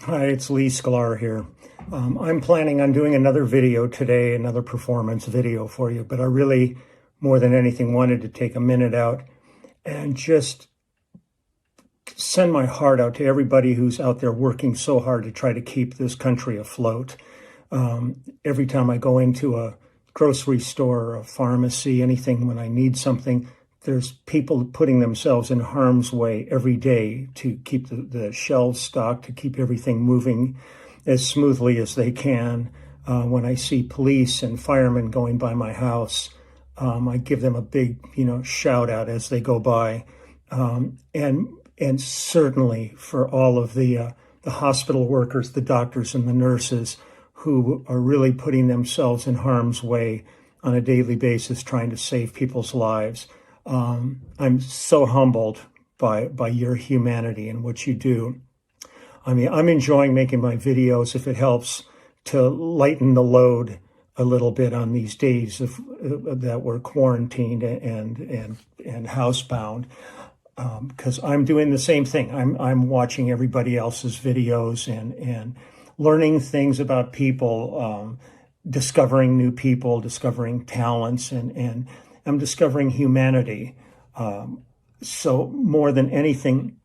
Hi, it's Lee Sklar here. I'm planning on doing another video today, another performance video for you, but I really, more than anything, wanted to take a minute out and just send my heart out to everybody who's out there working so hard to try to keep this country afloat. Every time I go into a grocery store or a pharmacy, anything, when I need something, there's people putting themselves in harm's way every day to keep the shelves stocked, to keep everything moving as smoothly as they can. When I see police and firemen going by my house, I give them a big, shout out as they go by. And certainly for all of the hospital workers, the doctors and the nurses who are really putting themselves in harm's way on a daily basis, trying to save people's lives. I'm so humbled by your humanity and what you do. I mean, I'm enjoying making my videos if it helps to lighten the load a little bit on these days that we're quarantined and housebound. Because I'm doing the same thing. I'm watching everybody else's videos and learning things about people, discovering new people, discovering talents, and I'm discovering humanity. So more than anything,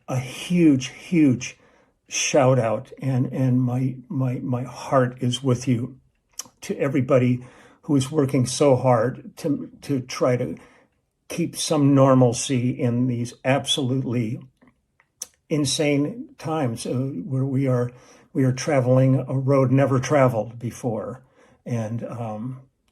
a huge shout out and my heart is with you, to everybody who is working so hard to try to keep some normalcy in these absolutely insane times where we are traveling a road never traveled before. And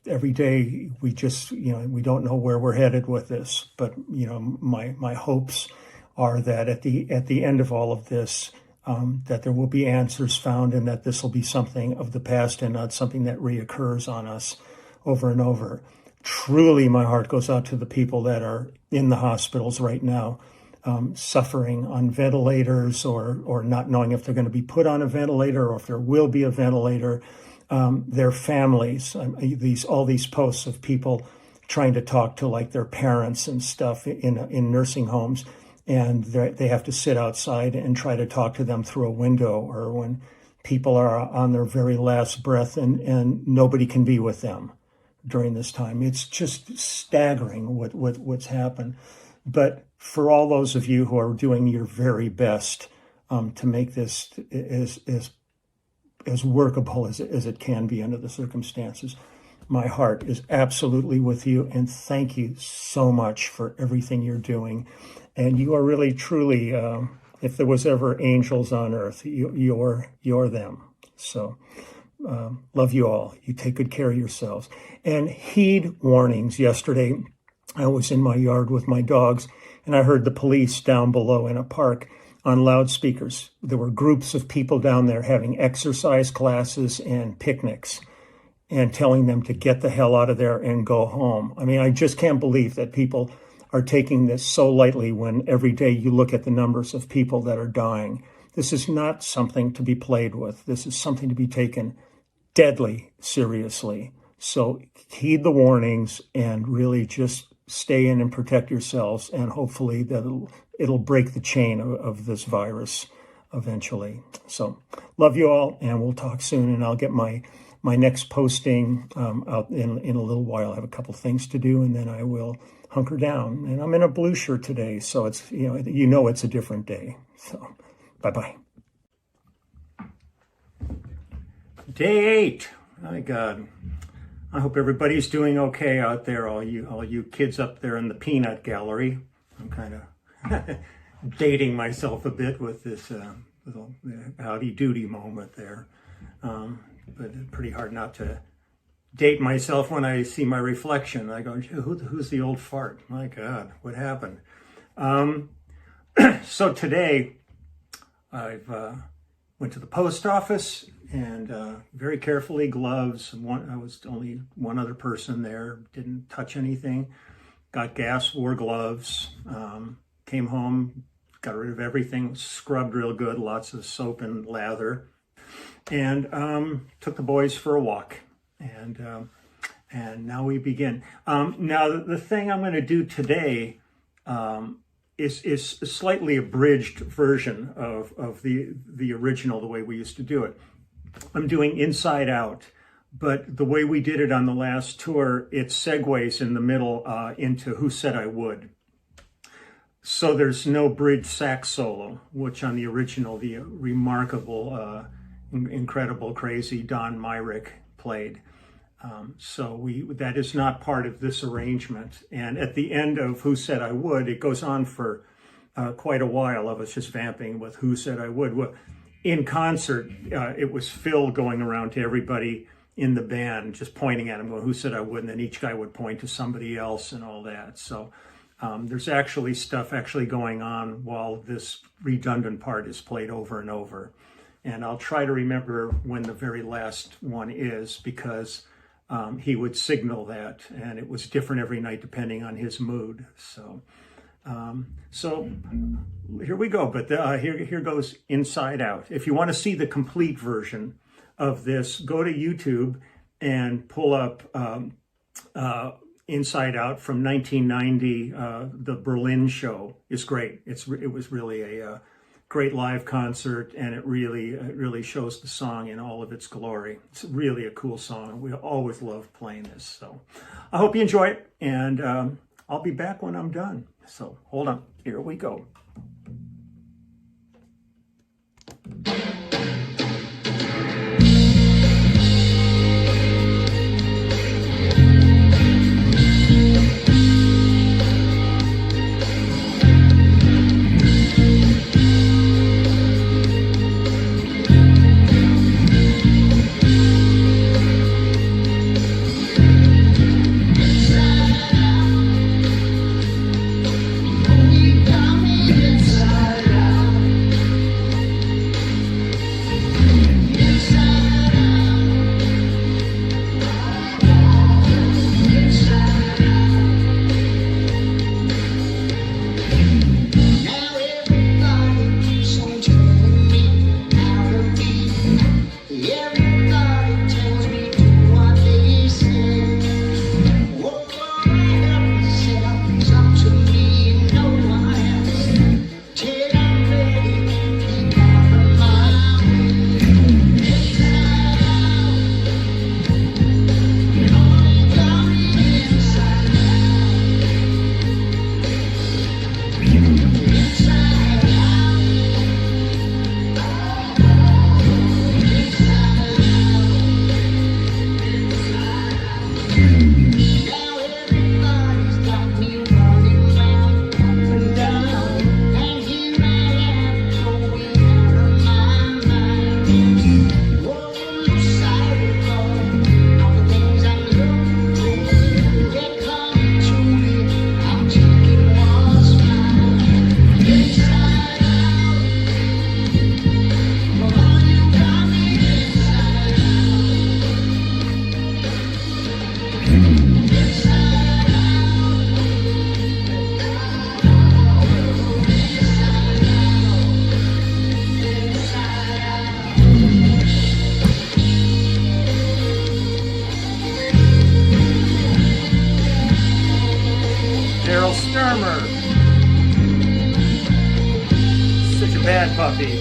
every day we just, we don't know where we're headed with this. But, my hopes are that at the end of all of this, that there will be answers found and that this will be something of the past and not something that reoccurs on us over and over. Truly, my heart goes out to the people that are in the hospitals right now, suffering on ventilators or not knowing if they're going to be put on a ventilator or if there will be a ventilator. Their families, all these posts of people trying to talk to like their parents and stuff in nursing homes, and they have to sit outside and try to talk to them through a window, or when people are on their very last breath and nobody can be with them during this time. It's just staggering what's happened. But for all those of you who are doing your very best to make this as workable as it can be under the circumstances, my heart is absolutely with you, and thank you so much for everything you're doing. And you are really, truly, if there was ever angels on earth, you're them. So love you all. You take good care of yourselves. And heed warnings. Yesterday, I was in my yard with my dogs, and I heard the police down below in a park on loudspeakers. There were groups of people down there having exercise classes and picnics and telling them to get the hell out of there and go home. I mean, I just can't believe that people are taking this so lightly when every day you look at the numbers of people that are dying. This is not something to be played with. This is something to be taken deadly seriously. So heed the warnings and really just stay in and protect yourselves, and hopefully that it'll break the chain of this virus eventually. So love you all, and we'll talk soon, and I'll get my next posting out in a little while. I have a couple things to do, and then I will hunker down. And I'm in a blue shirt today, so it's it's a different day. So bye-bye. Day 8. My God. I hope everybody's doing okay out there, all you kids up there in the peanut gallery. I'm kind of dating myself a bit with this little howdy-doody moment there. But it's pretty hard not to date myself when I see my reflection. I go, who's the old fart? My God, what happened? So today, I've went to the post office and very carefully, gloves. I was only one other person there, didn't touch anything. Got gas, wore gloves, came home, got rid of everything, scrubbed real good, lots of soap and lather, and took the boys for a walk. And now we begin. Now, the thing I'm going to do today is a slightly abridged version of the original, the way we used to do it. I'm doing Inside Out, but the way we did it on the last tour, it segues in the middle into Who Said I Would. So there's no bridge sax solo, which on the original, the remarkable, incredible, crazy Don Myrick played. So that is not part of this arrangement. And at the end of Who Said I Would, it goes on for quite a while of us just vamping with Who Said I Would. Well, in concert, it was Phil going around to everybody in the band, just pointing at him, going, Who Said I Would? And then each guy would point to somebody else and all that. So there's actually stuff going on while this redundant part is played over and over. And I'll try to remember when the very last one is, because he would signal that, and it was different every night depending on his mood. So here we go. But here goes Inside Out. If you want to see the complete version of this, go to YouTube and pull up Inside Out from 1990. The Berlin show is great. It was really a great live concert, and it really shows the song in all of its glory. It's really a cool song. We always love playing this. So I hope you enjoy it, and I'll be back when I'm done. So hold on, here we go. Such a bad puppy.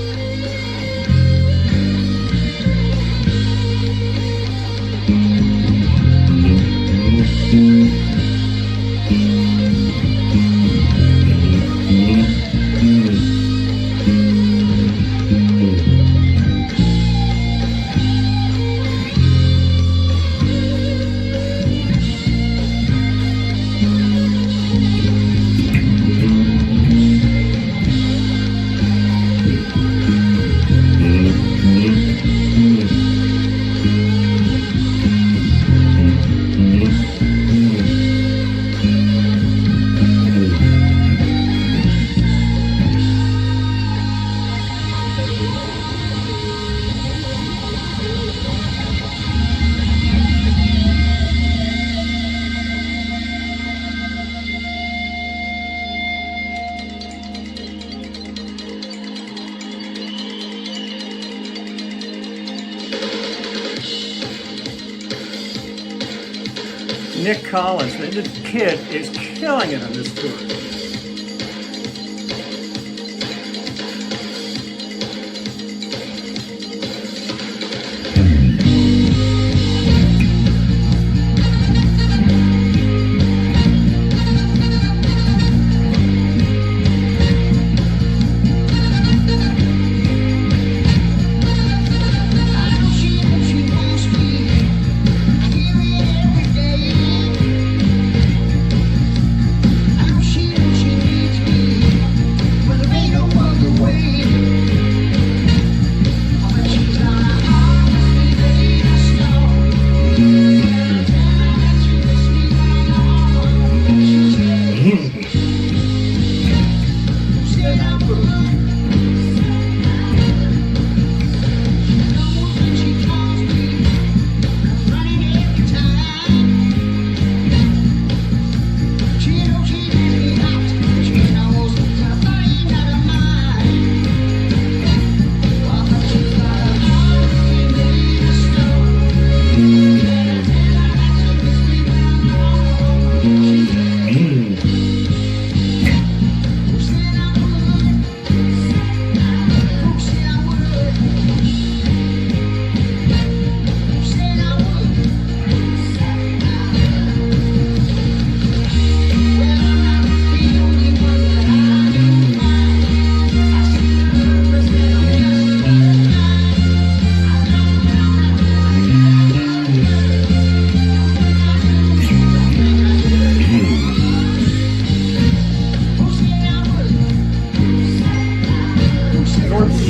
Nick Collins, this kid is killing it on this tour.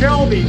Shelby.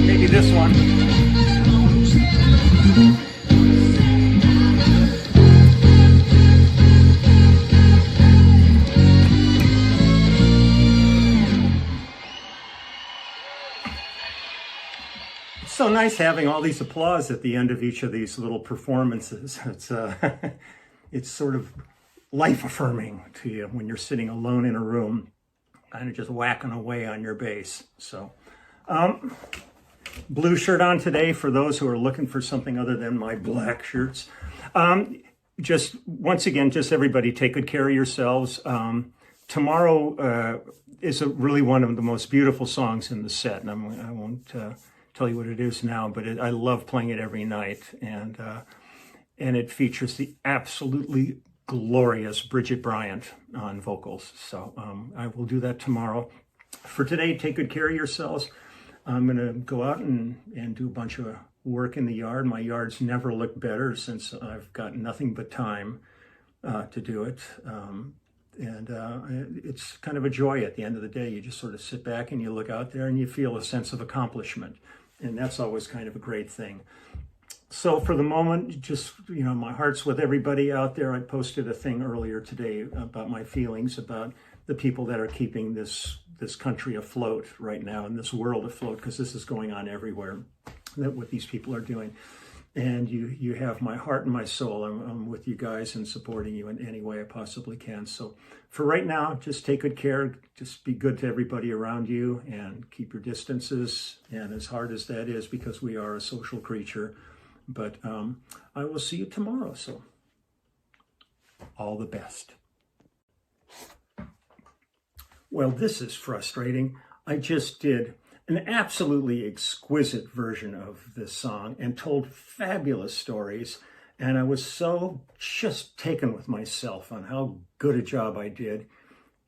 Maybe this one. It's so nice having all these applause at the end of each of these little performances. It's sort of life affirming to you when you're sitting alone in a room, kind of just whacking away on your bass. So, blue shirt on today for those who are looking for something other than my black shirts. Just once again, just everybody take good care of yourselves. Tomorrow is really one of the most beautiful songs in the set, and I won't tell you what it is now, but I love playing it every night, and it features the absolutely glorious Bridget Bryant on vocals. So I will do that tomorrow. For today, take good care of yourselves. I'm going to go out and do a bunch of work in the yard. My yard's never looked better since I've got nothing but time to do it. It's kind of a joy at the end of the day. You just sort of sit back and you look out there and you feel a sense of accomplishment. And that's always kind of a great thing. So for the moment, just, my heart's with everybody out there. I posted a thing earlier today about my feelings about the people that are keeping this country afloat right now and this world afloat, because this is going on everywhere, that what these people are doing. And you have my heart and my soul. I'm with you guys and supporting you in any way I possibly can. So for right now, just take good care. Just be good to everybody around you and keep your distances. And as hard as that is, because we are a social creature, but I will see you tomorrow. So all the best. Well, this is frustrating. I just did an absolutely exquisite version of this song and told fabulous stories. And I was so just taken with myself on how good a job I did.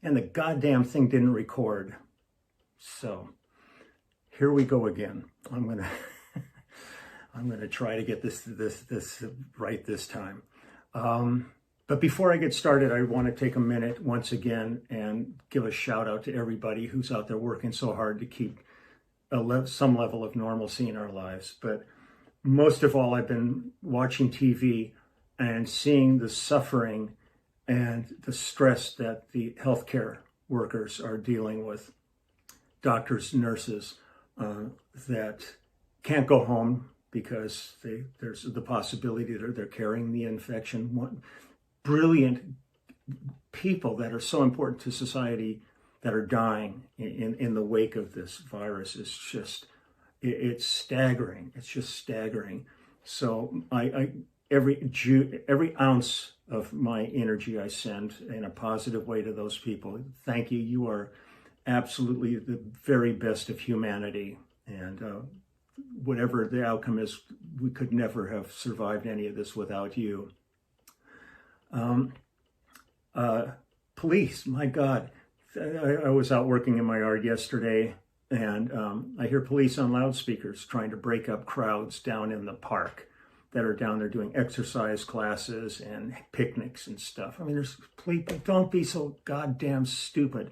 And the goddamn thing didn't record. So here we go again. I'm gonna try to get this right this time. But before I get started, I want to take a minute once again and give a shout out to everybody who's out there working so hard to keep some level of normalcy in our lives. But most of all, I've been watching TV and seeing the suffering and the stress that the healthcare workers are dealing with. Doctors, nurses that can't go home because there's the possibility that they're carrying the infection. Brilliant people that are so important to society that are dying in the wake of this virus is just, it's staggering. It's just staggering. So every ounce of my energy I send in a positive way to those people. Thank you. You are absolutely the very best of humanity. And whatever the outcome is, we could never have survived any of this without you. Police, my God. I was out working in my yard yesterday, and I hear police on loudspeakers trying to break up crowds down in the park that are down there doing exercise classes and picnics and stuff. I mean, there's police, don't be so goddamn stupid.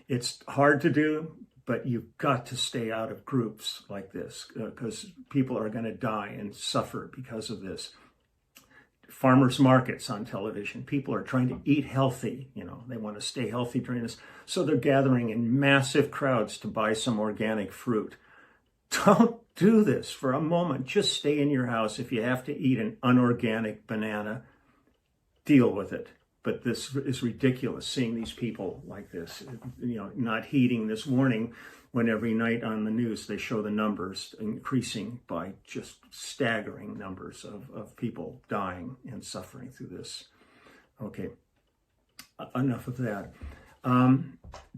It's hard to do, but you've got to stay out of groups like this because people are going to die and suffer because of this. Farmers markets on television. People are trying to eat healthy. You know, they want to stay healthy during this. So they're gathering in massive crowds to buy some organic fruit. Don't do this for a moment. Just stay in your house. If you have to eat an unorganic banana, deal with it. But this is ridiculous, seeing these people like this, you know, not heeding this warning when every night on the news they show the numbers increasing by just staggering numbers of people dying and suffering through this. Okay, enough of that.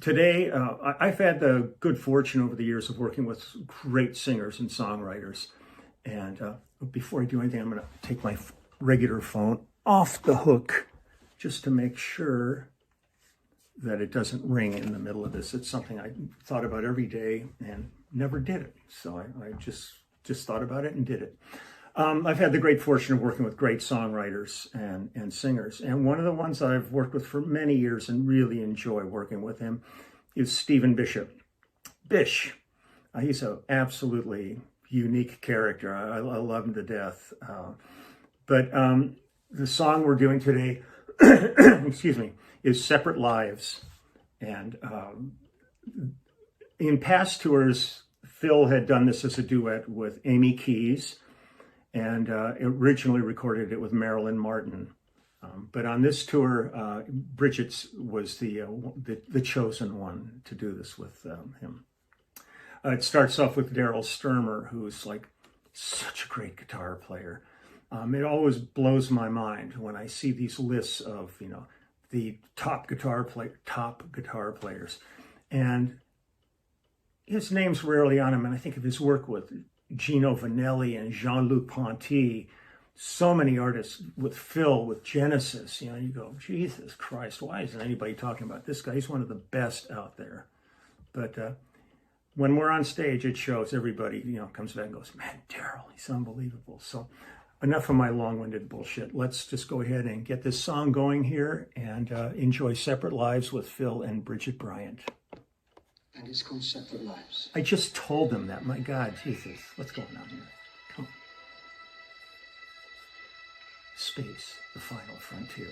Today, I've had the good fortune over the years of working with great singers and songwriters. And before I do anything, I'm going to take my regular phone off the hook just to make sure that it doesn't ring in the middle of this. It's something I thought about every day and never did it. So I just thought about it and did it. I've had the great fortune of working with great songwriters and singers. And one of the ones I've worked with for many years and really enjoy working with him is Stephen Bishop. Bish. He's an absolutely unique character. I love him to death. But the song we're doing today, excuse me, is Separate Lives. And in past tours, Phil had done this as a duet with Amy Keys, and originally recorded it with Marilyn Martin. But on this tour, Bridget was the chosen one to do this with him. It starts off with Daryl Sturmer, who's like such a great guitar player. It always blows my mind when I see these lists of, you know, the top guitar players, and his name's rarely on him. And I think of his work with Gino Vanelli and Jean-Luc Ponty, so many artists, with Phil, with Genesis. You know, you go, Jesus Christ, why isn't anybody talking about this guy? He's one of the best out there. But when we're on stage, it shows. Everybody, you know, comes back and goes, man, Daryl, he's unbelievable. So enough of my long-winded bullshit. Let's just go ahead and get this song going here and enjoy Separate Lives with Phil and Bridget Bryant. And it's called Separate Lives. I just told them that. My God, Jesus, what's going on here? Come on. Space, the final frontier.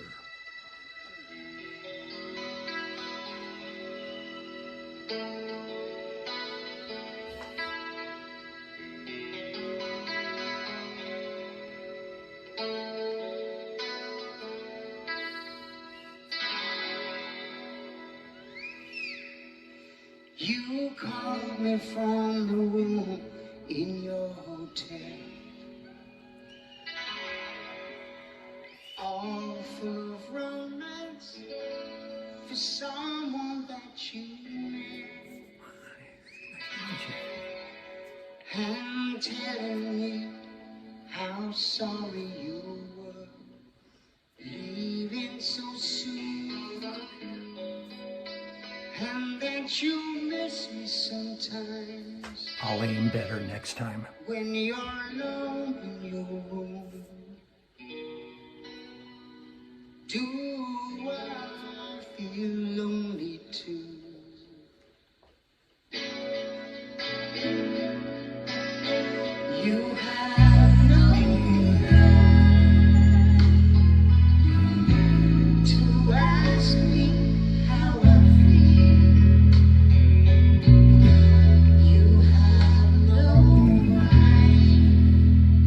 You called me from the room in your hotel, all full of romance for someone that you met, and telling me how sorry you were leaving so soon, and that you miss me sometimes. I'll aim better next time. When you're alone in your room, do I feel lonely too? You have no right to ask me how I feel. You have no right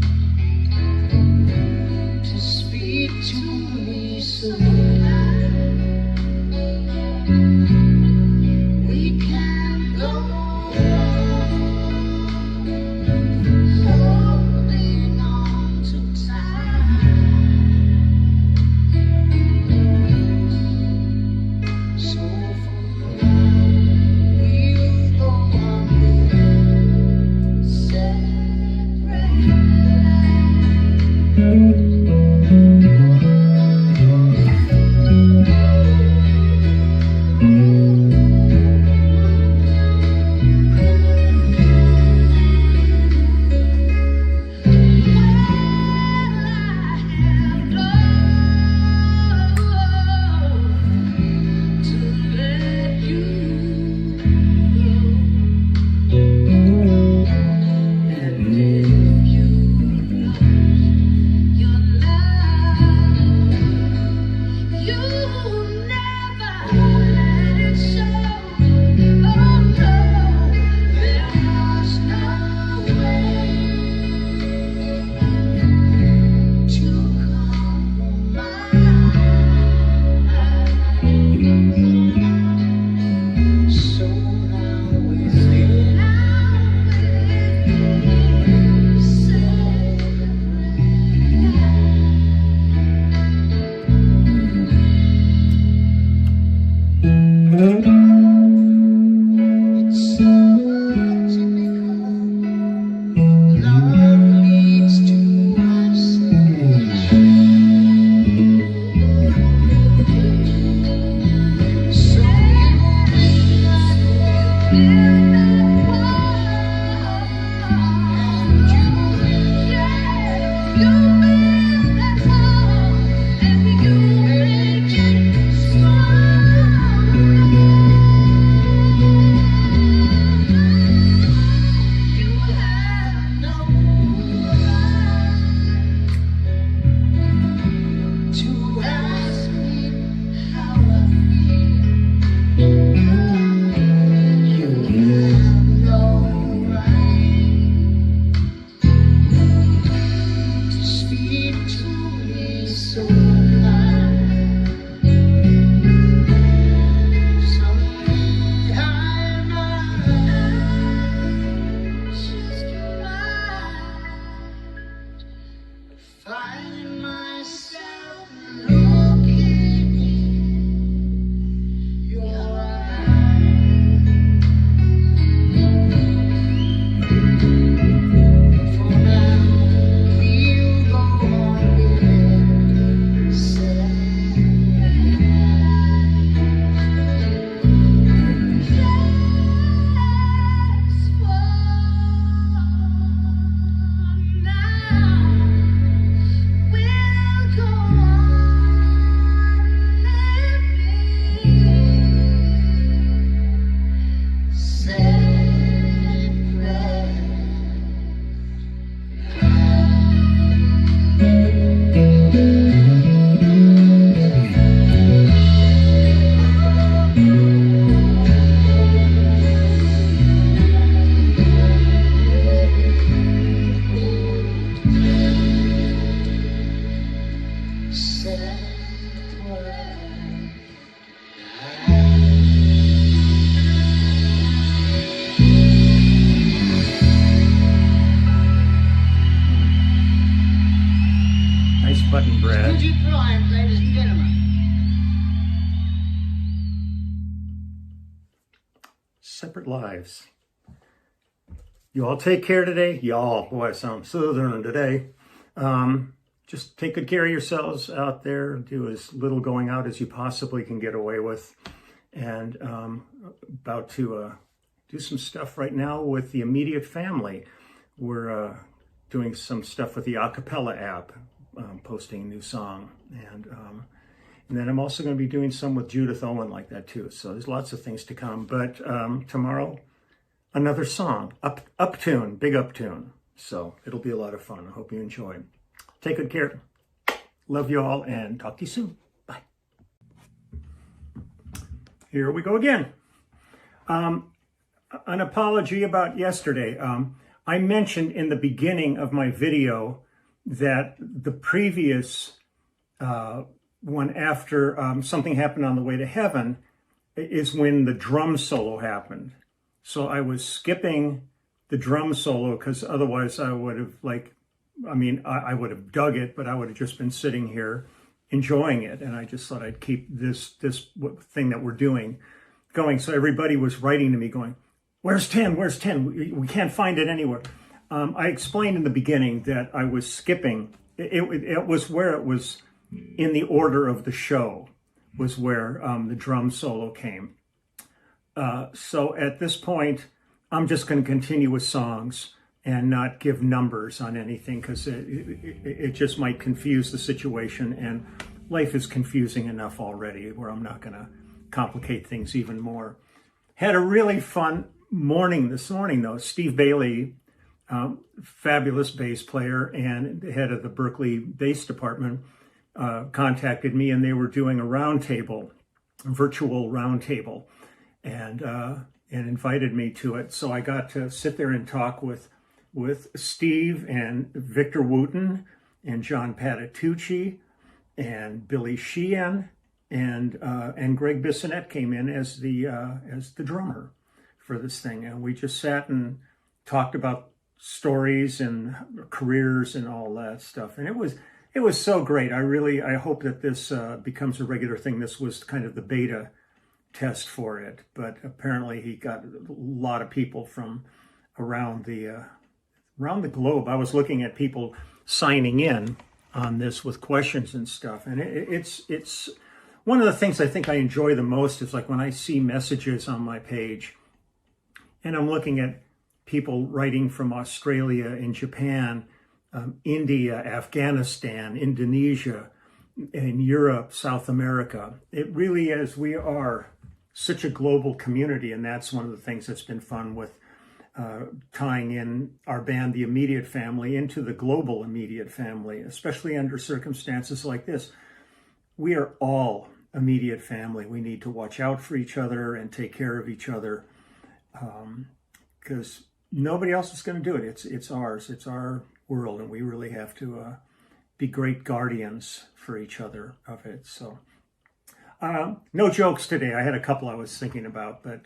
button, Brad. Keep flying, ladies and gentlemen. Separate lives. You all take care today. Y'all, boy, I sound southern today. Just take good care of yourselves out there. Do as little going out as you possibly can get away with. And about to do some stuff right now with the immediate family. We're doing some stuff with the Acapella app, posting a new song. And then I'm also going to be doing some with Judith Owen like that too. So there's lots of things to come. But tomorrow, another song, uptune, big uptune. So it'll be a lot of fun. I hope you enjoy. Take good care. Love you all and talk to you soon. Bye. Here we go again. An apology about yesterday. I mentioned in the beginning of my video that the previous one after Something Happened on the Way to Heaven is when the drum solo happened. So I was skipping the drum solo because otherwise I would have I would have dug it, but I would have just been sitting here enjoying it. And I just thought I'd keep this thing that we're doing going. So everybody was writing to me going, where's 10? Where's 10? We can't find it anywhere. I explained in the beginning that I was skipping it was where it was in the order of the show was where the drum solo came. So at this point, I'm just going to continue with songs and not give numbers on anything because it just might confuse the situation, and life is confusing enough already where I'm not going to complicate things even more. Had a really fun morning this morning though. Steve Bailey, fabulous bass player and head of the Berkeley bass department, contacted me, and they were doing a virtual roundtable, and invited me to it. So I got to sit there and talk with Steve and Victor Wooten and John Patitucci and Billy Sheehan and Greg Bissonette came in as the drummer for this thing, and we just sat and talked about stories and careers and all that stuff, and it was so great. I hope that this becomes a regular thing. This was kind of the beta test for it, but apparently he got a lot of people from around the globe. I was looking at people signing in on this with questions and stuff, and it's one of the things I think I enjoy the most is like when I see messages on my page, and I'm looking at people writing from Australia and Japan, India, Afghanistan, Indonesia, in Europe, South America. It really is. We are such a global community, and that's one of the things that's been fun with tying in our band, The Immediate Family, into the global immediate family, especially under circumstances like this. We are all immediate family. We need to watch out for each other and take care of each other, because nobody else is going to do it. It's ours. It's our world, and we really have to be great guardians for each other of it. So no jokes today. I had a couple I was thinking about, but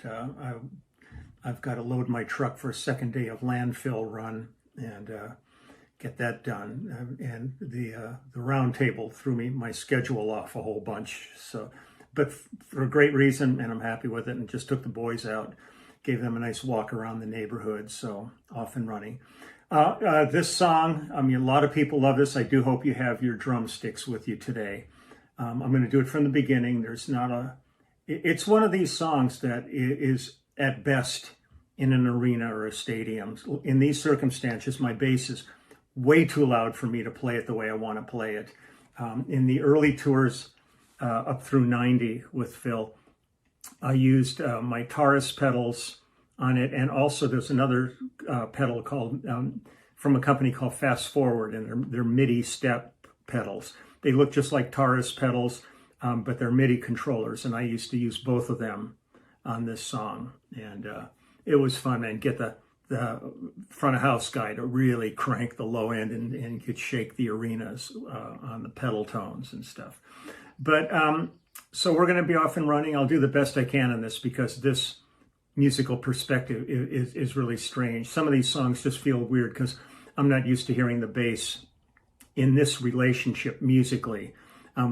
I've got to load my truck for a second day of landfill run and get that done. And the round table threw my schedule off a whole bunch. So, but for a great reason, and I'm happy with it, and just took the boys out, gave them a nice walk around the neighborhood. So off and running. This song, I mean, a lot of people love this. I do hope you have your drumsticks with you today. I'm going to do it from the beginning. It's one of these songs that is at best in an arena or a stadium. In these circumstances, my bass is way too loud for me to play it the way I want to play it. In the early tours up through 90 with Phil, I used my Taurus pedals on it, and also there's another pedal called from a company called Fast Forward, and they're MIDI step pedals. They look just like Taurus pedals, but they're MIDI controllers, and I used to use both of them on this song, and it was fun. And get the front of house guy to really crank the low end and could shake the arenas on the pedal tones and stuff. But so we're going to be off and running. I'll do the best I can on this because this musical perspective is really strange. Some of these songs just feel weird because I'm not used to hearing the bass in this relationship musically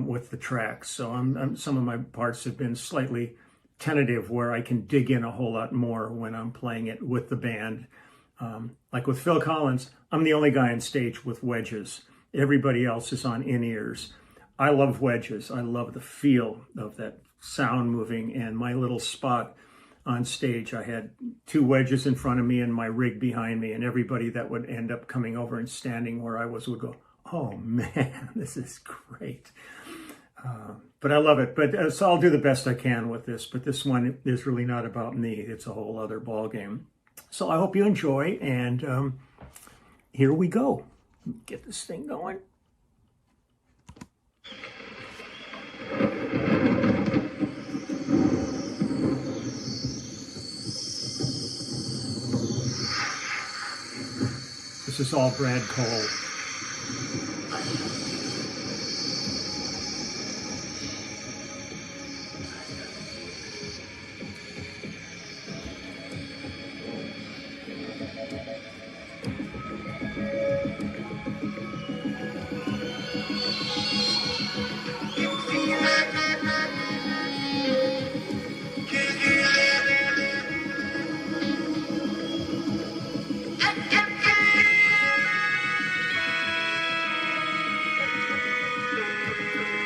with the tracks. So some of my parts have been slightly tentative where I can dig in a whole lot more when I'm playing it with the band. Like with Phil Collins, I'm the only guy on stage with wedges. Everybody else is on in-ears. I love wedges. I love the feel of that sound moving, and my little spot on stage, I had 2 wedges in front of me and my rig behind me, and everybody that would end up coming over and standing where I was would go, "Oh man, this is great." But I love it. But so I'll do the best I can with this. But this one is really not about me. It's a whole other ball game. So I hope you enjoy, and here we go. Get this thing going. This is all Brad Cole.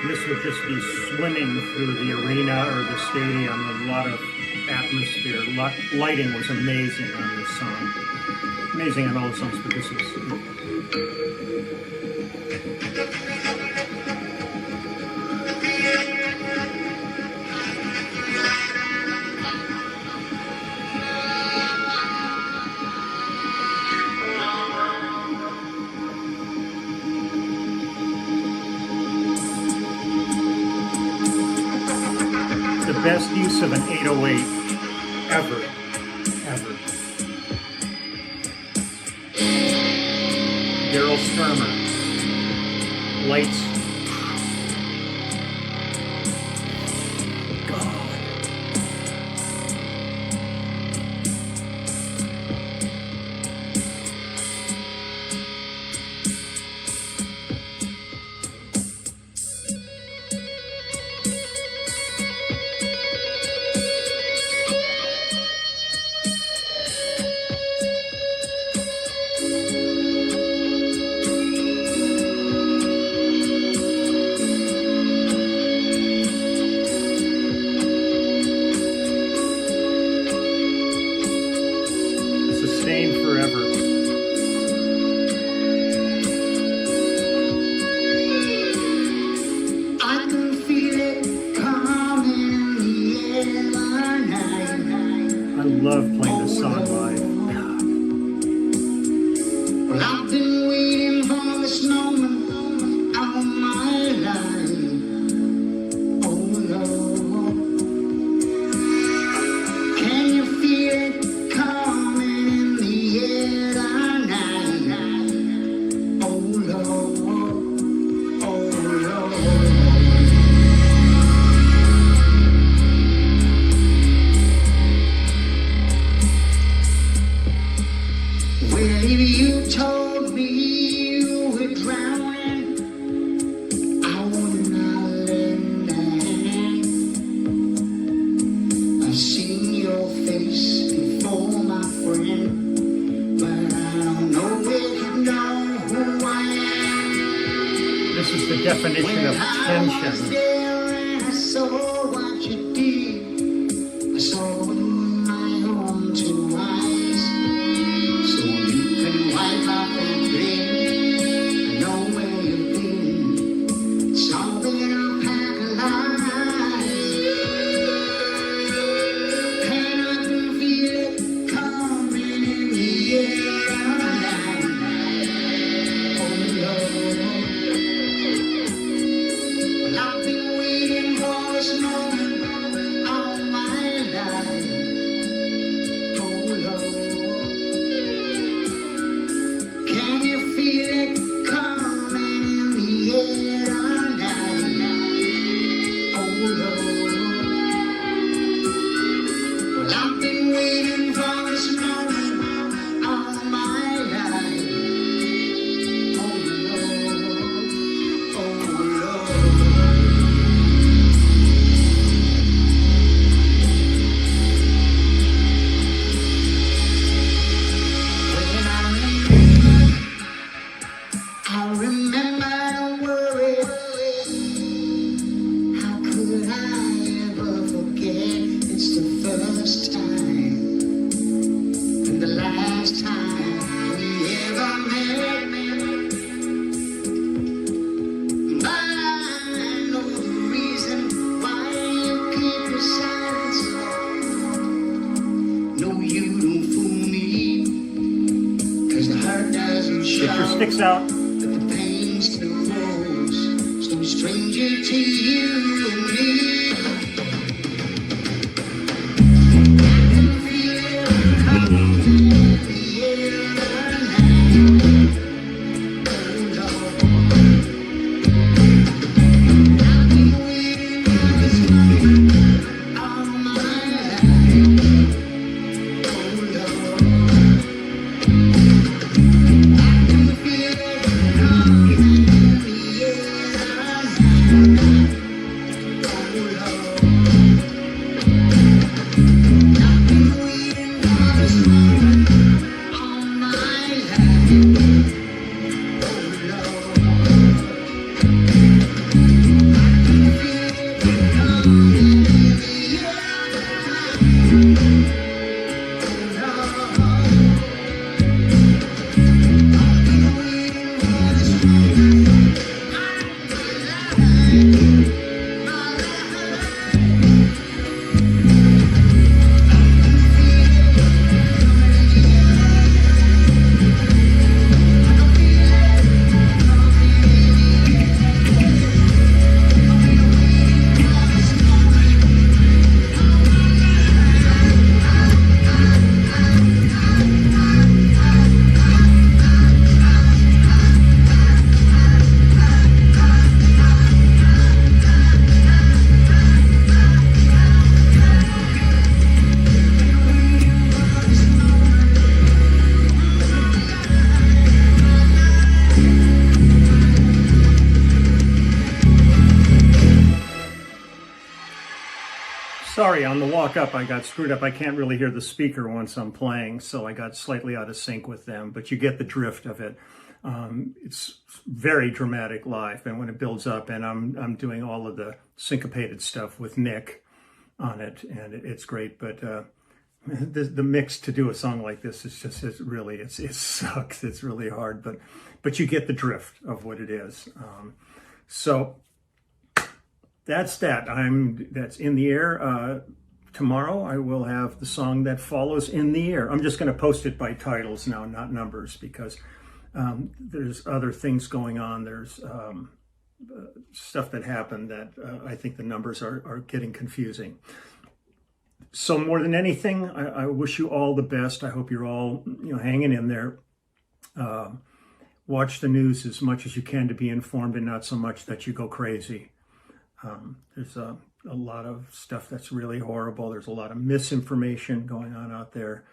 This would just be swimming through the arena or the stadium. A lot of atmosphere. Lighting was amazing on this song. Amazing on all the songs, but this is... the best use of an 808 ever. Daryl Sturmer, lights. God. Sustained forever. I can feel it coming in the air. I love playing this song live. Well, I've been waiting for this moment all my life. Oh Lord, can you feel it coming in the air tonight? Oh Lord, oh Lord. Well, if you told me you were drowning, I would not lend a hand. I've seen your face before, my friend, but I don't know if you know who I am. This is the definition of I was tension. there and I saw what you did. I saw with my own two eyes. So you can wipe off that grin. I know where you've been. Something I'll pack a lies. And I can feel it coming in the air tonight. Oh Lord. Well, I've been waiting for this moment all my life. Oh Lord. Can you feel it coming in the air tonight? Oh Lord. Well, I've been waiting for this moment all my life. Oh Lord, oh Lord. I remember the worry. How could I ever forget? It's the first time and the last time we ever met. But I know the reason why you keep your silence. No, you don't fool me, 'cause the heart doesn't Get your show. sticks out. But the pain still grows, so stranger to you and me. I can feel it coming in the air tonight. Oh Lord, I've been waiting for this moment all my life. Oh Lord. Feel it coming in the air. Sorry, on the walk up, I got screwed up. I can't really hear the speaker once I'm playing, so I got slightly out of sync with them, but you get the drift of it. It's very dramatic live, and when it builds up, and I'm doing all of the syncopated stuff with Nick on it, and it's great. But the mix to do a song like this is just it sucks. It's really hard, but you get the drift of what it is. So that's that. That's in the air. Tomorrow I will have the song that follows in the air. I'm just going to post it by titles now, not numbers, because there's other things going on. There's stuff that happened that I think the numbers are getting confusing. So more than anything, I wish you all the best. I hope you're all hanging in there. Watch the news as much as you can to be informed, and not so much that you go crazy. There's a lot of stuff that's really horrible. There's a lot of misinformation going on out there.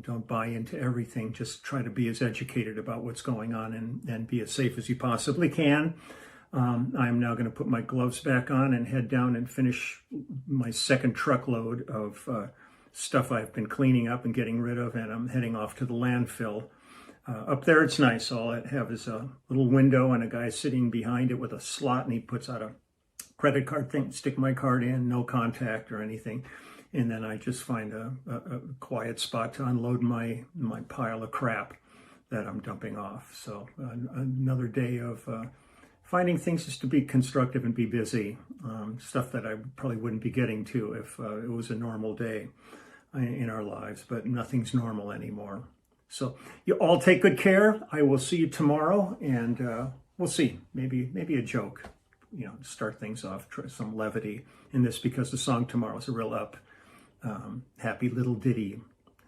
Don't buy into everything. Just try to be as educated about what's going on and be as safe as you possibly can. I am now going to put my gloves back on and head down and finish my second truckload of stuff I've been cleaning up and getting rid of, and I'm heading off to the landfill. Up there it's nice. All I have is a little window and a guy sitting behind it with a slot, and he puts out a credit card thing, stick my card in, no contact or anything. And then I just find a quiet spot to unload my pile of crap that I'm dumping off. So another day of finding things just to be constructive and be busy. Stuff that I probably wouldn't be getting to if it was a normal day in our lives, but nothing's normal anymore. So you all take good care. I will see you tomorrow, and we'll see. Maybe a joke, to start things off, try some levity in this, because the song tomorrow is a real happy little ditty.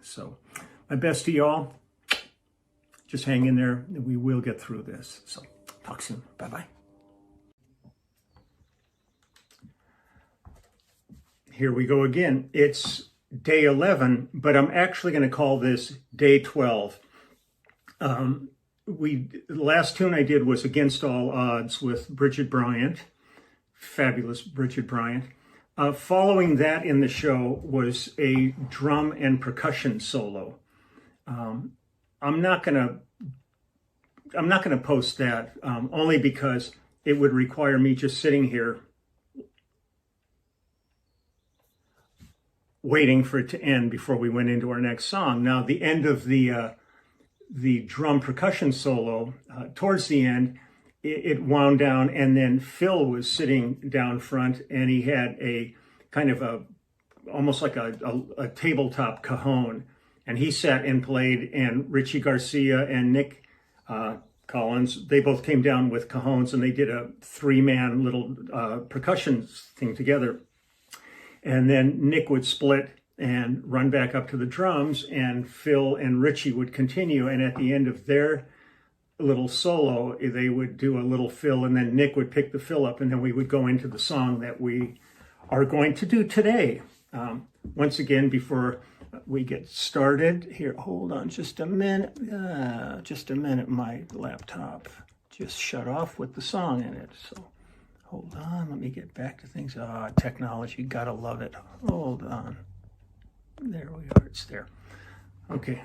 So my best to y'all. Just hang in there. We will get through this. So talk soon. Bye-bye. Here we go again. It's day 11, but I'm actually going to call this day 12. The last tune I did was Against All Odds with Bridget Bryant, fabulous Bridget Bryant. Following that in the show was a drum and percussion solo. I'm not gonna post that only because it would require me just sitting here waiting for it to end before we went into our next song. Now, the end of the drum percussion solo, towards the end, it wound down, and then Phil was sitting down front, and he had a kind of almost like a tabletop cajon, and he sat and played, and Richie Garcia and Nick Collins, they both came down with cajones, and they did a 3-man little percussion thing together. And then Nick would split and run back up to the drums, and Phil and Richie would continue. And at the end of their little solo, they would do a little fill, and then Nick would pick the fill up, and then we would go into the song that we are going to do today. Once again, before we get started, here, hold on just a minute. My laptop just shut off with the song in it. So hold on, let me get back to things. Technology, gotta love it. Hold on. There we are, it's there. Okay.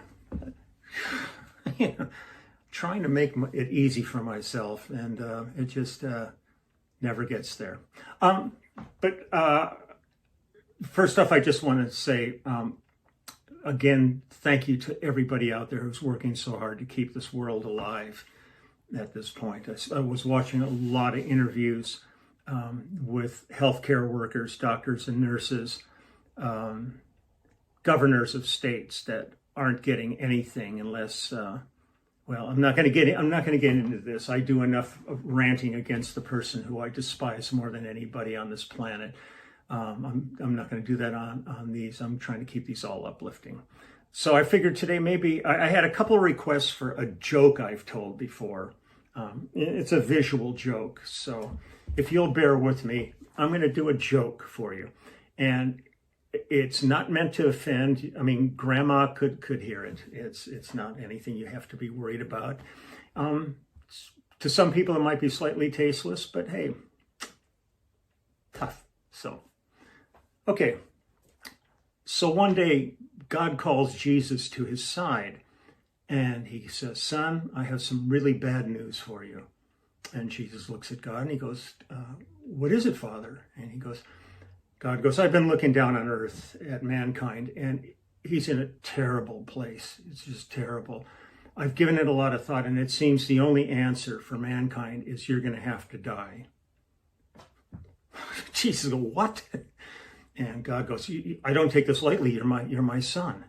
Trying to make it easy for myself, and it just never gets there. But first off, I just want to say, again, thank you to everybody out there who's working so hard to keep this world alive at this point. I was watching a lot of interviews with healthcare workers, doctors and nurses, governors of states that aren't getting anything unless, well, I'm not going to get into this. I do enough of ranting against the person who I despise more than anybody on this planet. I'm not going to do that on these. I'm trying to keep these all uplifting. So I figured today maybe I had a couple of requests for a joke I've told before. It's a visual joke, so if you'll bear with me, I'm going to do a joke for you. And it's not meant to offend. I mean, grandma could hear it. It's not anything you have to be worried about. To some people, it might be slightly tasteless, but hey, tough. So, okay, So one day, God calls Jesus to his side and he says, "Son, I have some really bad news for you." And Jesus looks at God and he goes, "What is it, Father?" And God goes, "I've been looking down on earth at mankind and he's in a terrible place. It's just terrible. I've given it a lot of thought and it seems the only answer for mankind is you're going to have to die." Jesus goes, "What?" And God goes, "I don't take this lightly. You're my son."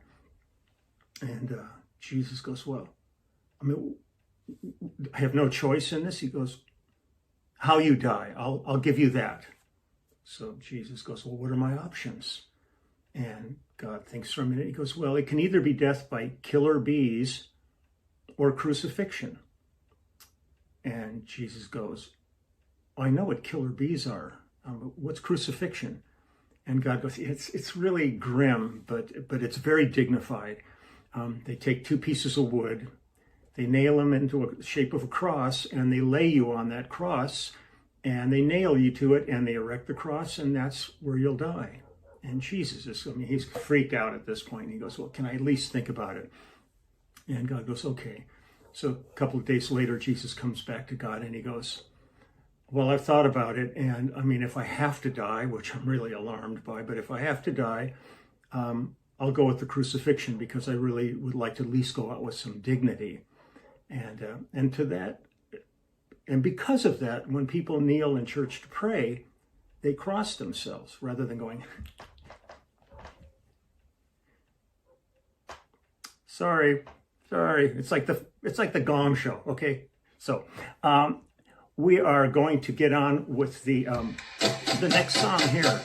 And Jesus goes, "Well, I mean, I have no choice in this." He goes, "How you die, I'll give you that." So Jesus goes, "Well, what are my options?" And God thinks for a minute. He goes, "Well, it can either be death by killer bees or crucifixion." And Jesus goes, "I know what killer bees are. What's crucifixion?" And God goes, it's really grim, but it's very dignified. They take two pieces of wood, they nail them into a shape of a cross, and they lay you on that cross, and they nail you to it, and they erect the cross, and that's where you'll die." And Jesus he's freaked out at this point. He goes, "Well, can I at least think about it?" And God goes, "Okay." So a couple of days later, Jesus comes back to God, and he goes, "Well, I've thought about it, and I mean, if I have to die, which I'm really alarmed by, but if I have to die, I'll go with the crucifixion because I really would like to at least go out with some dignity." And to that, and because of that, when people kneel in church to pray, they cross themselves rather than going, sorry. It's like the Gong Show, okay? So we are going to get on with the next song here.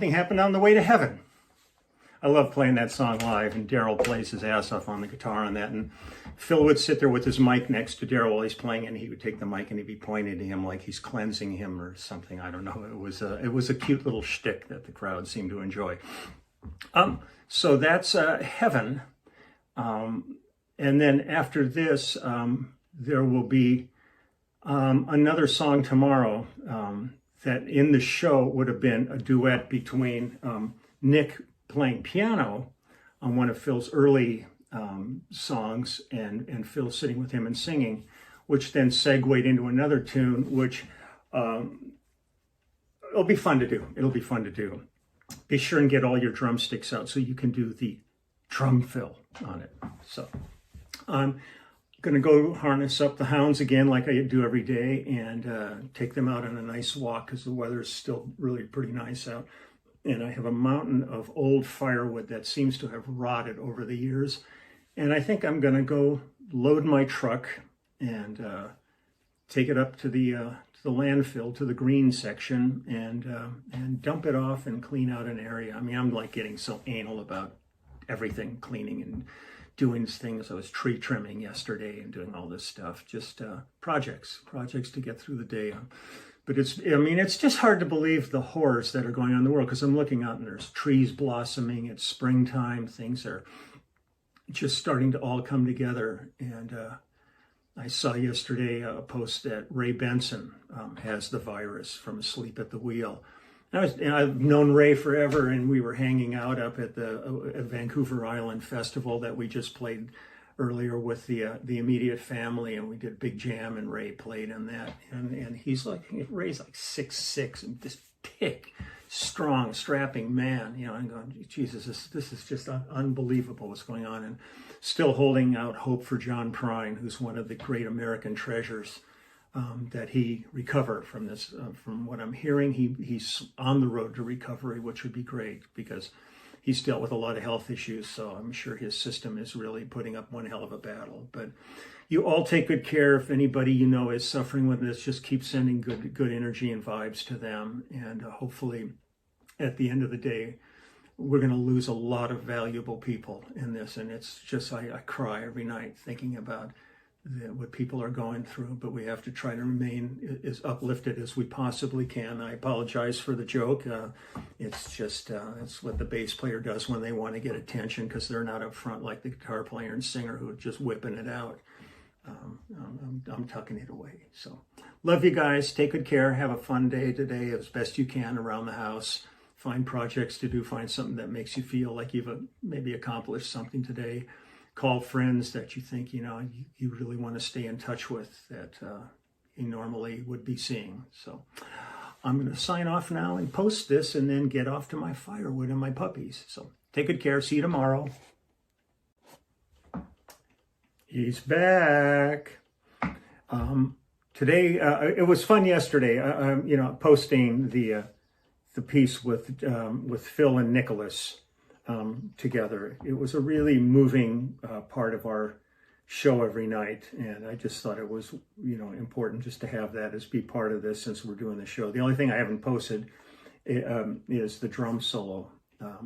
something happened on the way to heaven. I love playing that song live, and Daryl plays his ass off on the guitar on that. And Phil would sit there with his mic next to Daryl while he's playing, and he would take the mic and he'd be pointing to him like he's cleansing him or something. I don't know. It was a cute little shtick that the crowd seemed to enjoy. So that's heaven. And then after this, there will be another song tomorrow that in the show would have been a duet between Nick playing piano on one of Phil's early songs and Phil sitting with him and singing, which then segued into another tune, which it'll be fun to do. It'll be fun to do. Be sure and get all your drumsticks out so you can do the drum fill on it. So I'm going to go harness up the hounds again like I do every day and take them out on a nice walk because the weather is still really pretty nice out. And I have a mountain of old firewood that seems to have rotted over the years. And I think I'm going to go load my truck and take it up to the landfill, to the green section, and dump it off and clean out an area. I mean, I'm like getting so anal about everything, cleaning and doing things. I was tree trimming yesterday and doing all this stuff, just projects to get through the day. But it's just hard to believe the horrors that are going on in the world, because I'm looking out and there's trees blossoming. It's springtime. Things are just starting to all come together. And I saw yesterday a post that Ray Benson has the virus from asleep at the wheel. I've known Ray forever, and we were hanging out up at the Vancouver Island Festival that we just played earlier with the immediate family, and we did a big jam, and Ray played in that. And Ray's like 6'6", and this big, strong, strapping man. You know, I'm going, Jesus, this is just unbelievable what's going on, and still holding out hope for John Prine, who's one of the great American treasures. That he recover from this. From what I'm hearing, he's on the road to recovery, which would be great because he's dealt with a lot of health issues. So I'm sure his system is really putting up one hell of a battle. But you all take good care. If anybody you know is suffering with this, just keep sending good energy and vibes to them. And hopefully, at the end of the day, we're going to lose a lot of valuable people in this. And it's just I cry every night thinking about what people are going through, but we have to try to remain as uplifted as we possibly can. I apologize for the joke. It's just, it's what the bass player does when they want to get attention because they're not up front like the guitar player and singer who are just whipping it out. I'm tucking it away. So love you guys. Take good care. Have a fun day today as best you can around the house. Find projects to do. Find something that makes you feel like you've maybe accomplished something today. Call friends that you think, you really want to stay in touch with that you normally would be seeing. So I'm going to sign off now and post this and then get off to my firewood and my puppies. So take good care. See you tomorrow. He's back. Today, it was fun yesterday, posting the piece with Phil and Nicholas. Together. It was a really moving part of our show every night, and I just thought it was important just to have that as be part of this since we're doing the show. The only thing I haven't posted is the drum solo.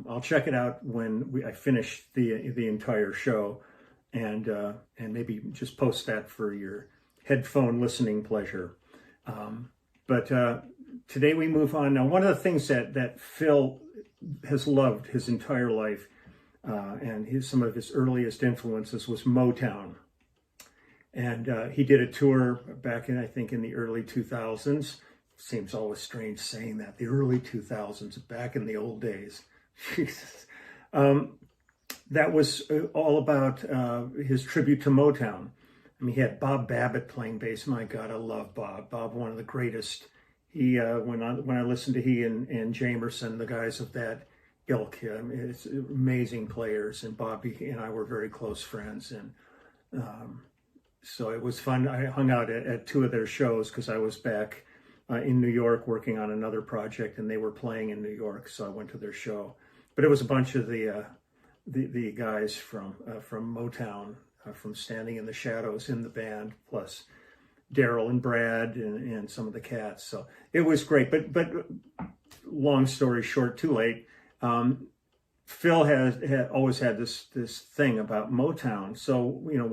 I'll check it out when I finish the entire show, and maybe just post that for your headphone listening pleasure. But today we move on. Now, one of the things that Phil has loved his entire life, and some of his earliest influences was Motown. And he did a tour back in, I think, in the early 2000s. Seems always strange saying that, the early 2000s, back in the old days. Jesus. That was all about his tribute to Motown. I mean, he had Bob Babbitt playing bass. My God, I love Bob. Bob, one of the greatest. He when I listened to he and Jamerson, the guys of that ilk, it's amazing players, and Bobby and I were very close friends, and so it was fun. I hung out at two of their shows because I was back in New York working on another project, and they were playing in New York, so I went to their show. But it was a bunch of the guys from Motown, from Standing in the Shadows in the band, plus Daryl and Brad and some of the cats. So it was great. But long story short, too late. Phil had always had this thing about Motown. So, you know,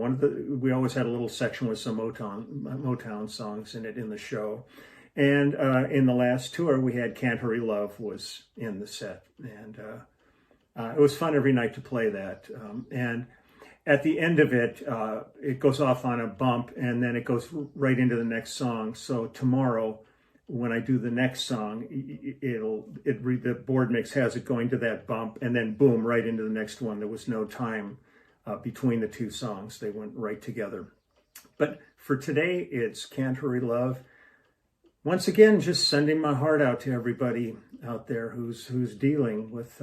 we always had a little section with some Motown songs in it in the show. And in the last tour, we had Can't Hurry Love was in the set. And it was fun every night to play that. And at the end of it, it goes off on a bump, and then it goes right into the next song. So tomorrow, when I do the next song, the board mix has it going to that bump, and then boom, right into the next one. There was no time between the two songs. They went right together. But for today, it's Can't Hurry Love. Once again, just sending my heart out to everybody out there who's dealing with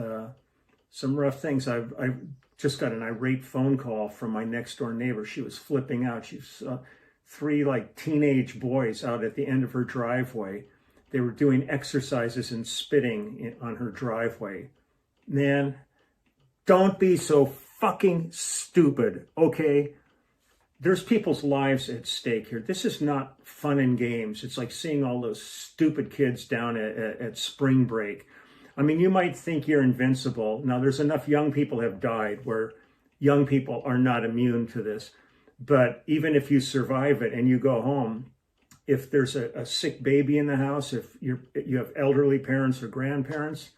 some rough things. I've just got an irate phone call from my next door neighbor. She was flipping out. She saw 3 like teenage boys out at the end of her driveway. They were doing exercises and spitting on her driveway. Man, don't be so fucking stupid, okay? There's people's lives at stake here. This is not fun and games. It's like seeing all those stupid kids down at spring break. I mean, you might think you're invincible. Now, there's enough young people have died where young people are not immune to this. But even if you survive it and you go home, if there's a sick baby in the house, if you have elderly parents or grandparents,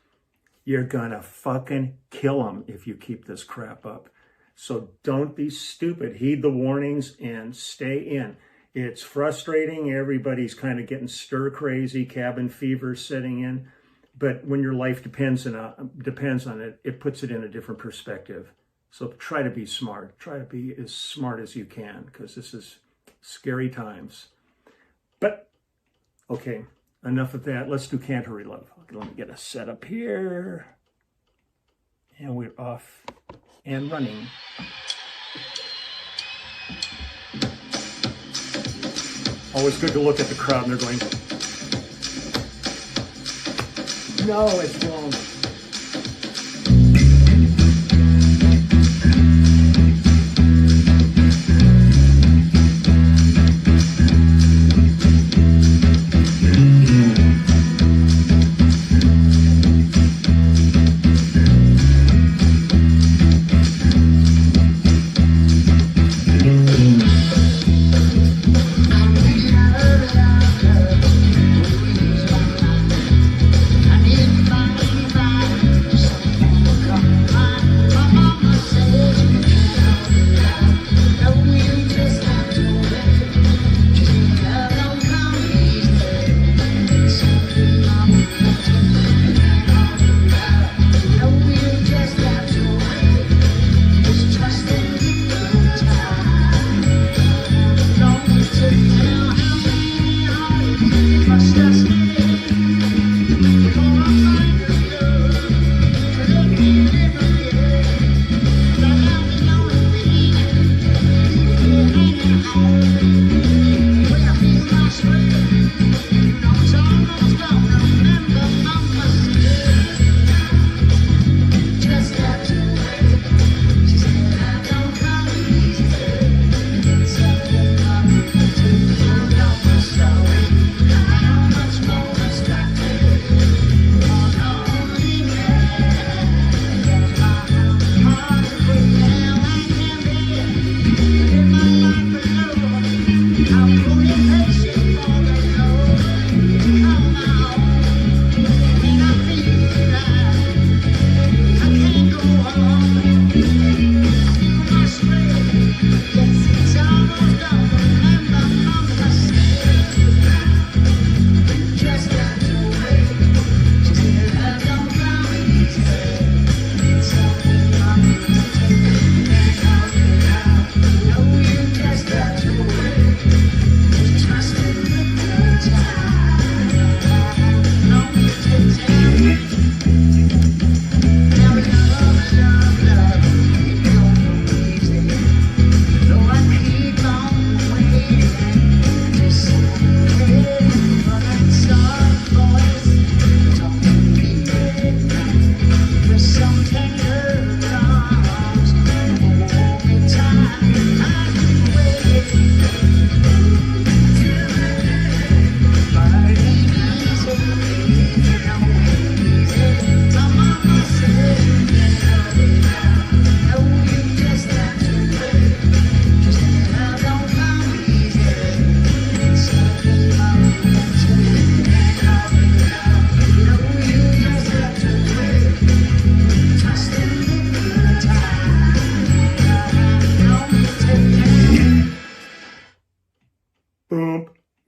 you're gonna fucking kill them if you keep this crap up. So don't be stupid. Heed the warnings and stay in. It's frustrating. Everybody's kind of getting stir crazy, cabin fever setting in. But when your life depends on it, it puts it in a different perspective. So try to be smart. Try to be as smart as you can, because this is scary times. But, okay, enough of that. Let's do Can't Hurry Love. Okay, let me get a setup here. And we're off and running. Always good to look at the crowd and they're going, no, it's wrong. I need to find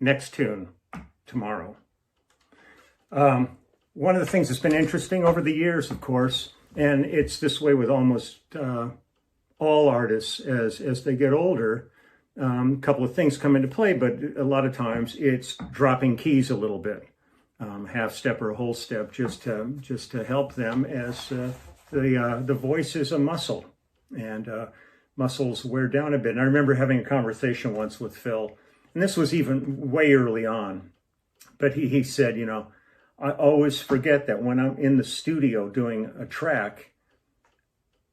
next tune tomorrow. One of the things that's been interesting over the years, of course, and it's this way with almost all artists as they get older, a couple of things come into play, but a lot of times it's dropping keys a little bit, half step or a whole step, just to help them, as the voice is a muscle, and muscles wear down a bit. And I remember having a conversation once with Phil, and this was even way early on, but he said, I always forget that when I'm in the studio doing a track,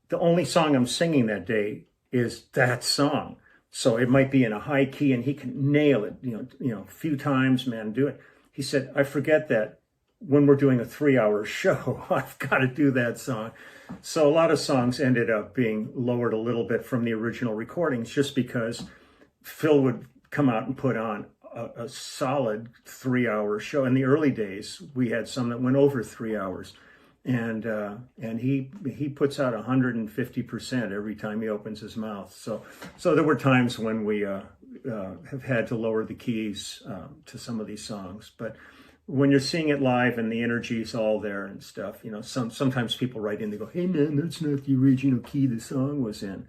the only song I'm singing that day is that song. So it might be in a high key and he can nail it, a few times, man, do it. He said, I forget that when we're doing a 3-hour show, I've got to do that song. So a lot of songs ended up being lowered a little bit from the original recordings, just because Phil would come out and put on a solid 3-hour show. In the early days, we had some that went over 3 hours, and he puts out 150% every time he opens his mouth. So there were times when we have had to lower the keys to some of these songs, but when you're seeing it live and the energy's all there and stuff, sometimes people write in, they go, "Hey man, that's not the original key the song was in."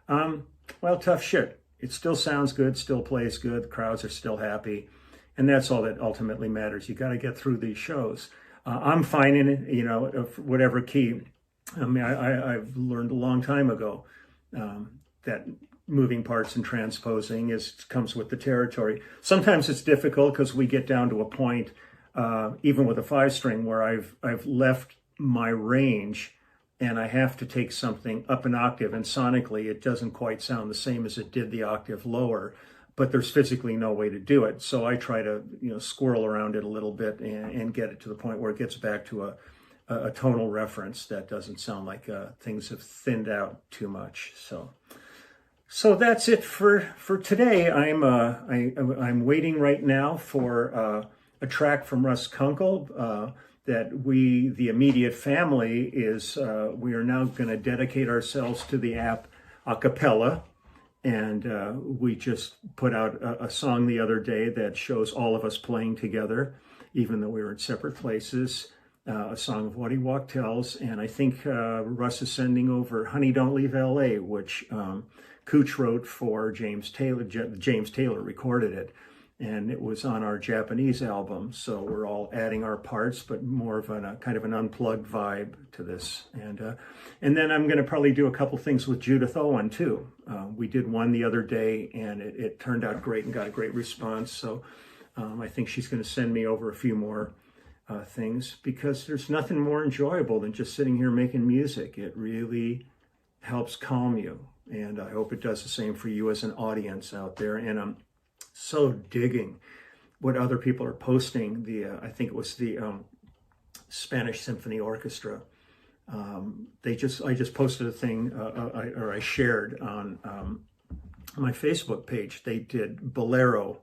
Well, tough shit. It still sounds good, still plays good, the crowds are still happy, and that's all that ultimately matters. You got to get through these shows. I'm fine in it, of whatever key. I mean, I've learned a long time ago that moving parts and transposing comes with the territory. Sometimes it's difficult because we get down to a point, even with a 5-string, where I've left my range and I have to take something up an octave, and sonically it doesn't quite sound the same as it did the octave lower, but there's physically no way to do it. So I try to squirrel around it a little bit and get it to the point where it gets back to a tonal reference that doesn't sound like things have thinned out too much. So that's it for today. I'm waiting right now for a track from Russ Kunkel that we, the immediate family, we are now going to dedicate ourselves to the app a cappella. And we just put out a song the other day that shows all of us playing together, even though we were in separate places, a song of What He Walk Tells. And I think Russ is sending over Honey Don't Leave L.A., which Cooch wrote for James Taylor. James Taylor recorded it, and it was on our Japanese album. So we're all adding our parts, but more of a kind of an unplugged vibe to this. And then I'm going to probably do a couple things with Judith Owen too. We did one the other day, and it turned out great and got a great response. So I think she's going to send me over a few more things, because there's nothing more enjoyable than just sitting here making music. It really helps calm you. And I hope it does the same for you as an audience out there. And I'm so digging what other people are posting. I think it was the Spanish Symphony Orchestra. I just posted a thing, I shared on my Facebook page. They did Bolero,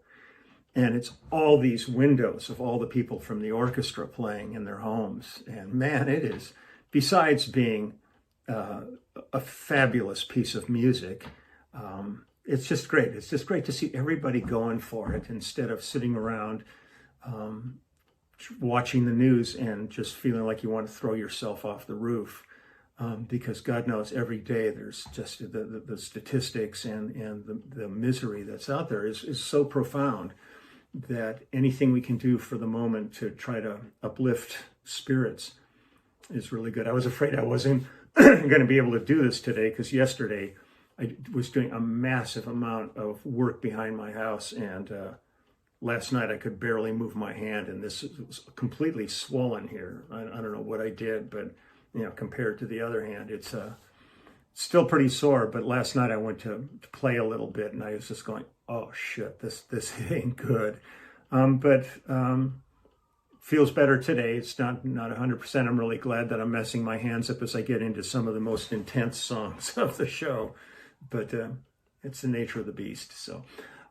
and it's all these windows of all the people from the orchestra playing in their homes. And man, it is, besides being a fabulous piece of music, it's just great. It's just great to see everybody going for it instead of sitting around watching the news and just feeling like you want to throw yourself off the roof. Because God knows every day there's just the statistics and the misery that's out there is so profound that anything we can do for the moment to try to uplift spirits is really good. I was afraid I wasn't going to be able to do this today, because yesterday I was doing a massive amount of work behind my house, and last night I could barely move my hand, and this was completely swollen here. I don't know what I did, but compared to the other hand, it's still pretty sore. But last night I went to play a little bit, and I was just going, oh shit, this ain't good. But feels better today. It's not 100%. I'm really glad that I'm messing my hands up as I get into some of the most intense songs of the show. But it's the nature of the beast. So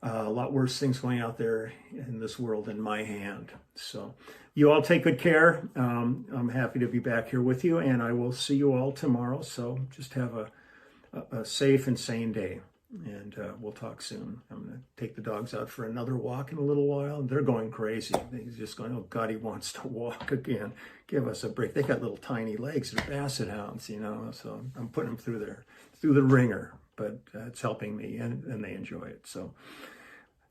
a lot worse things going out there in this world in my hand. So you all take good care. I'm happy to be back here with you, and I will see you all tomorrow. So just have a safe and sane day. and we'll talk soon. I'm going to take the dogs out for another walk in a little while. They're going crazy. They're just going, oh God, he wants to walk again. Give us a break. They got little tiny legs. They're basset hounds, you know, so I'm putting them through the ringer, but it's helping me, and they enjoy it. So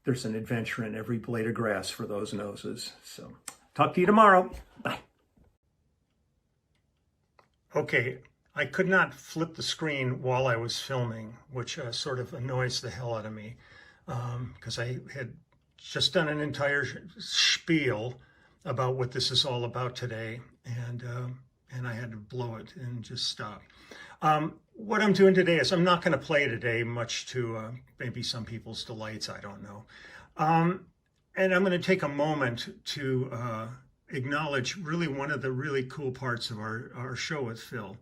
there's an adventure in every blade of grass for those noses. So talk to you tomorrow. Bye. Okay, I could not flip the screen while I was filming, which sort of annoys the hell out of me, because I had just done an entire spiel about what this is all about today, and I had to blow it and just stop. What I'm doing today is I'm not going to play today, much to maybe some people's delights, I don't know. And I'm going to take a moment to acknowledge really one of the really cool parts of our show with Phil.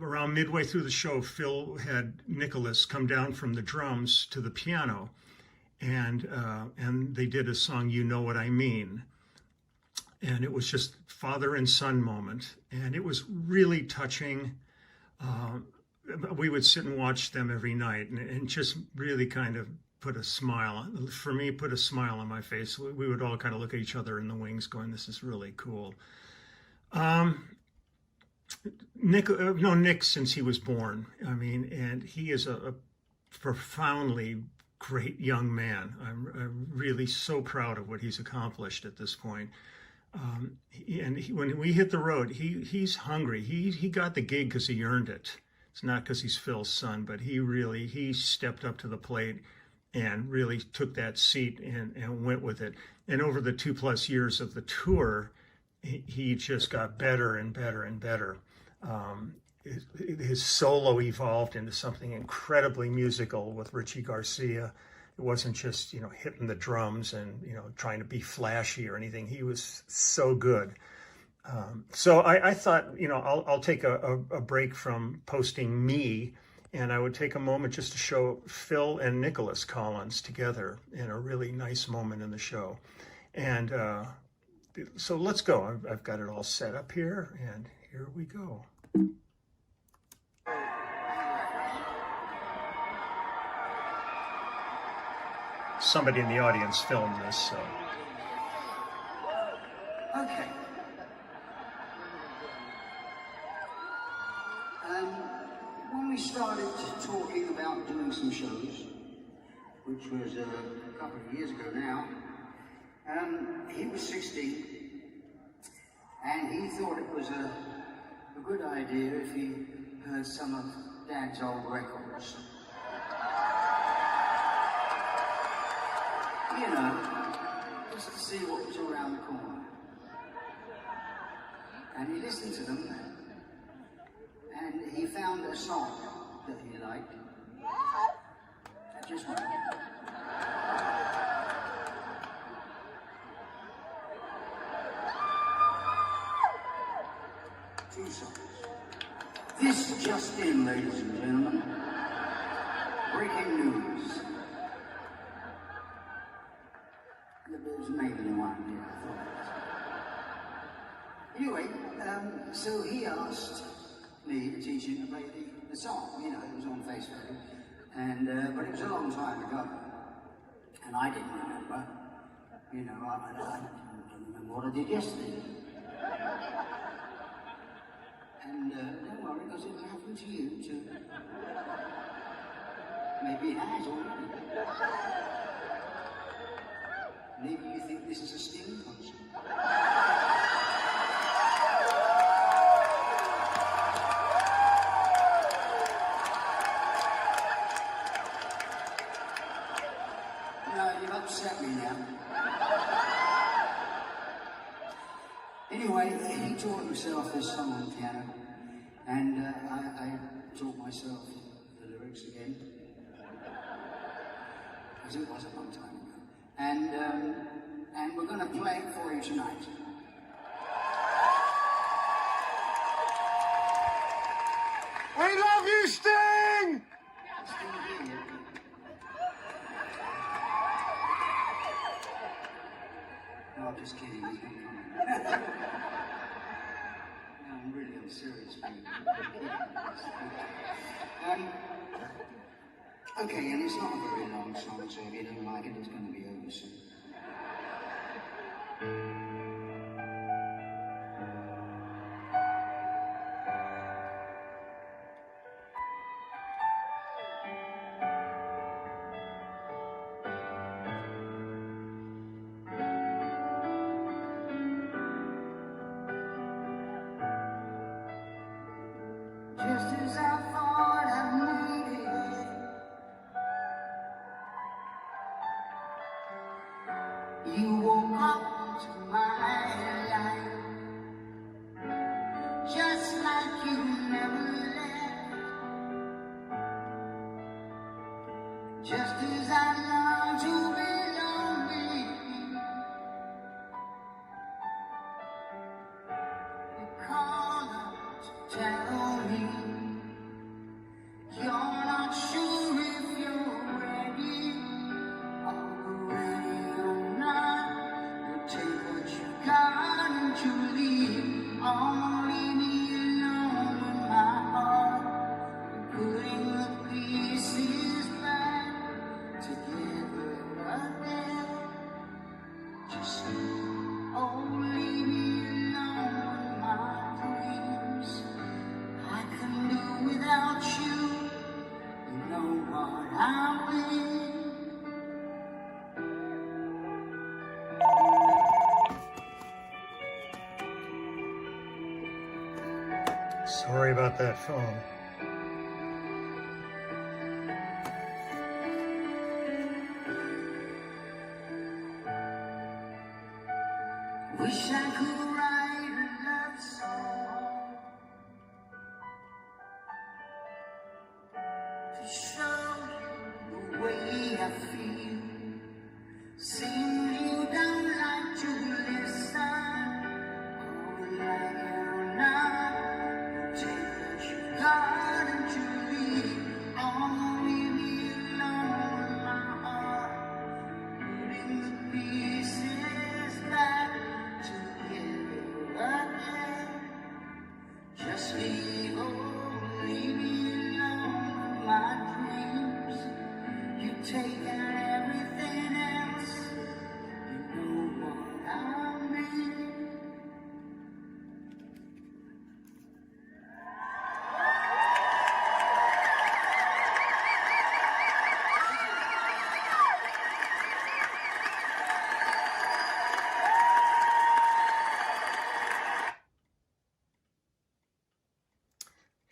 Around midway through the show, Phil had Nicholas come down from the drums to the piano, and they did a song, You Know What I Mean. And it was just father and son moment, and it was really touching. We would sit and watch them every night, and just really kind of put a smile on my face. We would all kind of look at each other in the wings going, this is really cool. Nick, since he was born, I mean, and he is a profoundly great young man. I'm really so proud of what he's accomplished at this point. When we hit the road, he's hungry. He got the gig because he earned it. It's not because he's Phil's son, but he stepped up to the plate and really took that seat and went with it. And over the 2+ years of the tour, he just got better and better and better. His solo evolved into something incredibly musical with Richie Garcia. It wasn't just, hitting the drums and, trying to be flashy or anything. He was so good. So I thought, I'll take a break from posting me, and I would take a moment just to show Phil and Nicholas Collins together in a really nice moment in the show. And so let's go. I've got it all set up here, and here we go. Somebody in the audience filmed this, so. Okay. When we started talking about doing some shows, which was a couple of years ago now, he was 16, and he thought it was a good idea if he heard some of Dad's old records. Just to see what was around the corner. And he listened to them, and he found a song that he liked. Just one. Two songs. This just in, ladies and gentlemen. Breaking news. It was maybe one, I thought. Anyway, so he asked me to teach him to play the song. It was on face value, and but it was a long time ago, and I didn't remember. I don't remember what I did yesterday. And don't worry, because it will happen to you too. Maybe it has already. Maybe you think this is a Sting concert. No, you've upset me now. Anyway, he taught himself this song on the piano, and I taught myself the lyrics again, because it was a long time ago. And we're going to play it for you tonight. We love you, Sting! Sting here. No, I'm just kidding. He's not coming. No, I'm serious. Okay, and it's not a very long song, so if you don't like it, it's going to be over soon. Just as I thought I made it, you woke up to my life, just like you never left. Just as I long to belong with you, you call up to tell me you're not sure if you're ready. Are you ready or not? You take what you got and you leave. Leave me alone with my heart, putting the pieces back together again. Just leave me alone with my dreams. I can do without you. You know what I mean. Sorry about that phone. Wish I could write a love song to show you the way I feel. Seems you don't like to listen, or like it or not. Take what you got and you leave. Leave me alone with my heart, putting the pieces back together again. Just leave me alone with my dreams. You've taken everything else. You know what I mean.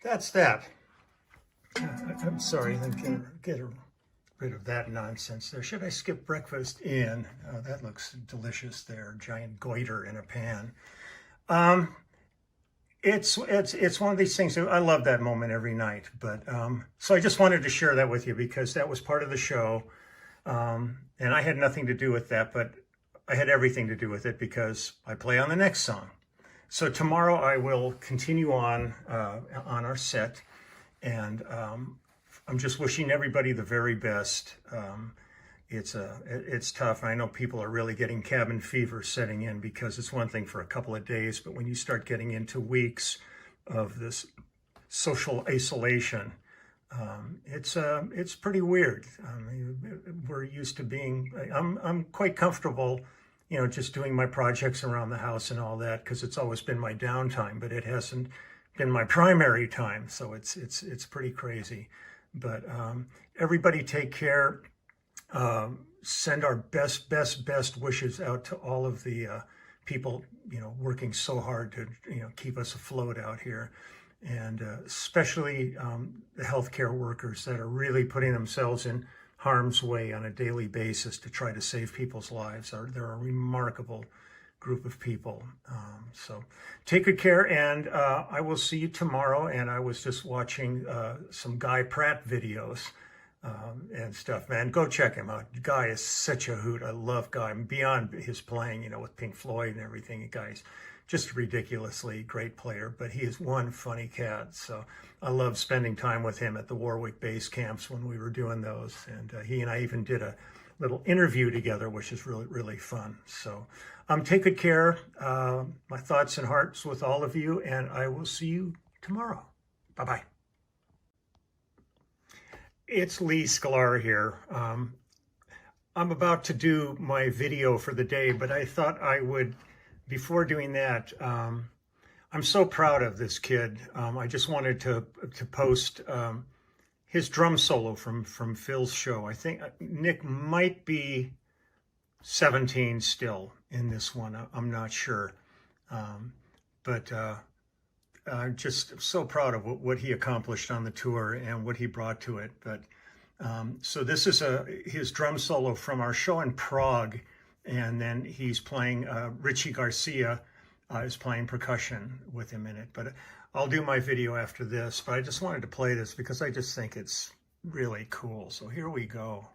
That's that. I'm sorry, get rid of that nonsense there. Should I skip breakfast in? Oh, that looks delicious there, giant goiter in a pan. It's one of these things. I love that moment every night, but so I just wanted to share that with you because that was part of the show, and I had nothing to do with that, but I had everything to do with it because I play on the next song. So tomorrow I will continue on our set, and I'm just wishing everybody the very best. It's tough. I know people are really getting cabin fever setting in because it's one thing for a couple of days, but when you start getting into weeks of this social isolation, it's pretty weird. We're used to being. I'm quite comfortable, just doing my projects around the house and all that because it's always been my downtime, but it hasn't been my primary time. So it's pretty crazy. But everybody take care. Send our best wishes out to all of the people, working so hard to, keep us afloat out here. And especially the healthcare workers that are really putting themselves in harm's way on a daily basis to try to save people's lives. They're a remarkable group of people. So take good care, and I will see you tomorrow. And I was just watching some Guy Pratt videos and stuff, man. Go check him out. Guy is such a hoot. I love Guy. Beyond his playing, with Pink Floyd and everything, the guy's just a ridiculously great player, but he is one funny cat. So I love spending time with him at the Warwick base camps when we were doing those. And he and I even did a little interview together, which is really, really fun. So take good care. My thoughts and hearts with all of you, and I will see you tomorrow. Bye-bye. It's Lee Sklar here. I'm about to do my video for the day, but I thought I would, before doing that, I'm so proud of this kid. I just wanted to post his drum solo from Phil's show. I think Nick might be 17 still in this one. I'm not sure, but I'm just so proud of what he accomplished on the tour and what he brought to it. But so this is his drum solo from our show in Prague, and then he's playing, Richie Garcia is playing percussion with him in it. But I'll do my video after this, but I just wanted to play this because I just think it's really cool. So here we go.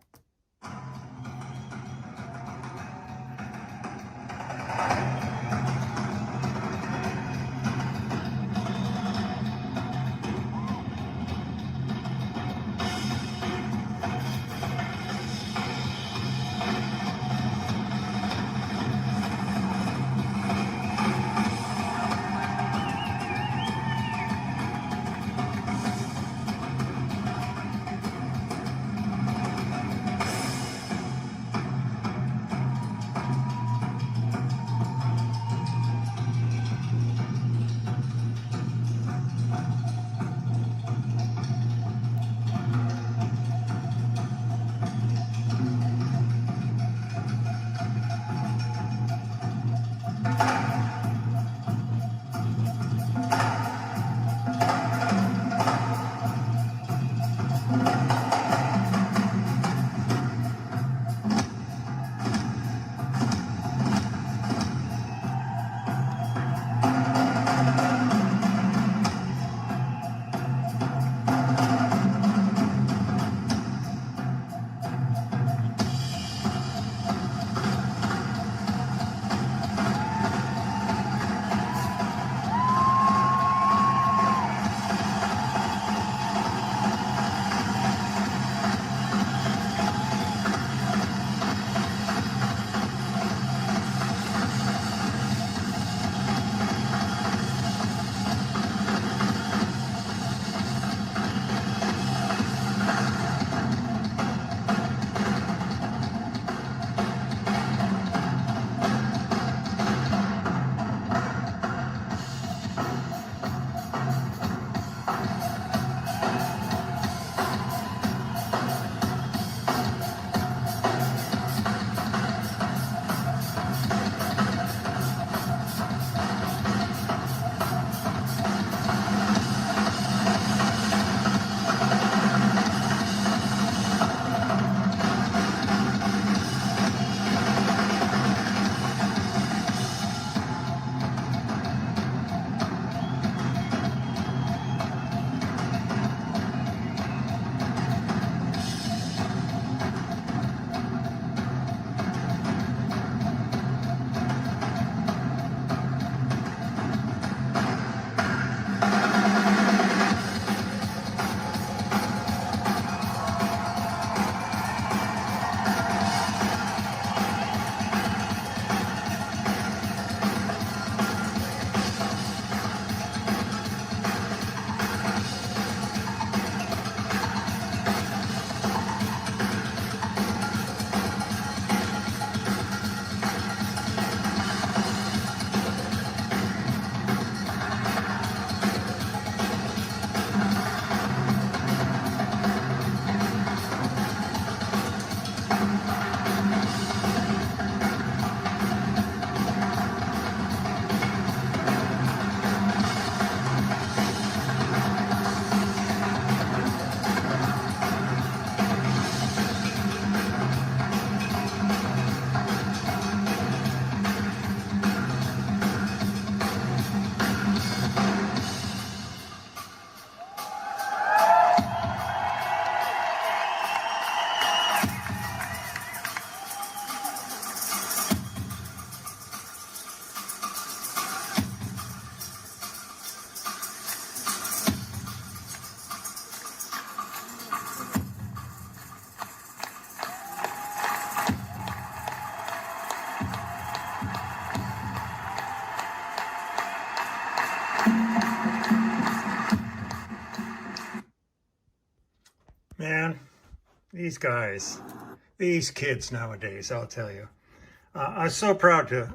these guys, these kids nowadays, I'll tell you. I'm so proud to,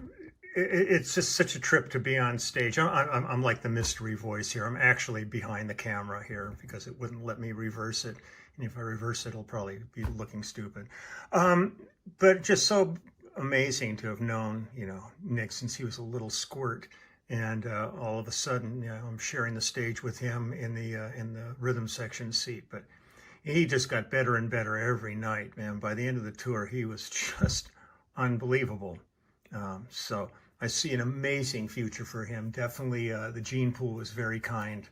it's just such a trip to be on stage. I'm like the mystery voice here. I'm actually behind the camera here because it wouldn't let me reverse it. And if I reverse it, it'll probably be looking stupid. But just so amazing to have known, you know, Nick since he was a little squirt. And all of a sudden, you know, I'm sharing the stage with him in the rhythm section seat. But he just got better and better every night, man. By the end of the tour, he was just unbelievable. So I see an amazing future for him. Definitely, the gene pool was very kind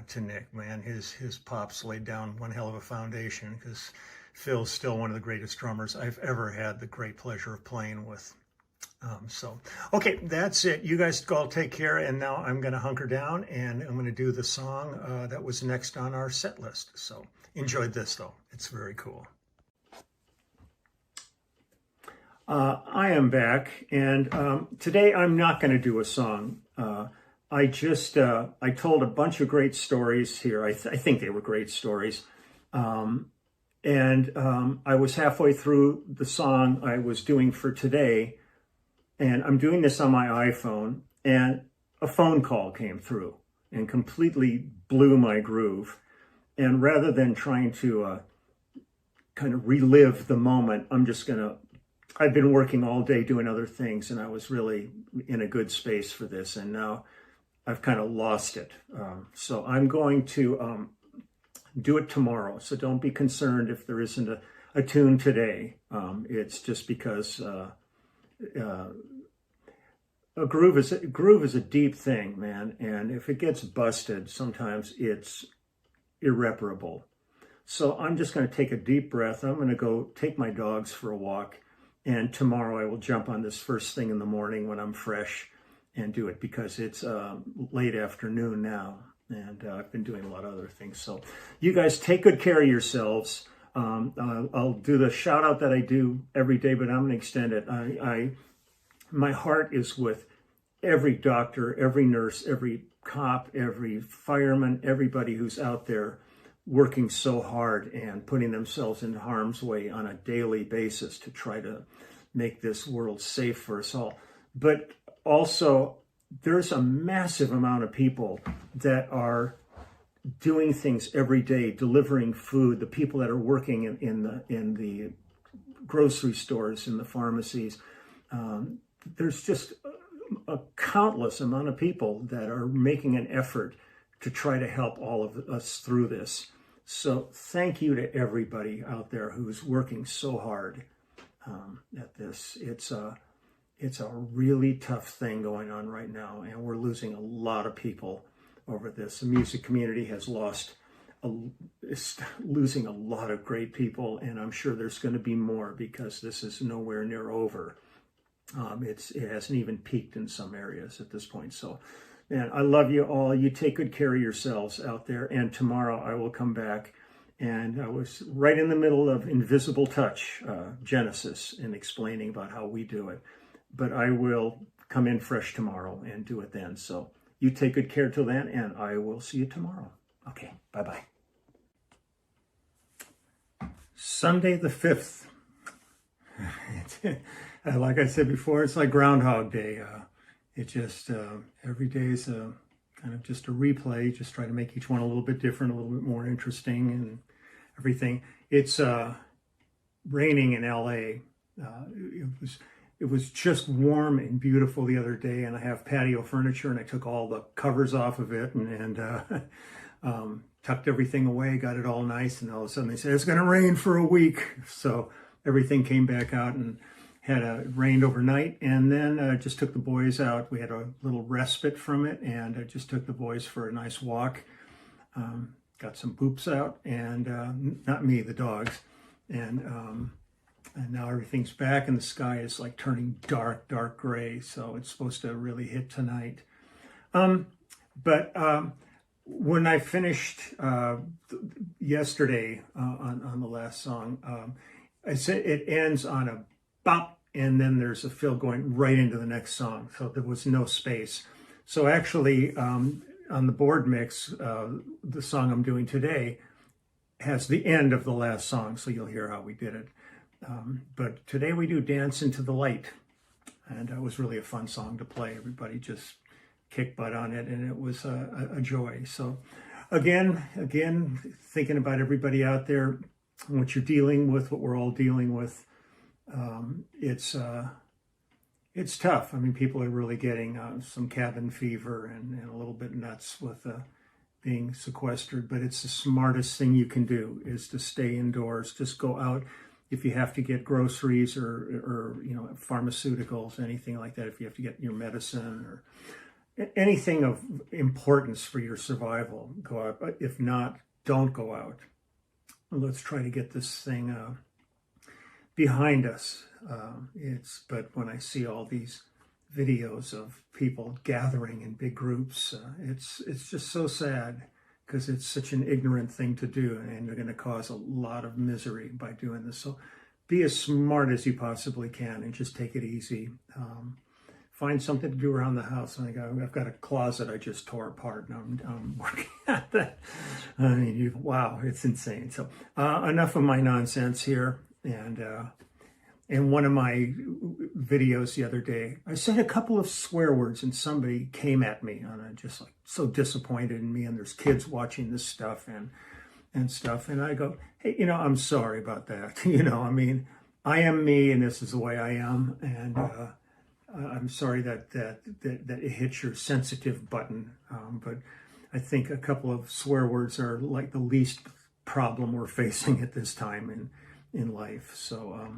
to Nick, man. His pops laid down one hell of a foundation because Phil's still one of the greatest drummers I've ever had the great pleasure of playing with. So, okay, that's it. You guys all take care. And now I'm going to hunker down and I'm going to do the song that was next on our set list. So enjoyed this, though. It's very cool. I am back, and today I'm not going to do a song. I told a bunch of great stories here. I think they were great stories. And I was halfway through the song I was doing for today, and I'm doing this on my iPhone, and a phone call came through and completely blew my groove. And rather than trying to kind of relive the moment, I've been working all day doing other things, and I was really in a good space for this, and now I've kind of lost it. So I'm going to do it tomorrow. So don't be concerned if there isn't a tune today. It's just because a groove is a deep thing, man, and if it gets busted, sometimes it's irreparable. So I'm just going to take a deep breath. I'm going to go take my dogs for a walk. And tomorrow I will jump on this first thing in the morning when I'm fresh and do it because it's late afternoon now. And I've been doing a lot of other things. So you guys take good care of yourselves. I'll do the shout out that I do every day, but I'm going to extend it. My heart is with every doctor, every nurse, every cop, every fireman, everybody who's out there working so hard and putting themselves in harm's way on a daily basis to try to make this world safe for us all. But also, there's a massive amount of people that are doing things every day, delivering food, the people that are working in the grocery stores, in the pharmacies. There's just a countless amount of people that are making an effort to try to help all of us through this. So thank you to everybody out there who's working so hard at this. It's a really tough thing going on right now, and we're losing a lot of people over this. The music community has is losing a lot of great people, and I'm sure there's going to be more because this is nowhere near over. It hasn't even peaked in some areas at this point. So, man, I love you all. You take good care of yourselves out there. And tomorrow I will come back. And I was right in the middle of Invisible Touch, Genesis, and explaining about how we do it. But I will come in fresh tomorrow and do it then. So you take good care till then, and I will see you tomorrow. Okay, bye-bye. Sunday the 5th. Like I said before, it's like Groundhog Day. It just, every day is kind of just a replay, just try to make each one a little bit different, a little bit more interesting and everything. It's raining in LA. It was just warm and beautiful the other day, and I have patio furniture, and I took all the covers off of it and tucked everything away, got it all nice, and all of a sudden they said, it's going to rain for a week. So everything came back out and rained overnight, and then just took the boys out. We had a little respite from it, and I just took the boys for a nice walk. Got some poops out, and not me, the dogs. And now everything's back, and the sky is like turning dark gray. So it's supposed to really hit tonight. But when I finished yesterday on the last song, I said it ends on a bop, and then there's a fill going right into the next song. So there was no space. So actually, on the board mix, the song I'm doing today, has the end of the last song, so you'll hear how we did it. But today we do Dance into the Light, and it was really a fun song to play. Everybody just kicked butt on it, and it was a joy. So again, thinking about everybody out there, what you're dealing with, what we're all dealing with. It's tough. I mean, people are really getting some cabin fever and a little bit nuts with being sequestered, but it's the smartest thing you can do is to stay indoors. Just go out if you have to get groceries or pharmaceuticals, anything like that. If you have to get your medicine or anything of importance for your survival, go out. But if not, don't go out. Let's try to get this thing behind us. But when I see all these videos of people gathering in big groups, it's just so sad, because it's such an ignorant thing to do, and they're going to cause a lot of misery by doing this. So be as smart as you possibly can and just take it easy. Find something to do around the house. I've got a closet I just tore apart, and I'm working at that. I mean, wow, it's insane. So enough of my nonsense here. And in one of my videos the other day, I said a couple of swear words, and somebody came at me, and I'm just like so disappointed in me. And there's kids watching this stuff and stuff, and I go, hey, I'm sorry about that. I mean, I am me, and this is the way I am, and I'm sorry that it hits your sensitive button. But I think a couple of swear words are like the least problem we're facing at this time in life. So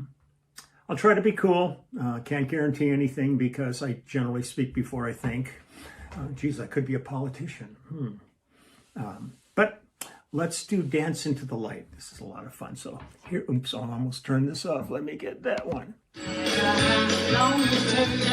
I'll try to be cool. Can't guarantee anything, because I generally speak before I think. Geez, I could be a politician. But let's do Dance into the Light. This is a lot of fun. So here, oops, I'll almost turn this off. Let me get that one. Come on and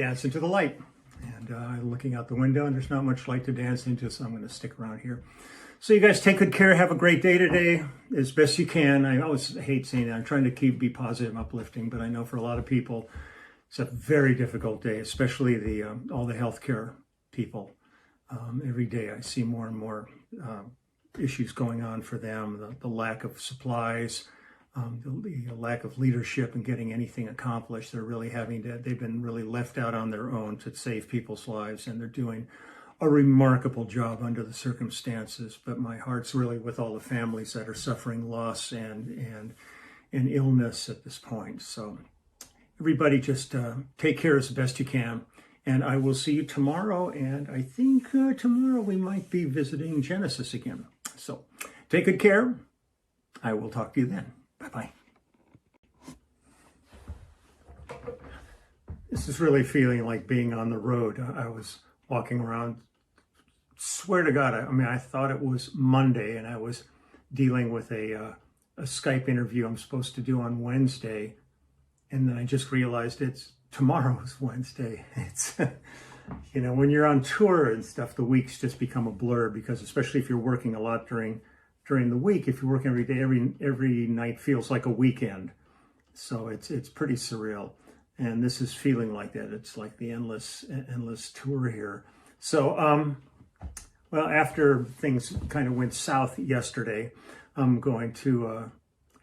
dance into the light. And looking out the window, and there's not much light to dance into, so I'm going to stick around here. So you guys take good care. Have a great day today as best you can. I always hate saying that. I'm trying to be positive and uplifting, but I know for a lot of people, it's a very difficult day, especially all the healthcare people. Every day I see more and more issues going on for them, the lack of supplies, the lack of leadership and getting anything accomplished. They've been really left out on their own to save people's lives, and they're doing a remarkable job under the circumstances. But my heart's really with all the families that are suffering loss and illness at this point. So everybody just take care as best you can. And I will see you tomorrow. And I think tomorrow we might be visiting Genesis again. So take good care. I will talk to you then. Bye-bye. This is really feeling like being on the road. I was walking around, swear to God, I thought it was Monday, and I was dealing with a Skype interview I'm supposed to do on Wednesday. And then I just realized tomorrow's Wednesday. It's, when you're on tour and stuff, the weeks just become a blur, because especially if you're working a lot during the week, if you're working every day, every night feels like a weekend. So it's pretty surreal. And this is feeling like that. It's like the endless tour here. So, well, after things kind of went south yesterday, I'm going to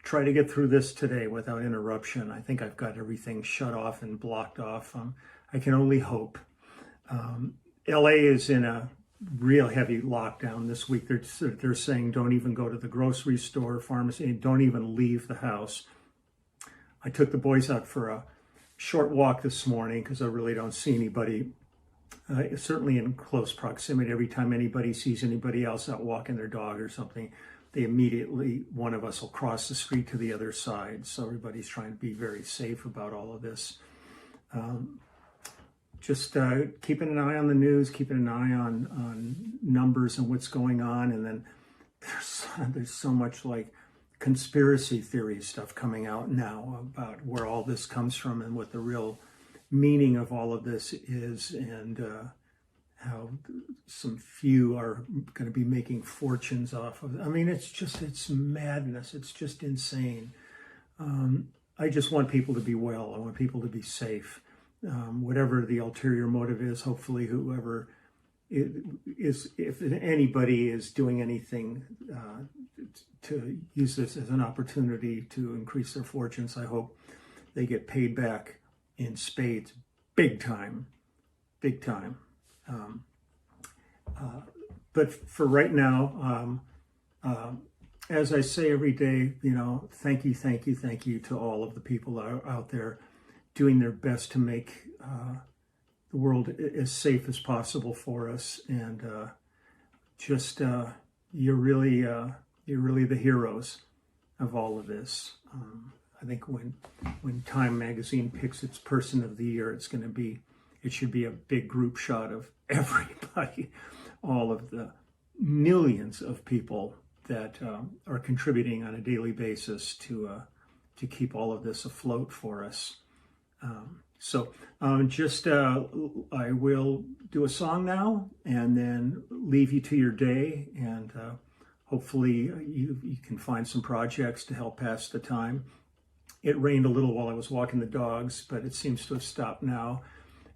try to get through this today without interruption. I think I've got everything shut off and blocked off. I can only hope. LA is in a real heavy lockdown this week. They're saying don't even go to the grocery store, pharmacy, don't even leave the house. I took the boys out for a short walk this morning because I really don't see anybody, certainly in close proximity. Every time anybody sees anybody else out walking their dog or something, one of us will cross the street to the other side. So everybody's trying to be very safe about all of this. Just keeping an eye on the news, keeping an eye on numbers and what's going on. And then there's so much like conspiracy theory stuff coming out now about where all this comes from and what the real meaning of all of this is, and how some few are going to be making fortunes off of it. It's madness. It's just insane. I just want people to be well. I want people to be safe. Whatever the ulterior motive is, hopefully whoever is, if anybody is doing anything to use this as an opportunity to increase their fortunes, I hope they get paid back in spades, big time. But for right now, as I say every day, thank you to all of the people out there doing their best to make the world as safe as possible for us. And you're really the heroes of all of this. I think when Time magazine picks its person of the year, it should be a big group shot of everybody, all of the millions of people that are contributing on a daily basis to keep all of this afloat for us. I will do a song now and then leave you to your day, and hopefully you can find some projects to help pass the time. It rained a little while I was walking the dogs, but it seems to have stopped now.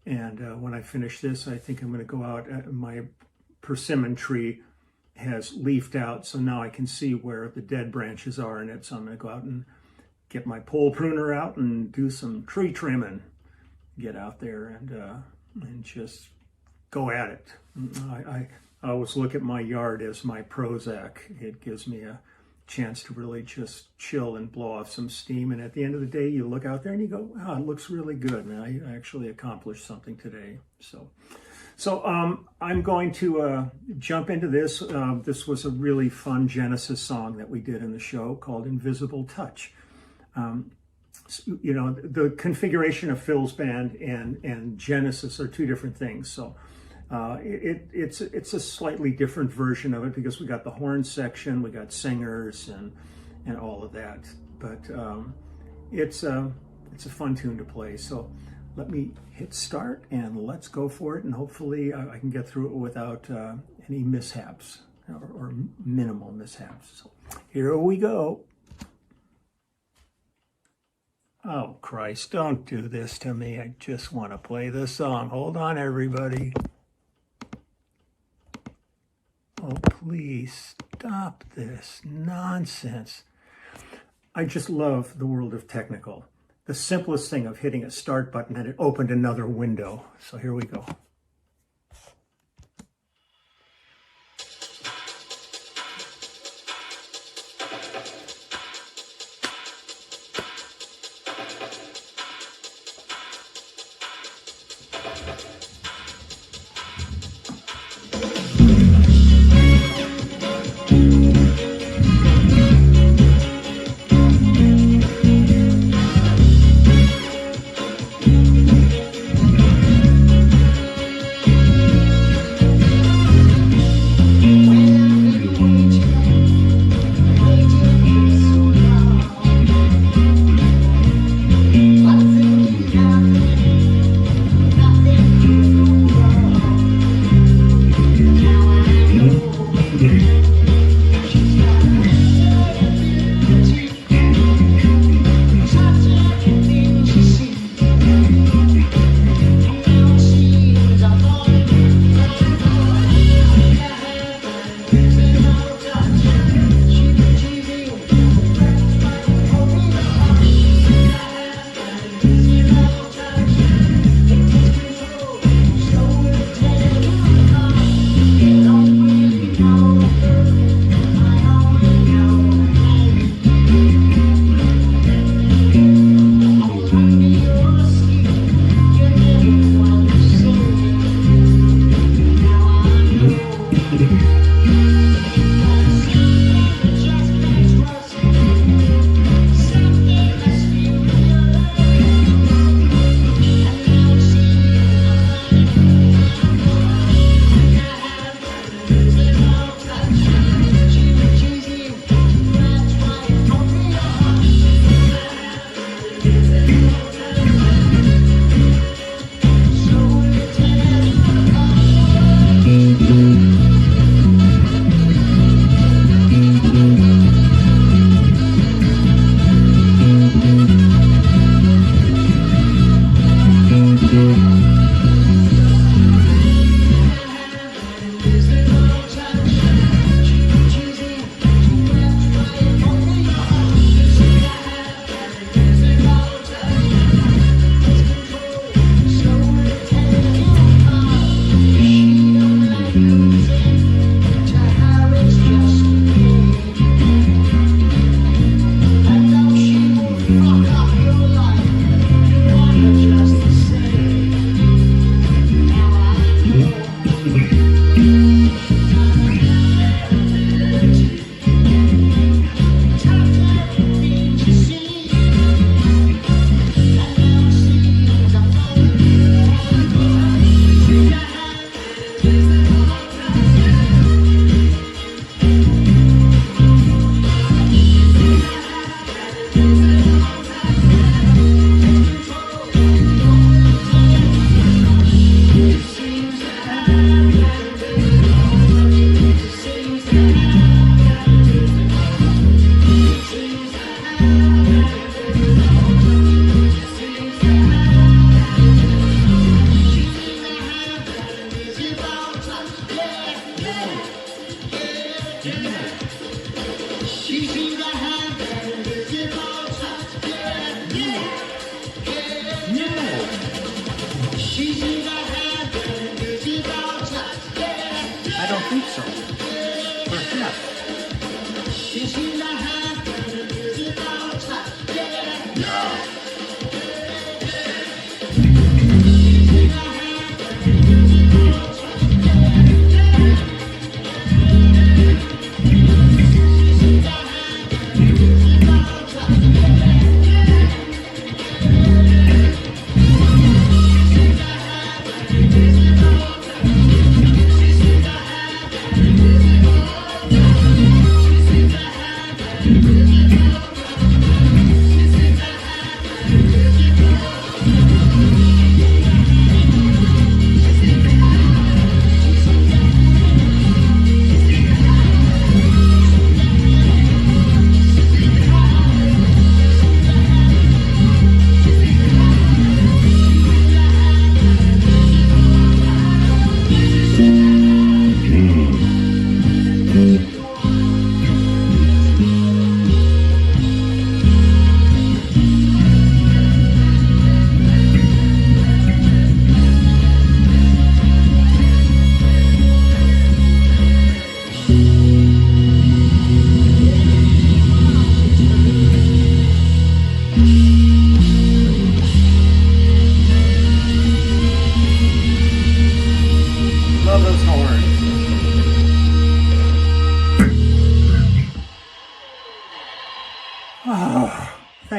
And when I finish this, I think I'm going to go out. My persimmon tree has leafed out, so now I can see where the dead branches are in it. So I'm going to go out and get my pole pruner out and do some tree trimming. Get out there and just go at it. I always look at my yard as my Prozac. It gives me a chance to really just chill and blow off some steam. And at the end of the day, you look out there and you go, wow, it looks really good. And I actually accomplished something today. So I'm going to jump into this. This was a really fun Genesis song that we did in the show called Invisible Touch. The configuration of Phil's band and Genesis are two different things. So it's a slightly different version of it because we got the horn section, we got singers and all of that. But it's a fun tune to play. So let me hit start and let's go for it, and hopefully I can get through it without any mishaps or minimal mishaps. So here we go. Oh Christ, don't do this to me. I just want to play the song. Hold on, everybody. Oh, please stop this nonsense. I just love the world of technical. The simplest thing of hitting a start button and it opened another window. So here we go. I don't think so. Perhaps.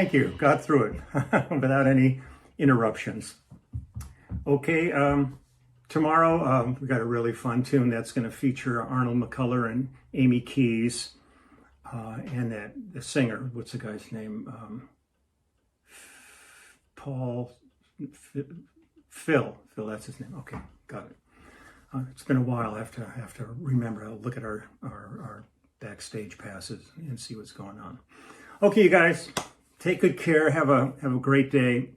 thank you. Got through it without any interruptions. Okay, tomorrow we got a really fun tune that's going to feature Arnold McCuller and Amy Keys, and the singer. What's the guy's name? Phil. That's his name. Okay, got it. It's been a while. I have to remember. I'll look at our backstage passes and see what's going on. Okay, you guys, take good care. Have a great day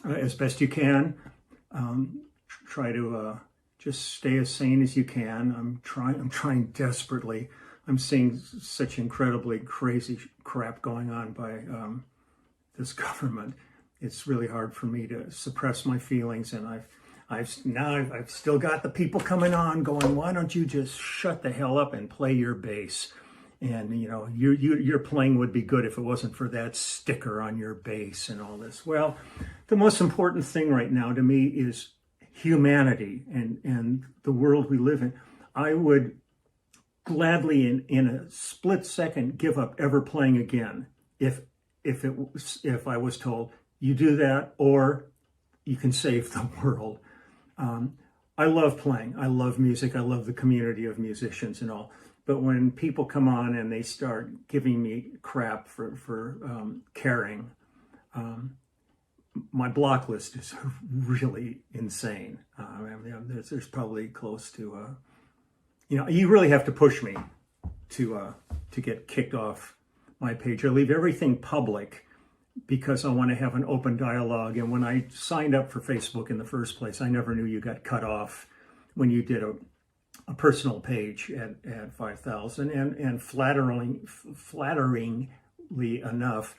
as best you can. Try to just stay as sane as you can. I'm trying desperately. I'm seeing such incredibly crazy crap going on by this government. It's really hard for me to suppress my feelings, and I've still got the people coming on going, why don't you just shut the hell up and play your bass? And you know, your playing would be good if it wasn't for that sticker on your bass and all this. Well, the most important thing right now to me is humanity and the world we live in. I would gladly in a split second give up ever playing again if I was told you do that or you can save the world. I love playing. I love music. I love the community of musicians and all. But when people come on and they start giving me crap for caring, my block list is really insane. I mean, there's probably close to, you really have to push me to get kicked off my page. I leave everything public because I want to have an open dialogue. And when I signed up for Facebook in the first place, I never knew you got cut off when you did a personal page at 5,000. And flatteringly enough,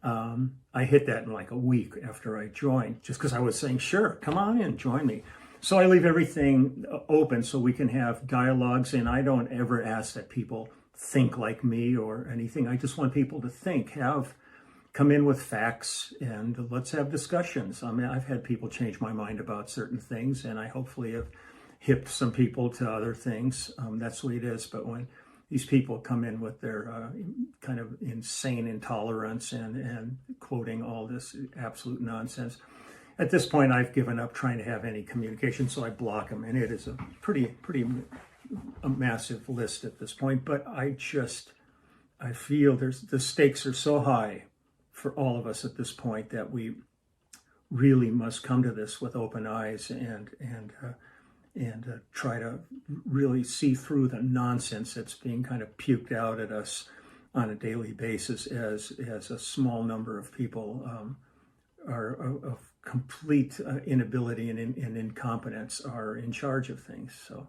I hit that in like a week after I joined, just because I was saying, sure, come on in, join me. So I leave everything open so we can have dialogues, and I don't ever ask that people think like me or anything. I just want people to think, come in with facts, and let's have discussions. I mean, I've had people change my mind about certain things, and I hopefully have hipped some people to other things. That's the way it is. But when these people come in with their kind of insane intolerance and quoting all this absolute nonsense, at this point, I've given up trying to have any communication, so I block them. And it is a pretty massive list at this point. But I feel the stakes are so high for all of us at this point that we really must come to this with open eyes and try to really see through the nonsense that's being kind of puked out at us on a daily basis as a small number of people are of complete inability and incompetence are in charge of things. So,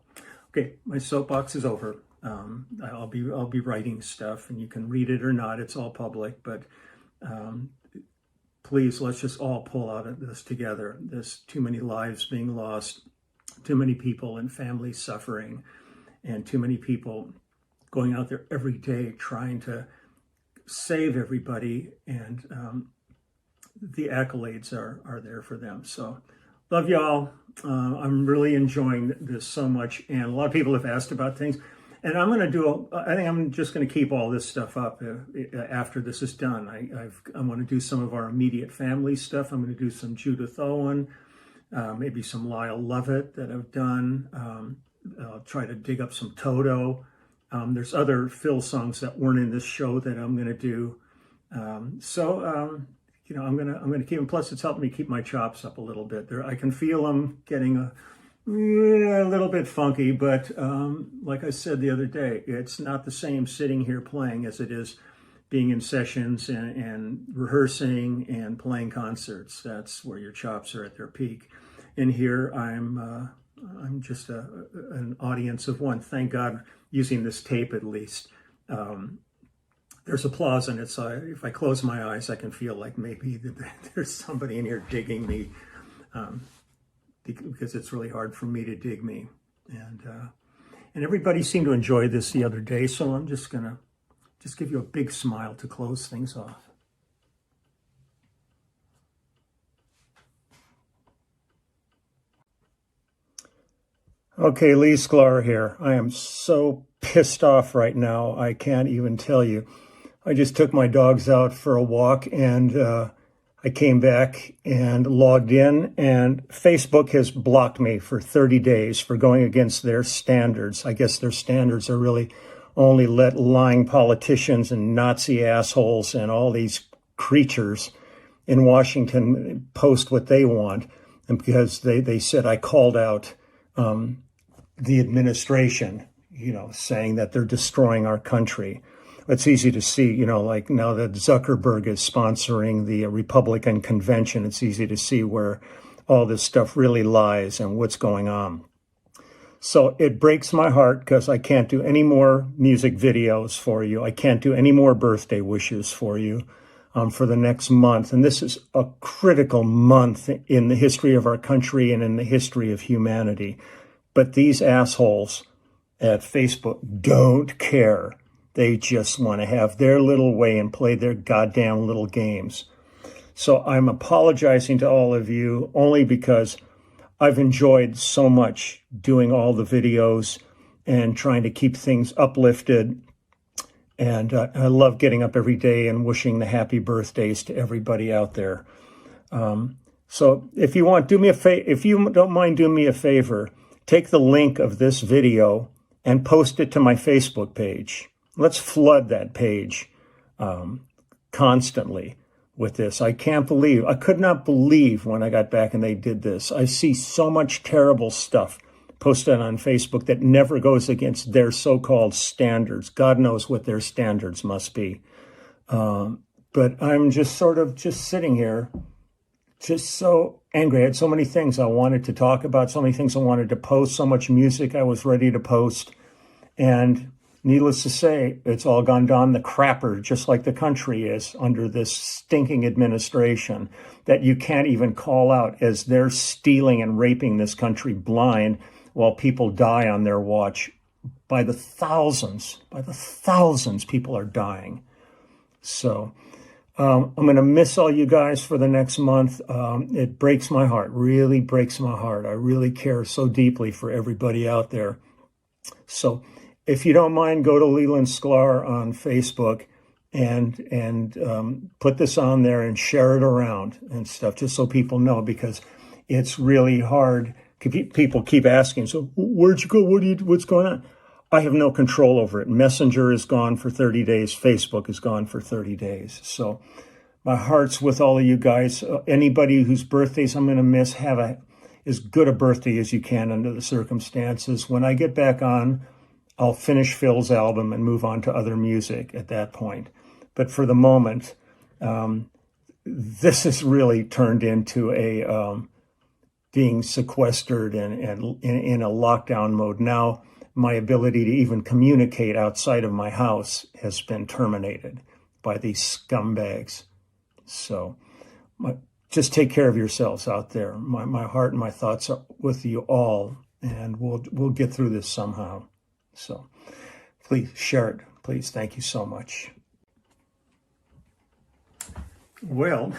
okay, my soapbox is over. I'll be writing stuff, and you can read it or not. It's all public, but please, let's just all pull out of this together. There's too many lives being lost, too many people and families suffering, and too many people going out there every day trying to save everybody, and the accolades are there for them. So love y'all. I'm really enjoying this so much, and a lot of people have asked about things. And I think I'm just going to keep all this stuff up after this is done. I want to do some of our immediate family stuff. I'm going to do some Judith Owen, maybe some Lyle Lovett that I've done. I'll try to dig up some Toto. There's other Phil songs that weren't in this show that I'm going to do. I'm going to keep them. Plus, it's helping me keep my chops up a little bit. I can feel them getting a little bit funky, but like I said the other day, it's not the same sitting here playing as it is being in sessions and rehearsing and playing concerts. That's where your chops are at their peak. And here I'm just an audience of one. Thank God, using this tape at least. There's applause in it, so if I close my eyes, I can feel like maybe there's somebody in here digging me. Because it's really hard for me to dig me. And everybody seemed to enjoy this the other day, so I'm just gonna give you a big smile to close things off. Okay, Leland Sklar here. I am so pissed off right now, I can't even tell you. I just took my dogs out for a walk, and I came back and logged in, and Facebook has blocked me for 30 days for going against their standards. I guess their standards are really only let lying politicians and Nazi assholes and all these creatures in Washington post what they want. And because they said I called out the administration, saying that they're destroying our country. It's easy to see, like now that Zuckerberg is sponsoring the Republican convention, it's easy to see where all this stuff really lies and what's going on. So it breaks my heart because I can't do any more music videos for you. I can't do any more birthday wishes for you for the next month. And this is a critical month in the history of our country and in the history of humanity. But these assholes at Facebook don't care. They just want to have their little way and play their goddamn little games. So I'm apologizing to all of you only because I've enjoyed so much doing all the videos and trying to keep things uplifted. And I love getting up every day and wishing the happy birthdays to everybody out there. So if you want, if you don't mind doing me a favor, take the link of this video and post it to my Facebook page. Let's flood that page constantly with this. I could not believe when I got back and they did this. I see so much terrible stuff posted on Facebook that never goes against their so-called standards. God knows what their standards must be. But I'm just sitting here, just so angry. I had so many things I wanted to talk about, so many things I wanted to post, so much music I was ready to post. And needless to say, it's all gone down the crapper, just like the country is under this stinking administration that you can't even call out as they're stealing and raping this country blind while people die on their watch. By the thousands people are dying. So I'm going to miss all you guys for the next month. It breaks my heart, really breaks my heart. I really care so deeply for everybody out there. So if you don't mind, go to Leland Sklar on Facebook and put this on there and share it around and stuff, just so people know, because it's really hard. People keep asking, so where'd you go? What's going on? I have no control over it. Messenger is gone for 30 days. Facebook is gone for 30 days. So my heart's with all of you guys. Anybody whose birthdays I'm going to miss, have as good a birthday as you can under the circumstances. When I get back on, I'll finish Phil's album and move on to other music at that point. But for the moment, this has really turned into a being sequestered and in a lockdown mode. Now, my ability to even communicate outside of my house has been terminated by these scumbags. So just take care of yourselves out there. My heart and my thoughts are with you all, and we'll get through this somehow. So please share it. Please. Thank you so much. Well,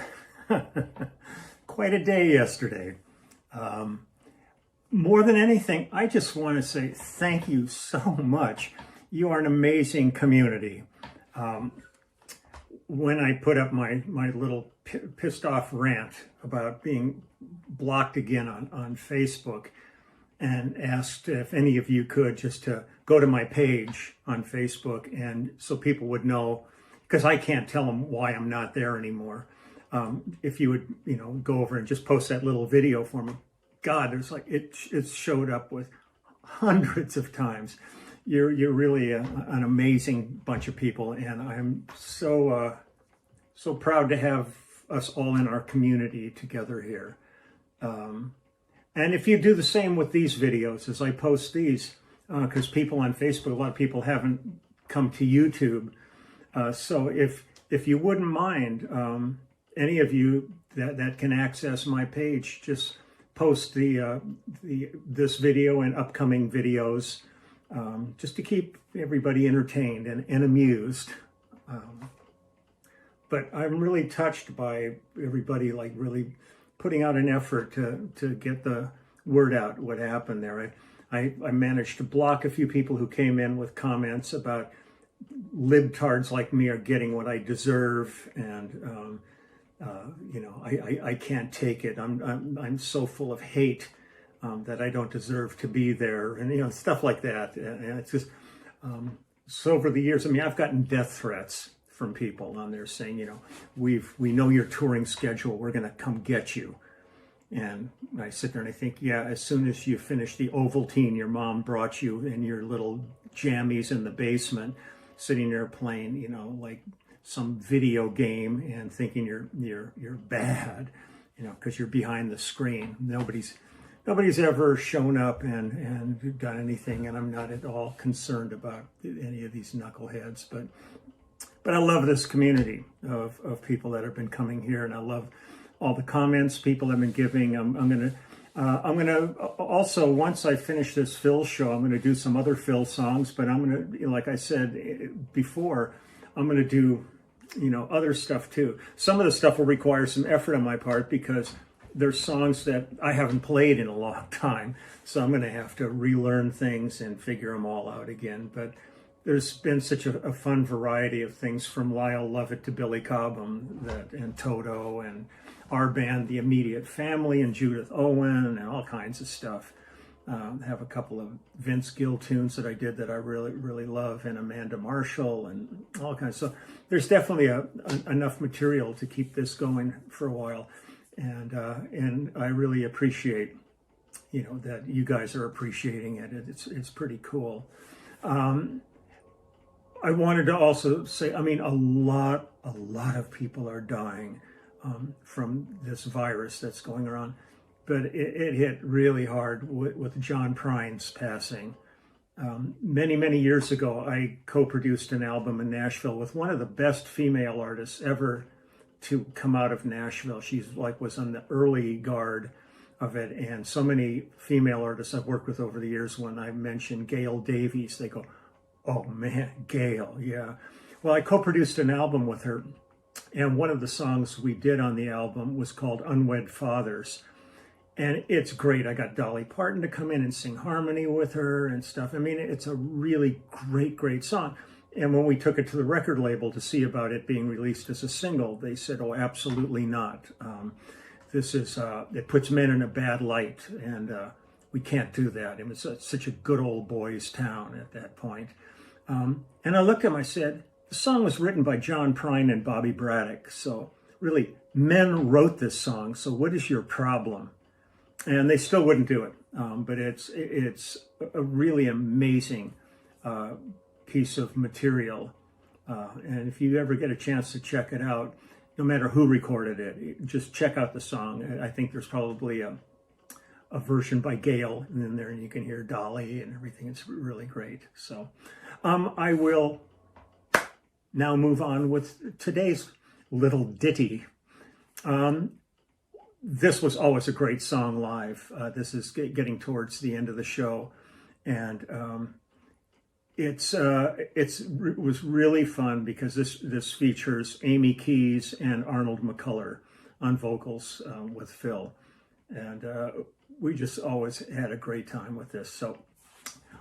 quite a day yesterday. More than anything, I just want to say thank you so much. You are an amazing community. When I put up my little pissed off rant about being blocked again on Facebook, and asked if any of you could just to go to my page on Facebook, and so people would know, because I can't tell them why I'm not there anymore. If you would, go over and just post that little video for me. God, it's like it showed up with hundreds of times. You're really an amazing bunch of people, and I'm so proud to have us all in our community together here. And if you do the same with these videos as I post these, because people on Facebook, a lot of people haven't come to YouTube. So if you wouldn't mind, any of you that can access my page, just post this video and upcoming videos, just to keep everybody entertained and amused. But I'm really touched by everybody really putting out an effort to get the word out what happened there. I managed to block a few people who came in with comments about libtards like me are getting what I deserve, and you know, I can't take it. I'm so full of hate that I don't deserve to be there, and you know, stuff like that. And it's just so over the years. I mean, I've gotten death threats from people on there saying, you know, we know your touring schedule. We're going to come get you. And I sit there and I think, yeah, as soon as you finish the Ovaltine your mom brought you in your little jammies in the basement, sitting there playing, you know, like some video game and thinking you're bad, you know, because you're behind the screen. Nobody's ever shown up and done anything, and I'm not at all concerned about any of these knuckleheads. But I love this community of people that have been coming here, and I love all the comments people have been giving. I'm gonna also, once I finish this Phil show, I'm gonna do some other Phil songs, but I'm gonna, like I said before, I'm gonna do, you know, other stuff too. Some of the stuff will require some effort on my part because there's songs that I haven't played in a long time, so I'm gonna have to relearn things and figure them all out again. But there's been such a fun variety of things, from Lyle Lovett to Billy Cobham and Toto and our band, The Immediate Family, and Judith Owen, and all kinds of stuff. Have a couple of Vince Gill tunes that I did that I really, really love, and Amanda Marshall, and all kinds. So there's definitely enough material to keep this going for a while, and I really appreciate, you know, that you guys are appreciating it. It's pretty cool. I wanted to also say, I mean, a lot of people are dying from this virus that's going around, but it hit really hard with John Prine's passing. Many years ago, I co-produced an album in Nashville with one of the best female artists ever to come out of Nashville. She's was on the early guard of it, and so many female artists I've worked with over the years, when I mention Gail Davies, they go, "Oh man, Gail, yeah." Well, I co-produced an album with her, and one of the songs we did on the album was called Unwed Fathers. And it's great. I got Dolly Parton to come in and sing harmony with her and stuff. I mean, it's a really great song. And when we took it to the record label to see about it being released as a single, they said, "Oh, absolutely not. This is, it puts men in a bad light, and we can't do that." It was such a good old boys town at that point. And I looked at him, I said, the song was written by John Prine and Bobby Braddock. So really, men wrote this song. So what is your problem? And they still wouldn't do it. But it's a really amazing piece of material. And if you ever get a chance to check it out, no matter who recorded it, just check out the song. I think there's probably a version by Gail in there, and you can hear Dolly and everything. It's really great. So I will now move on with today's little ditty. This was always a great song live. This is getting towards the end of the show, and it was really fun because this features Amy Keys and Arnold McCuller on vocals with Phil, and we just always had a great time with this. So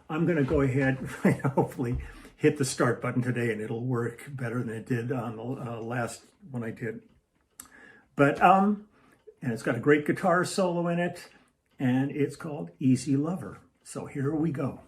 I'm going to go ahead and hopefully hit the start button today, and it'll work better than it did on the last one I did. But and it's got a great guitar solo in it, and it's called Easy Lover. So here we go.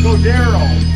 go Daryl.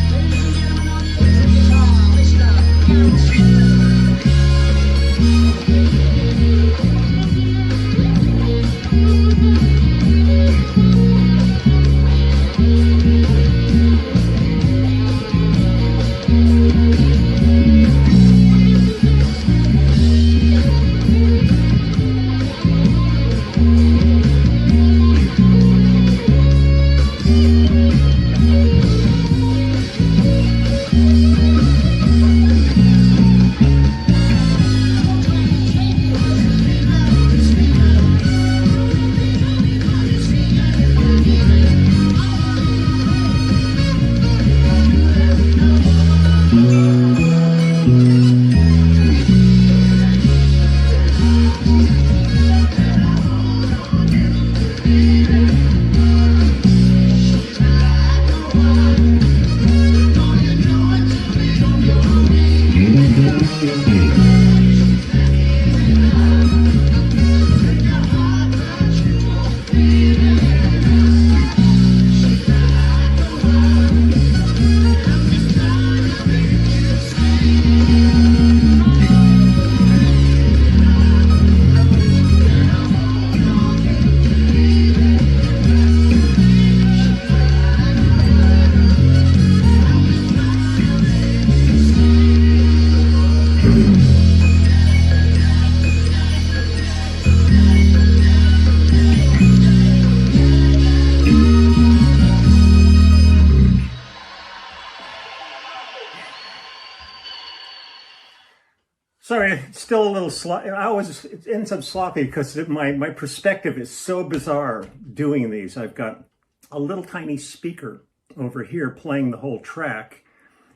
Sorry, it's still a little sloppy. It ends up sloppy because my perspective is so bizarre doing these. I've got a little tiny speaker over here playing the whole track,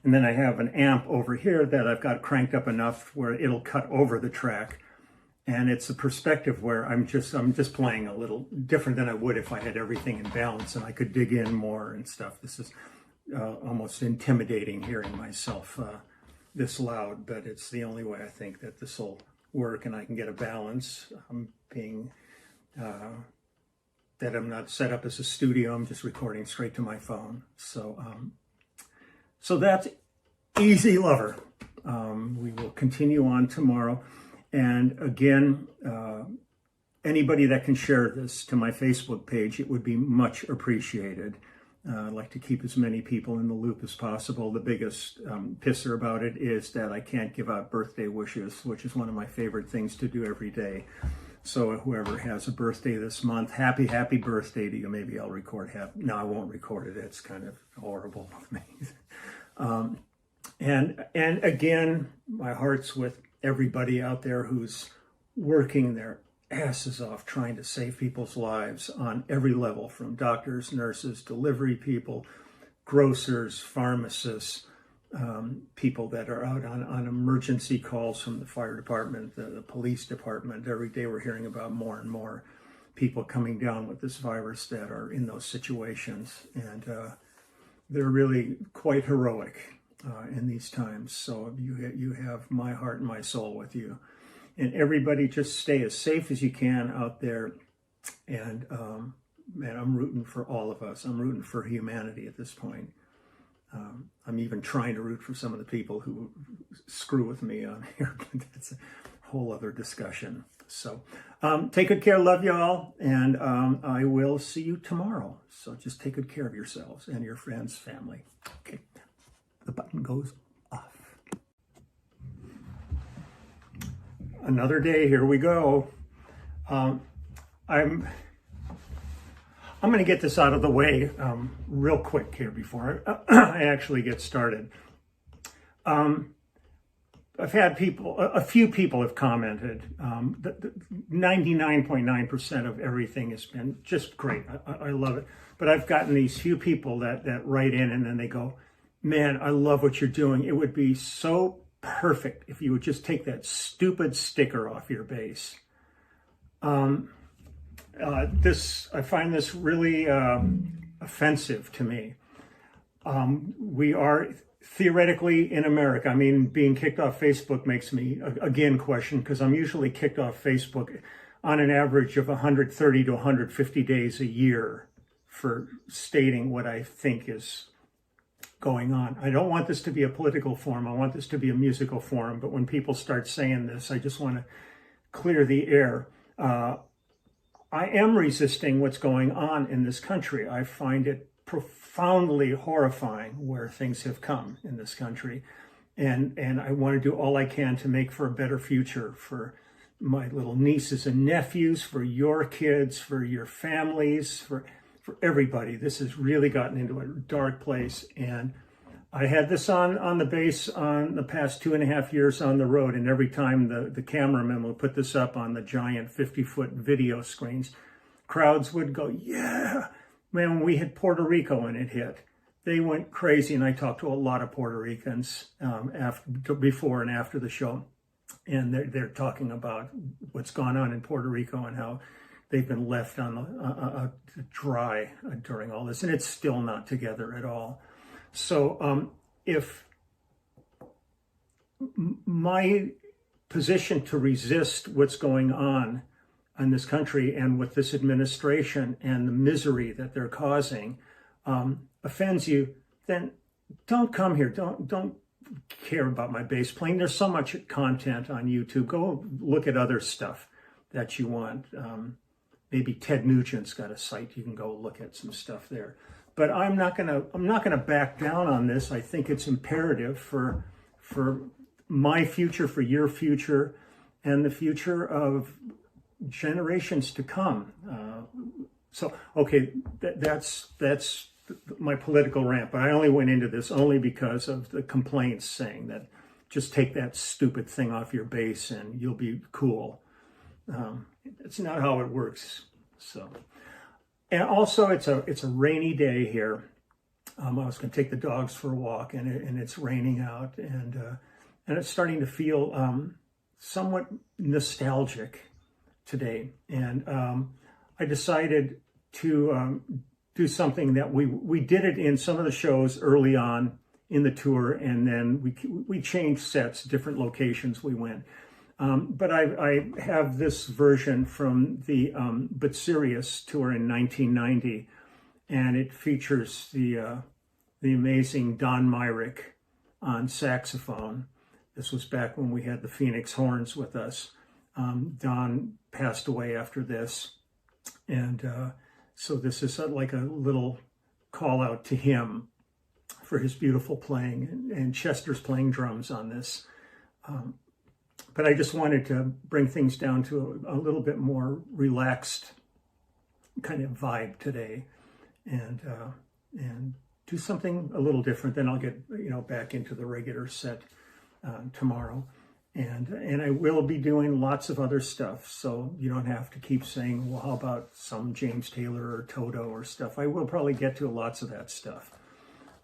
and then I have an amp over here that I've got cranked up enough where it'll cut over the track. And it's a perspective where I'm just playing a little different than I would if I had everything in balance and I could dig in more and stuff. This is almost intimidating hearing myself this loud, but it's the only way I think that this will work and I can get a balance. I'm being that I'm not set up as a studio. I'm just recording straight to my phone. So that's Easy Lover. We will continue on tomorrow. And again, anybody that can share this to my Facebook page, it would be much appreciated. I'd like to keep as many people in the loop as possible. The biggest pisser about it is that I can't give out birthday wishes, which is one of my favorite things to do every day. So whoever has a birthday this month, happy birthday to you. Maybe I'll record no, I won't record it. It's kind of horrible of me. And again, my heart's with everybody out there who's working their asses off trying to save people's lives on every level, from doctors, nurses, delivery people, grocers, pharmacists, people that are out on emergency calls from the fire department, the police department. Every day we're hearing about more and more people coming down with this virus that are in those situations. And they're really quite heroic in these times. So you have my heart and my soul with you. And everybody just stay as safe as you can out there. And man, I'm rooting for all of us. I'm rooting for humanity at this point. I'm even trying to root for some of the people who screw with me on here, but that's a whole other discussion. So take good care. Love you all. And I will see you tomorrow. So just take good care of yourselves and your friends, family. Okay. The button goes off. Another day, here we go. I'm going to get this out of the way real quick here before I actually get started. I've had a few people have commented. 99.9% of everything has been just great. I love it. But I've gotten these few people that write in and then they go, man, I love what you're doing. It would be so perfect if you would just take that stupid sticker off your bass. I find this really offensive to me. We are theoretically in America. I mean, being kicked off Facebook makes me again question, because I'm usually kicked off Facebook on an average of 130 to 150 days a year for stating what I think is going on. I don't want this to be a political forum. I want this to be a musical forum. But when people start saying this, I just want to clear the air. I am resisting what's going on in this country. I find it profoundly horrifying where things have come in this country. And I want to do all I can to make for a better future for my little nieces and nephews, for your kids, for your families, for everybody. This has really gotten into a dark place. And I had this on the base on the past 2.5 years on the road. And every time the cameraman would put this up on the giant 50-foot video screens, crowds would go, yeah. Man, when we hit Puerto Rico and it hit, they went crazy. And I talked to a lot of Puerto Ricans before and after the show. And they're talking about what's gone on in Puerto Rico and how they've been left on a dry during all this. And it's still not together at all. So if my position to resist what's going on in this country and with this administration and the misery that they're causing offends you, then don't come here. Don't care about my bass playing. There's so much content on YouTube. Go look at other stuff that you want. Maybe Ted Nugent's got a site. You can go look at some stuff there. But I'm not gonna back down on this. I think it's imperative for my future, for your future, and the future of generations to come. So okay, that's my political rant. But I only went into this only because of the complaints saying that just take that stupid thing off your bass and you'll be cool. It's not how it works. So. And also, it's a rainy day here. I was going to take the dogs for a walk, and it's raining out, and it's starting to feel somewhat nostalgic today. And I decided to do something that we did it in some of the shows early on in the tour, and then we changed sets, different locations we went. But I have this version from the But Serious tour in 1990, and it features the amazing Don Myrick on saxophone. This was back when we had the Phoenix Horns with us. Don passed away after this, and so this is like a little call out to him for his beautiful playing, and Chester's playing drums on this. But I just wanted to bring things down to a little bit more relaxed kind of vibe today, and do something a little different. Then I'll get back into the regular set tomorrow, and I will be doing lots of other stuff. So you don't have to keep saying, well, how about some James Taylor or Toto or stuff? I will probably get to lots of that stuff.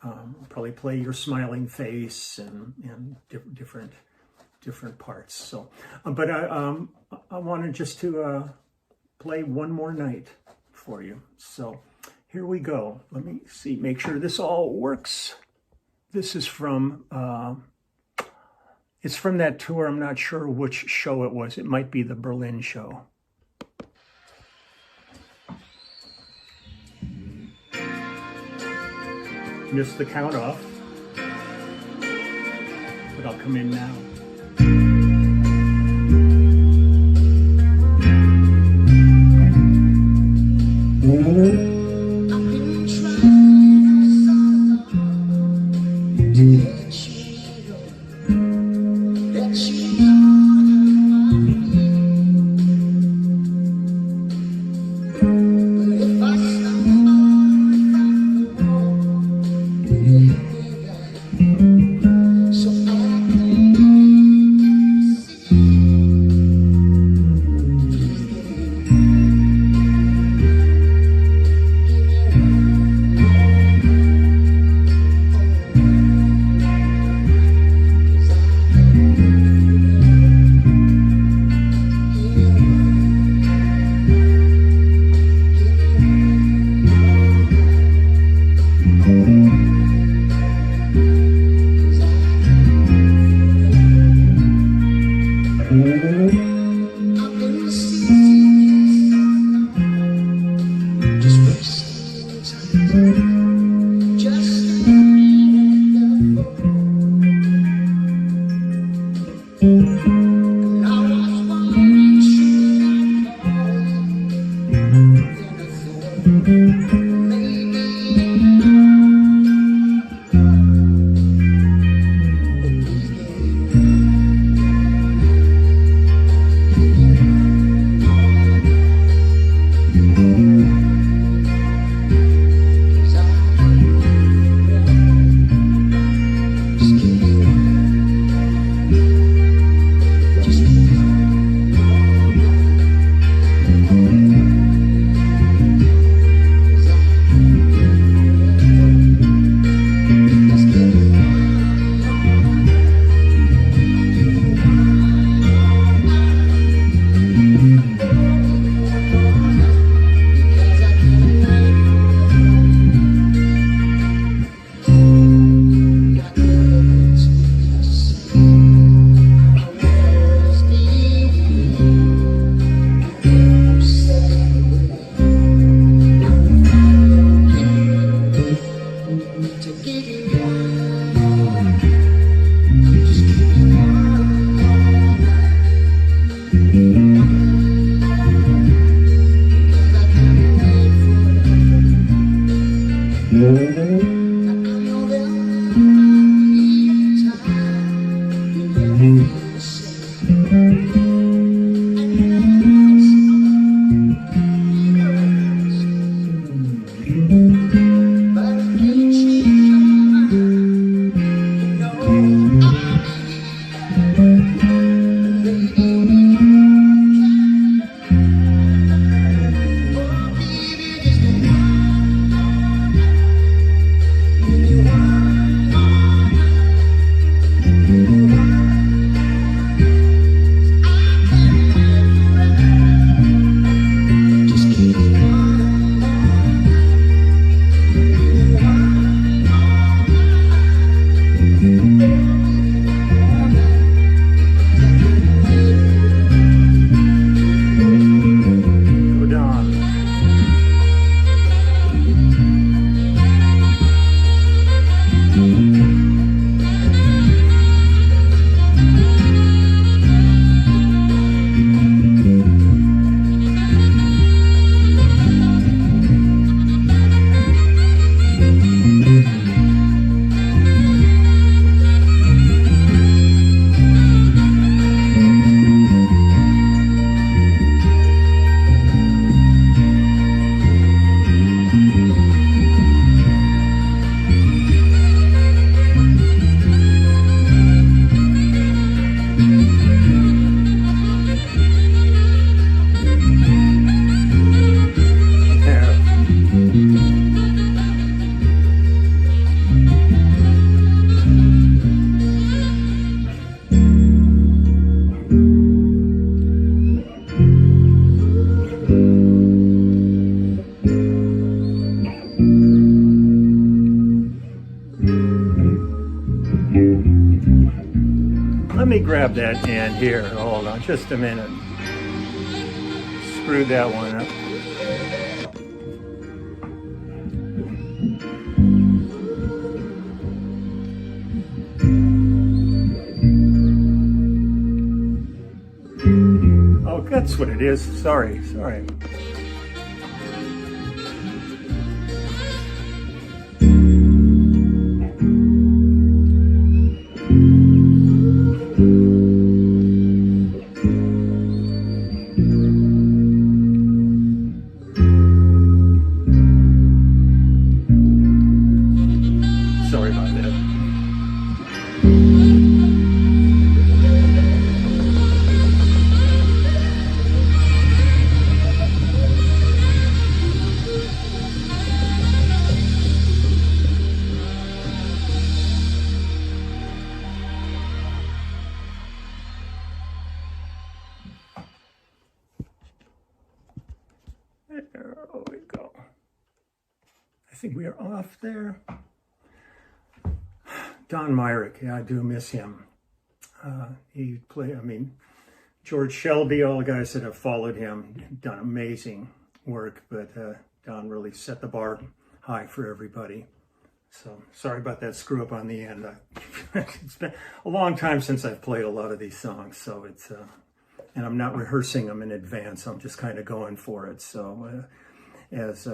I'll probably play Your Smiling Face and different parts. So, but I wanted just to play one more night for you. So here we go. Let me see, make sure this all works. This is from, it's from that tour. I'm not sure which show it was. It might be the Berlin show. Missed the count off, but I'll come in now. So I to get it right. Just keep it Let me grab that hand here. Hold on just a minute. Screwed that one up. Oh, that's what it is. Sorry. Sorry about that. There we go. I think we are off there. Don Myrick, yeah, I do miss him. He played, George Shelby, all the guys that have followed him, done amazing work, but Don really set the bar high for everybody. So sorry about that screw up on the end. It's been a long time since I've played a lot of these songs, so it's, and I'm not rehearsing them in advance. I'm just kind of going for it. So as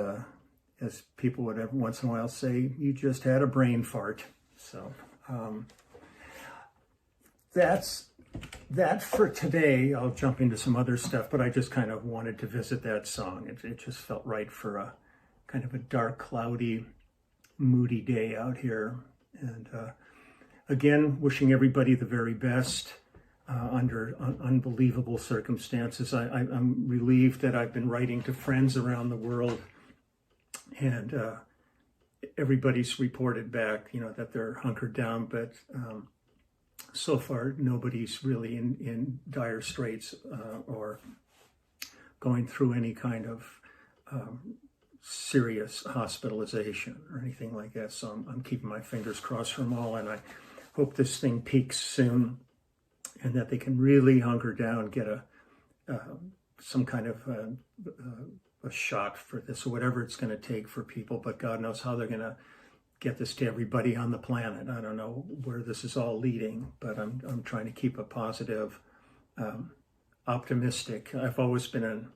people would every once in a while say, you just had a brain fart. So that's that for today. I'll jump into some other stuff, but I just kind of wanted to visit that song. It just felt right for a kind of a dark, cloudy, moody day out here. And again, wishing everybody the very best under unbelievable circumstances. I'm relieved that I've been writing to friends around the world, and everybody's reported back, that they're hunkered down, but so far nobody's really in dire straits or going through any kind of serious hospitalization or anything like that. So I'm keeping my fingers crossed for them all, and I hope this thing peaks soon and that they can really hunker down, get some kind of a shot for this, or whatever it's going to take for people. But God knows how they're going to get this to everybody on the planet. I don't know where this is all leading, but I'm trying to keep a positive, optimistic. I've always been an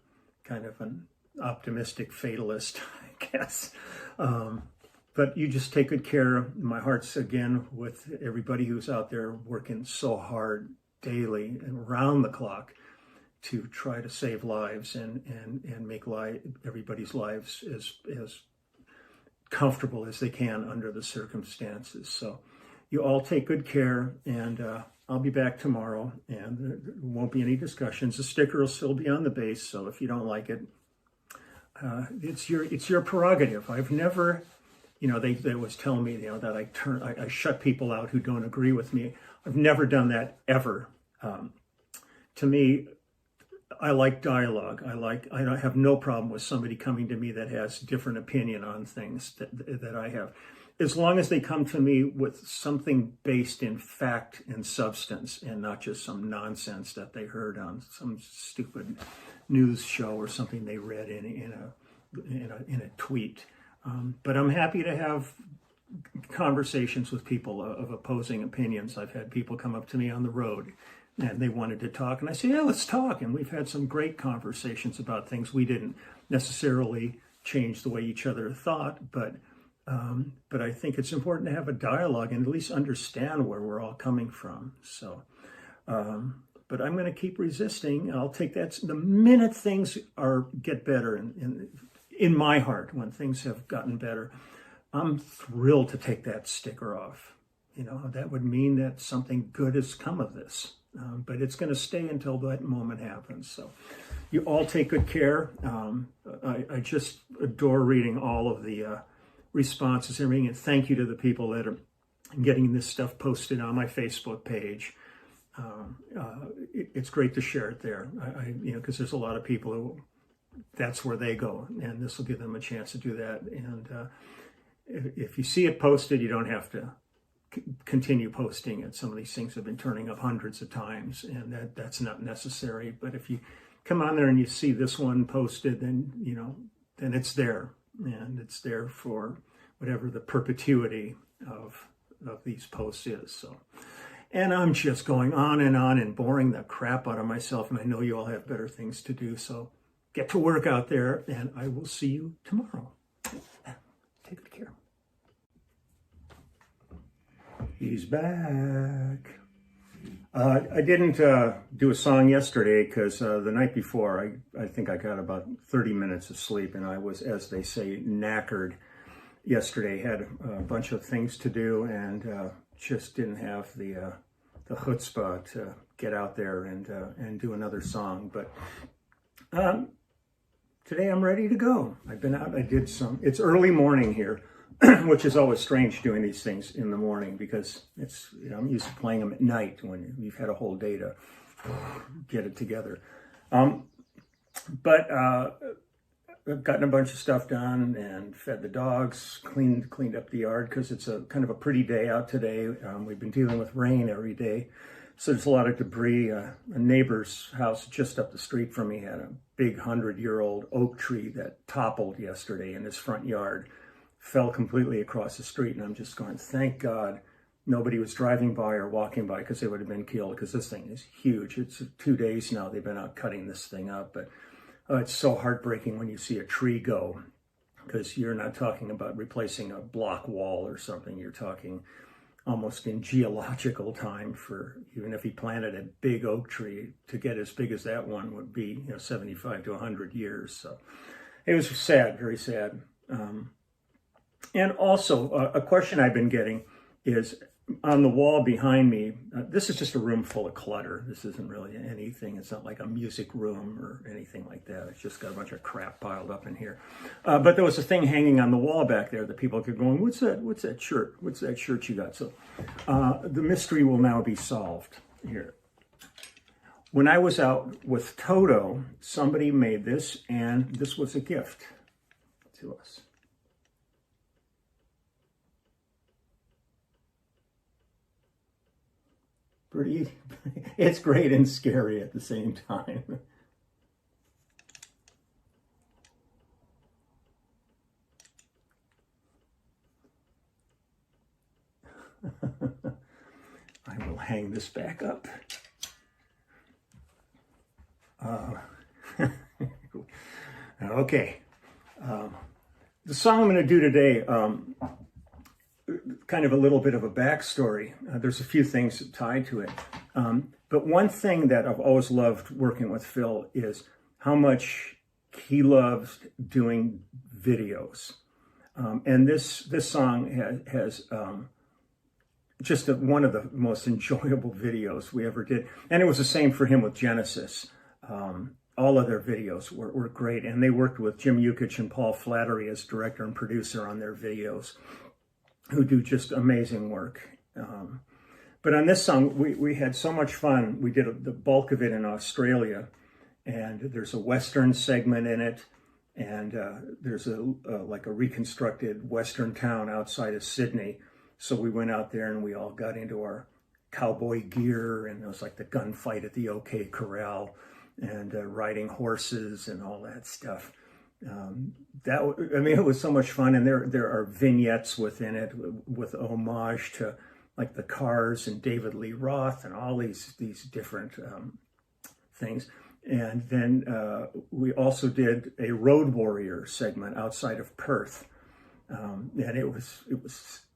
optimistic fatalist, I guess. But you just take good care. My heart's again with everybody who's out there working so hard daily and round the clock to try to save lives and make everybody's lives as comfortable as they can under the circumstances. So you all take good care, and I'll be back tomorrow, and there won't be any discussions. The sticker will still be on the base, so if you don't like it, it's your prerogative. I've never, they always tell me, that I shut people out who don't agree with me. I've never done that ever. To me, I like dialogue. I have no problem with somebody coming to me that has different opinion on things that I have, as long as they come to me with something based in fact and substance, and not just some nonsense that they heard on some stupid news show or something they read in a tweet. But I'm happy to have conversations with people of opposing opinions. I've had people come up to me on the road and they wanted to talk, and I say, yeah, let's talk. And we've had some great conversations about things. We didn't necessarily change the way each other thought, but I think it's important to have a dialogue and at least understand where we're all coming from. So, but I'm going to keep resisting. I'll take that the minute things get better in my heart. When things have gotten better, I'm thrilled to take that sticker off. That would mean that something good has come of this. But it's going to stay until that moment happens. So you all take good care. I just adore reading all of the responses and everything. And thank you to the people that are getting this stuff posted on my Facebook page. It's great to share it there. Because there's a lot of people who that's where they go, and this will give them a chance to do that. And if you see it posted, you don't have to continue posting it. Some of these things have been turning up hundreds of times, and that's not necessary. But if you come on there and you see this one posted, then then it's there, and it's there for whatever the perpetuity of these posts is. So, and I'm just going on and boring the crap out of myself, and I know you all have better things to do. So get to work out there, and I will see you tomorrow. Take good care. He's back. I didn't do a song yesterday because the night before, I think I got about 30 minutes of sleep, and I was, as they say, knackered yesterday. Had a bunch of things to do, and just didn't have the chutzpah to get out there and do another song. But today I'm ready to go. I've been out. I did some. It's early morning here. Which is always strange doing these things in the morning, because I'm used to playing them at night when you've had a whole day to get it together. But I've gotten a bunch of stuff done and fed the dogs, cleaned up the yard because it's a kind of a pretty day out today. We've been dealing with rain every day, so there's a lot of debris. A neighbor's house just up the street from me had a big 100-year-old oak tree that toppled yesterday in his front yard. Fell completely across the street, and I'm just going, thank God nobody was driving by or walking by, because they would have been killed, because this thing is huge. It's 2 days now they've been out cutting this thing up, but it's so heartbreaking when you see a tree go, because you're not talking about replacing a block wall or something. You're talking almost in geological time. For even if he planted a big oak tree, to get as big as that one would be 75 to 100 years. So it was sad, very sad. And also, a question I've been getting is, on the wall behind me, this is just a room full of clutter. This isn't really anything. It's not like a music room or anything like that. It's just got a bunch of crap piled up in here. But there was a thing hanging on the wall back there that people could go, what's that shirt? What's that shirt you got? So the mystery will now be solved here. When I was out with Toto, somebody made this, and this was a gift to us. It's great and scary at the same time. I will hang this back up. Okay. The song I'm going to do today, kind of a little bit of a backstory. There's a few things tied to it. But one thing that I've always loved working with Phil is how much he loves doing videos. And this song has just one of the most enjoyable videos we ever did. And it was the same for him with Genesis. All of their videos were great. And they worked with Jim Yukich and Paul Flattery as director and producer on their videos, who do just amazing work. But on this song, we had so much fun. We did the bulk of it in Australia. And there's a Western segment in it. And there's like a reconstructed Western town outside of Sydney. So we went out there and we all got into our cowboy gear, and it was like the gunfight at the OK Corral, and riding horses and all that stuff. It was so much fun, and there are vignettes within it with homage to like the Cars and David Lee Roth and all these different things. And then we also did a Road Warrior segment outside of Perth, and it was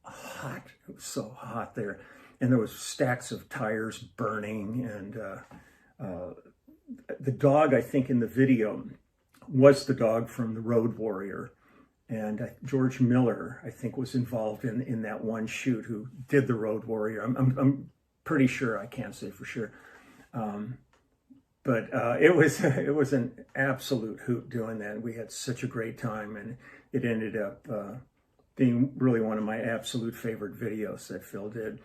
hot. It was so hot there, and there was stacks of tires burning, and the dog, I think, in the video was the dog from the Road Warrior, and George Miller, I think, was involved in that one shoot, who did the Road Warrior. I'm pretty sure. I can't say for sure, but it was an absolute hoot doing that. We had such a great time, and it ended up being really one of my absolute favorite videos that Phil did.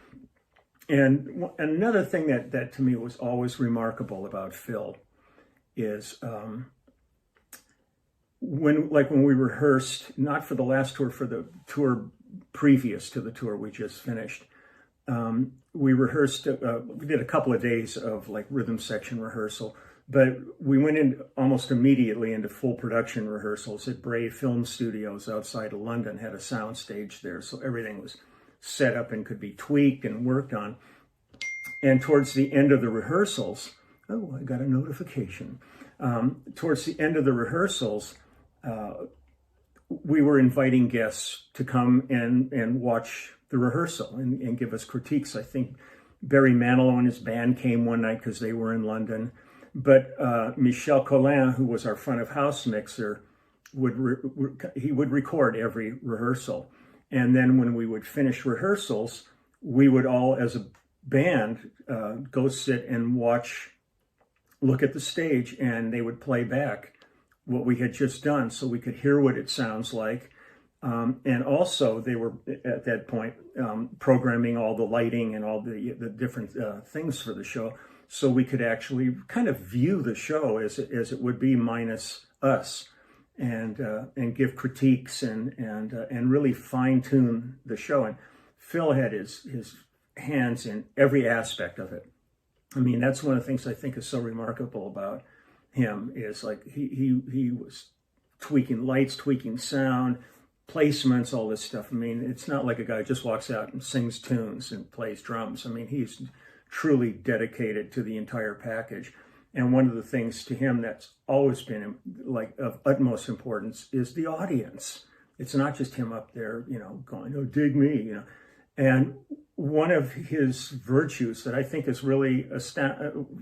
And another thing that to me was always remarkable about Phil is when we rehearsed, not for the last tour, for the tour previous to the tour we just finished, we rehearsed, we did a couple of days of like rhythm section rehearsal, but we went in almost immediately into full production rehearsals at Brave Film Studios outside of London, had a sound stage there. So everything was set up and could be tweaked and worked on. And towards the end of the rehearsals, oh, I got a notification. Towards the end of the rehearsals, we were inviting guests to come and watch the rehearsal and give us critiques. I think Barry Manilow and his band came one night because they were in London. But Michel Collin, who was our front of house mixer, would record every rehearsal. And then when we would finish rehearsals, we would all, as a band, go sit and look at the stage, and they would play back what we had just done so we could hear what it sounds like. And also they were at that point programming all the lighting and all the different things for the show, so we could actually kind of view the show as it would be minus us, and give critiques and really fine tune the show. And Phil had his hands in every aspect of it. I mean, that's one of the things I think is so remarkable about him, is like he was tweaking lights, tweaking sound, placements, all this stuff. I mean, it's not like a guy just walks out and sings tunes and plays drums. I mean, he's truly dedicated to the entire package. And one of the things to him that's always been like of utmost importance is the audience. It's not just him up there, going, "Oh, dig me," And one of his virtues that I think is really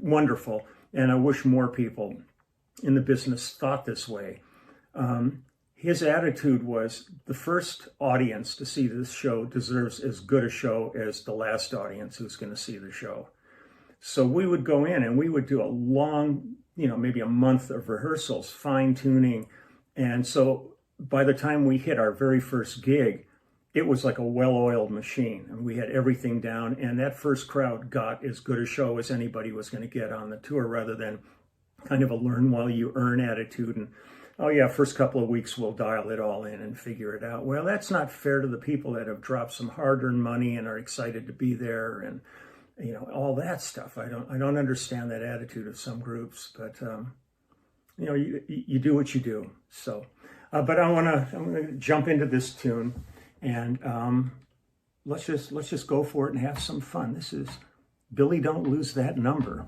wonderful, and I wish more people in the business thought this way, his attitude was, the first audience to see this show deserves as good a show as the last audience who's going to see the show. So we would go in and we would do a long, maybe a month of rehearsals, fine tuning. And so by the time we hit our very first gig, it was like a well-oiled machine, and we had everything down. And that first crowd got as good a show as anybody was going to get on the tour, rather than kind of a learn while you earn attitude. And, oh yeah, first couple of weeks we'll dial it all in and figure it out. Well, that's not fair to the people that have dropped some hard-earned money and are excited to be there, and all that stuff. I don't understand that attitude of some groups, but you do what you do. So, but I'm gonna jump into this tune, and let's just go for it and have some fun. This is Billy Don't Lose That Number.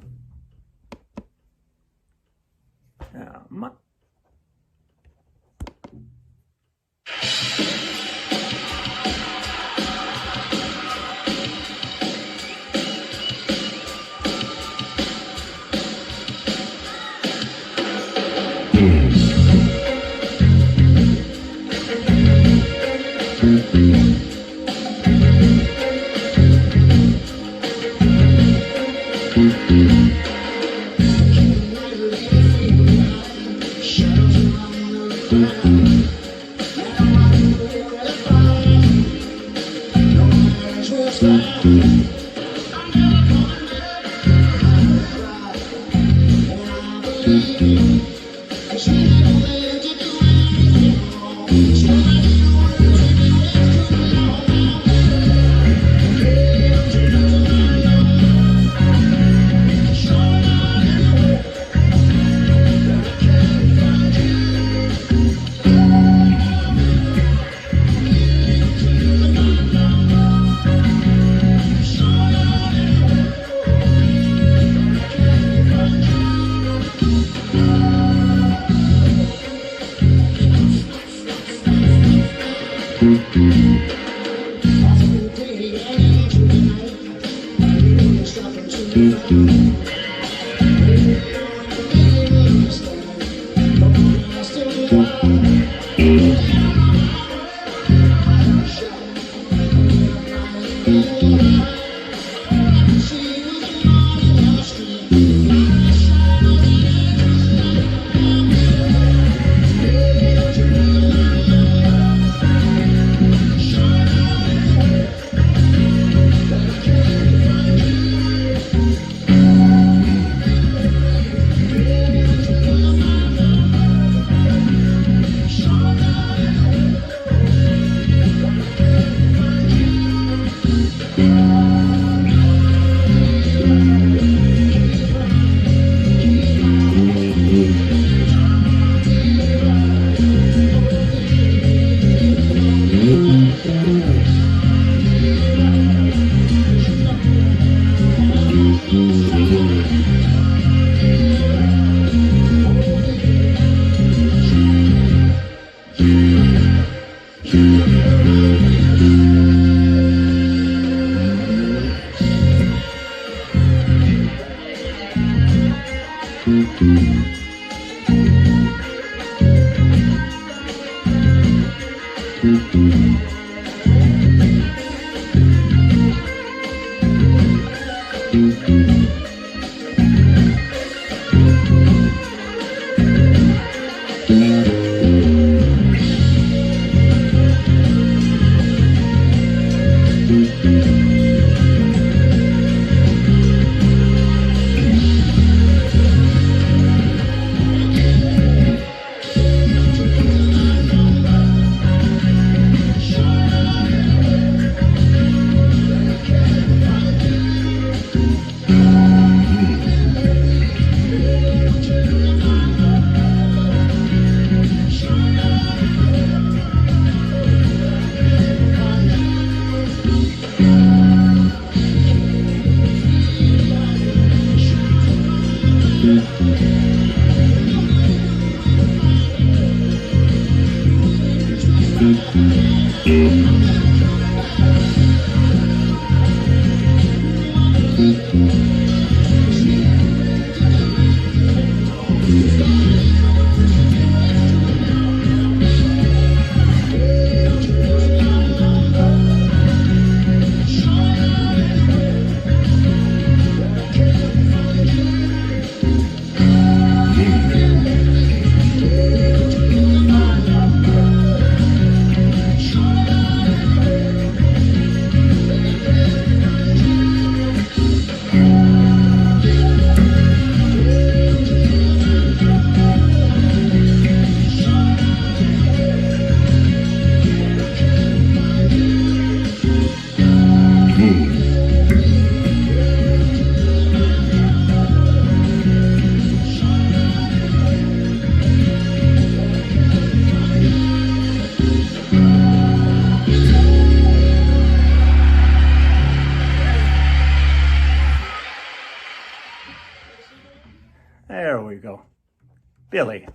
Billy.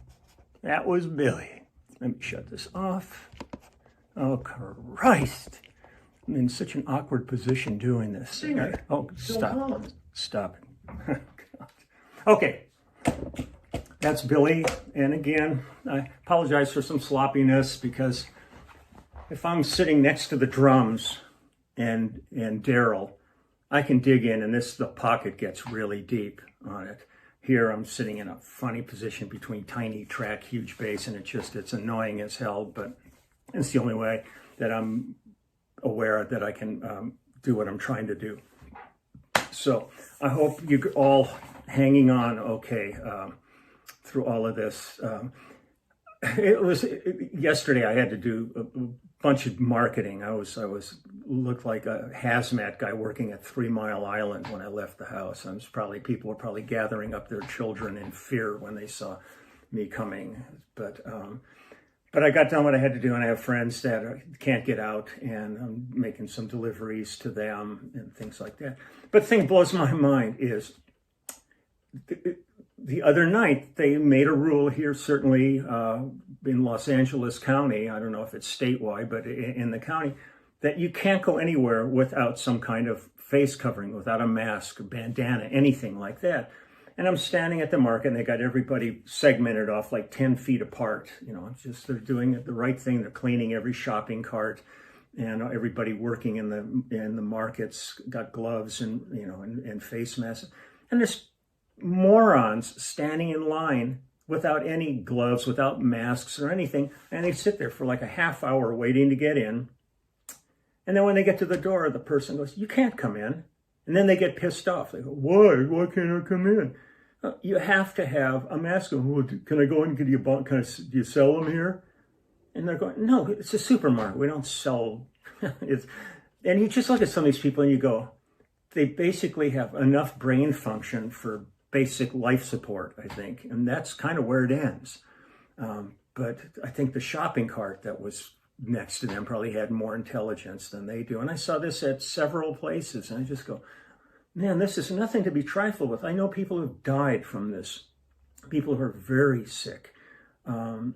That was Billy. Let me shut this off. Oh, Christ. I'm in such an awkward position doing this. Singer. Oh, stop. Stop it. Okay. That's Billy. And again, I apologize for some sloppiness because if I'm sitting next to the drums and Daryl, I can dig in and the pocket gets really deep on it. Here I'm sitting in a funny position between tiny track, huge bass, and it's annoying as hell, but it's the only way that I'm aware that I can do what I'm trying to do. So I hope you're all hanging on okay through all of this. Yesterday I had to do a bunch of marketing. I looked like a hazmat guy working at 3 Mile Island when I left the house. People were probably gathering up their children in fear when they saw me coming. But I got done what I had to do, and I have friends that can't get out, and I'm making some deliveries to them and things like that. But the thing that blows my mind is the other night, they made a rule here, certainly in Los Angeles County, I don't know if it's statewide, but in the county, that you can't go anywhere without some kind of face covering, without a mask, a bandana, anything like that. And I'm standing at the market, and they got everybody segmented off like 10 feet apart. They're doing the right thing. They're cleaning every shopping cart, and everybody working in the markets got gloves and face masks. And there's morons standing in line without any gloves, without masks or anything, and they sit there for like a half hour waiting to get in. And then when they get to the door, the person goes, "You can't come in." And then they get pissed off. They go, Why can't I come in?" You have to have a mask on. "Well, can I go in and get you a do you sell them here?" And they're going, "No, it's a supermarket. We don't sell." And you just look at some of these people and you go, they basically have enough brain function for basic life support, I think. And that's kind of where it ends. But I think the shopping cart that was next to them probably had more intelligence than they do. And I saw this at several places, and I just go, man, this is nothing to be trifled with. I know people who've died from this, people who are very sick. And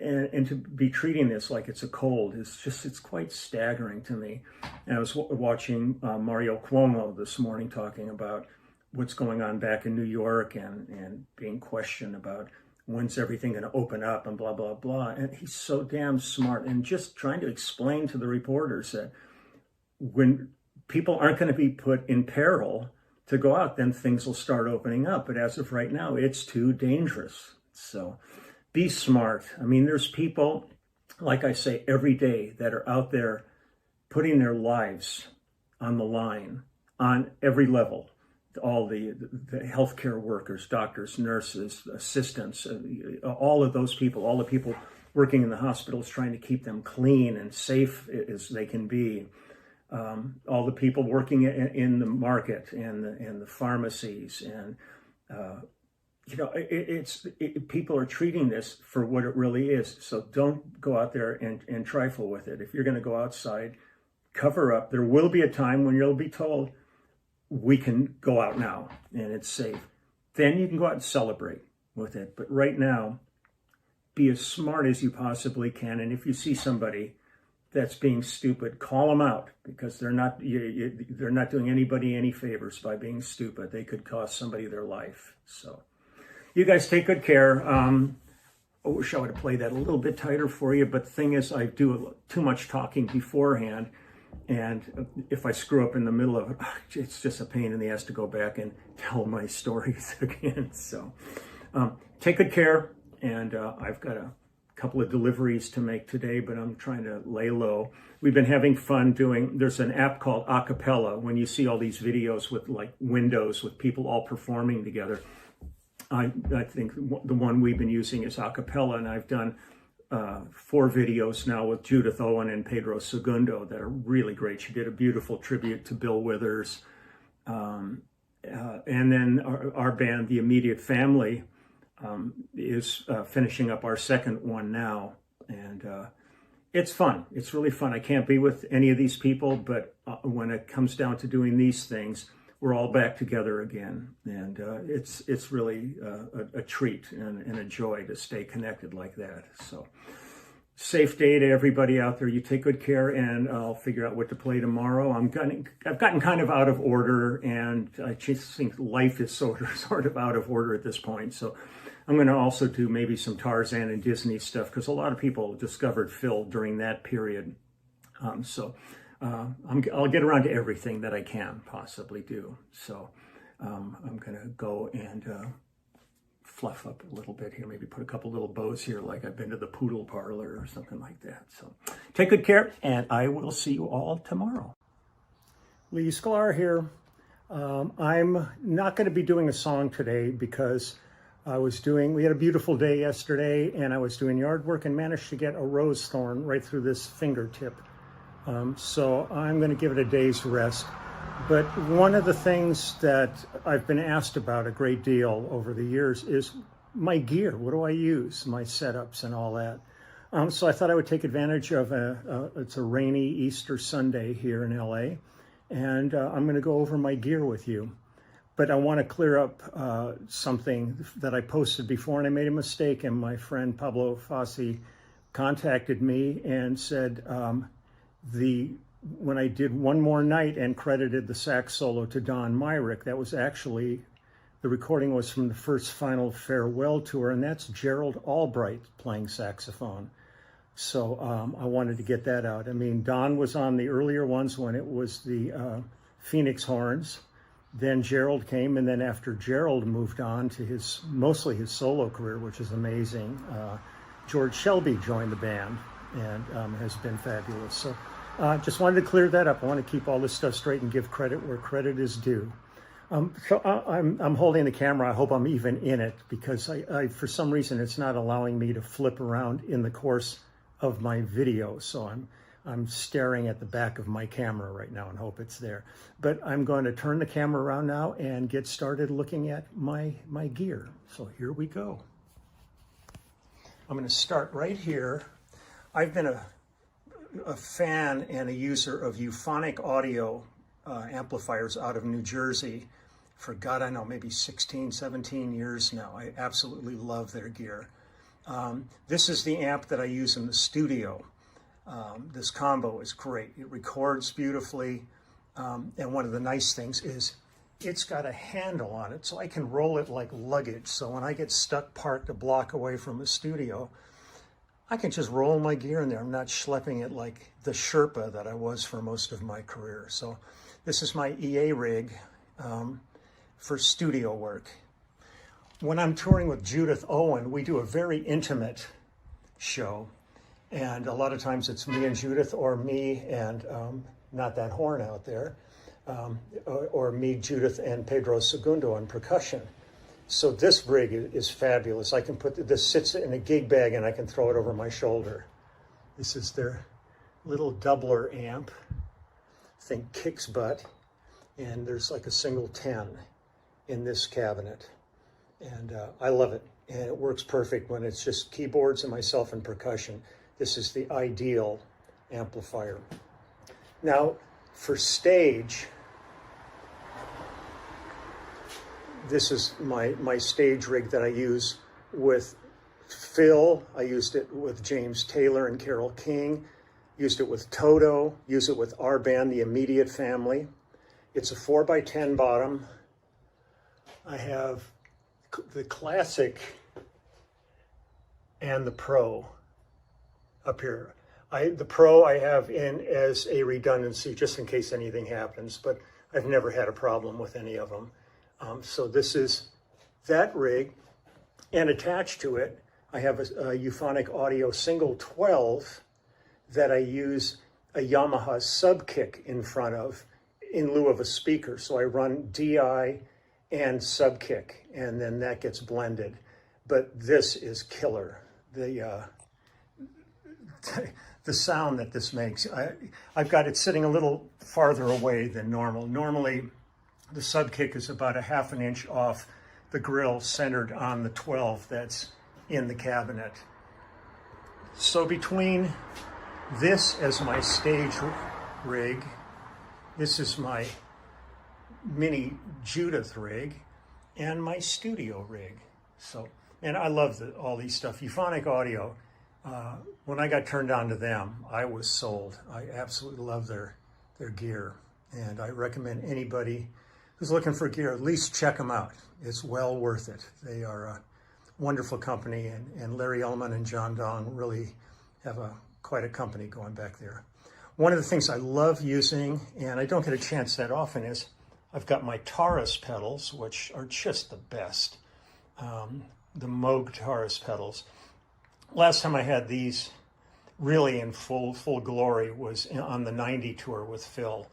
to be treating this like it's a cold it's quite staggering to me. And I was watching Mario Cuomo this morning talking about what's going on back in New York and being questioned about when's everything going to open up and blah, blah, blah. And he's so damn smart and just trying to explain to the reporters that when people aren't going to be put in peril to go out, then things will start opening up. But as of right now, it's too dangerous. So be smart. I mean, there's people, like I say, every day that are out there putting their lives on the line on every level. All the healthcare workers, doctors, nurses, assistants, all of those people, all the people working in the hospitals trying to keep them clean and safe as they can be. All the people working in the market and the pharmacies, and people are treating this for what it really is. So don't go out there and trifle with it. If you're going to go outside, cover up. There will be a time when you'll be told, we can go out now and it's safe. Then you can go out and celebrate with it. But right now, be as smart as you possibly can. And if you see somebody that's being stupid, call them out, because they're not doing anybody any favors by being stupid. They could cost somebody their life. So you guys take good care. I wish I would have played that a little bit tighter for you, but the thing is, I do too much talking beforehand. And if I screw up in the middle of it, it's just a pain in the ass to go back and tell my stories again. So take good care. And I've got a couple of deliveries to make today, but I'm trying to lay low. We've been having fun there's an app called Acapella. When you see all these videos with like windows with people all performing together, I think the one we've been using is Acapella, and I've done 4 videos now with Judith Owen and Pedro Segundo that are really great. She did a beautiful tribute to Bill Withers. And then our band, The Immediate Family, is finishing up our second one now. And it's fun. It's really fun. I can't be with any of these people, but when it comes down to doing these things, we're all back together again. And it's really a treat and a joy to stay connected like that. So safe day to everybody out there. You take good care, and I'll figure out what to play tomorrow. I've gotten kind of out of order, and I just think life is sort of out of order at this point. So I'm going to also do maybe some Tarzan and Disney stuff, because a lot of people discovered Phil during that period. I'll get around to everything that I can possibly do. So I'm going to go and fluff up a little bit here, maybe put a couple little bows here, like I've been to the poodle parlor or something like that. So take good care, and I will see you all tomorrow. Leland Sklar here. I'm not going to be doing a song today because we had a beautiful day yesterday, and I was doing yard work and managed to get a rose thorn right through this fingertip. So I'm going to give it a day's rest. But one of the things that I've been asked about a great deal over the years is my gear. What do I use? My setups and all that. So I thought I would take advantage of it's a rainy Easter Sunday here in LA, and I'm going to go over my gear with you. But I want to clear up something that I posted before, and I made a mistake, and my friend Pablo Fassi contacted me and said when I did One More Night and credited the sax solo to Don Myrick, that was actually, the recording was from the first Final Farewell tour, and that's Gerald Albright playing saxophone. So I wanted to get that out. I mean, Don was on the earlier ones when it was the Phoenix horns. Then Gerald came, and then after Gerald moved on to mostly his solo career, which is amazing, George Shelby joined the band and has been fabulous. So just wanted to clear that up. I want to keep all this stuff straight and give credit where credit is due. So I'm holding the camera. I hope I'm even in it, because I for some reason it's not allowing me to flip around in the course of my video. So I'm staring at the back of my camera right now and hope it's there. But I'm going to turn the camera around now and get started looking at my gear. So here we go. I'm going to start right here. I've been a fan and a user of euphonic audio amplifiers out of New Jersey for, God, I know, maybe 16, 17 years now. I absolutely love their gear. This is the amp that I use in the studio. This combo is great. It records beautifully. And one of the nice things is it's got a handle on it, so I can roll it like luggage. So when I get stuck parked a block away from the studio, I can just roll my gear in there. I'm not schlepping it like the Sherpa that I was for most of my career. So this is my EA rig for studio work. When I'm touring with Judith Owen, we do a very intimate show. And a lot of times it's me and Judith, or me and not that horn out there, or me, Judith, and Pedro Segundo on percussion. So this rig is fabulous. I can this sits in a gig bag and I can throw it over my shoulder. This is their little doubler amp. Think kicks butt. And there's like a single 10 in this cabinet. And I love it. And it works perfect when it's just keyboards and myself and percussion. This is the ideal amplifier. Now, for stage, this is my stage rig that I use with Phil. I used it with James Taylor and Carole King. Used it with Toto. Use it with our band, the Immediate Family. It's a 4x10 bottom. I have the Classic and the Pro up here. The Pro I have in as a redundancy, just in case anything happens, but I've never had a problem with any of them. So this is that rig, and attached to it, I have a euphonic audio single 12 that I use a Yamaha sub kick in front of in lieu of a speaker. So I run DI and sub kick, and then that gets blended. But this is killer. The sound that this makes. I've got it sitting a little farther away than normal. Normally, the sub kick is about a ½ an inch off the grill, centered on the 12 that's in the cabinet. So between this as my stage rig, this is my mini Judith rig and my studio rig. So, and I love all these stuff. Euphonic Audio, when I got turned on to them, I was sold. I absolutely love their gear. And I recommend anybody who's looking for gear, at least check them out. It's well worth it. They are a wonderful company, and Larry Ellman and John Dong really have quite a company going back there. One of the things I love using, and I don't get a chance that often, is I've got my Taurus pedals, which are just the best. The Moog Taurus pedals. Last time I had these really in full glory was on the 90 tour with Phil,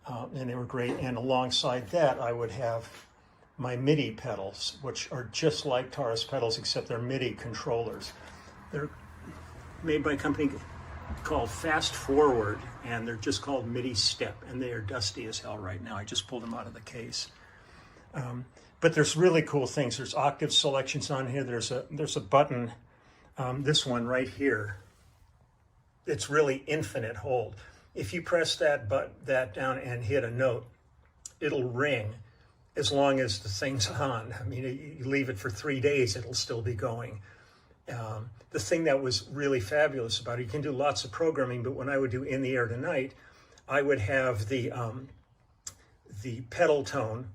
and they were great. And alongside that, I would have my MIDI pedals, which are just like Taurus pedals, except they're MIDI controllers. They're made by a company called Fast Forward, and they're just called MIDI Step, and they are dusty as hell right now. I just pulled them out of the case. But there's really cool things. There's octave selections on here. There's a button, this one right here. It's really infinite hold. If you press that down and hit a note, it'll ring as long as the thing's on. I mean, you leave it for 3 days, it'll still be going. The thing that was really fabulous about it, you can do lots of programming, but when I would do In the Air Tonight, I would have the pedal tone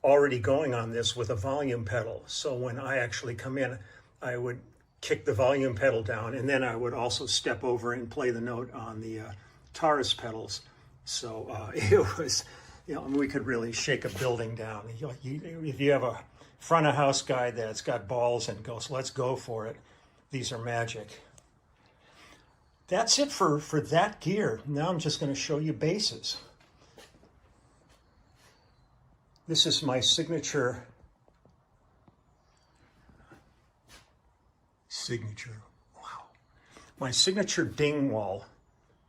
already going on this with a volume pedal. So when I actually come in, I would kick the volume pedal down, and then I would also step over and play the note on the Taurus pedals. So it was, we could really shake a building down. If you have a front of house guy that's got balls and goes, let's go for it, these are magic. That's it for that gear. Now I'm just going to show you basses. This is my signature, wow, my signature Dingwall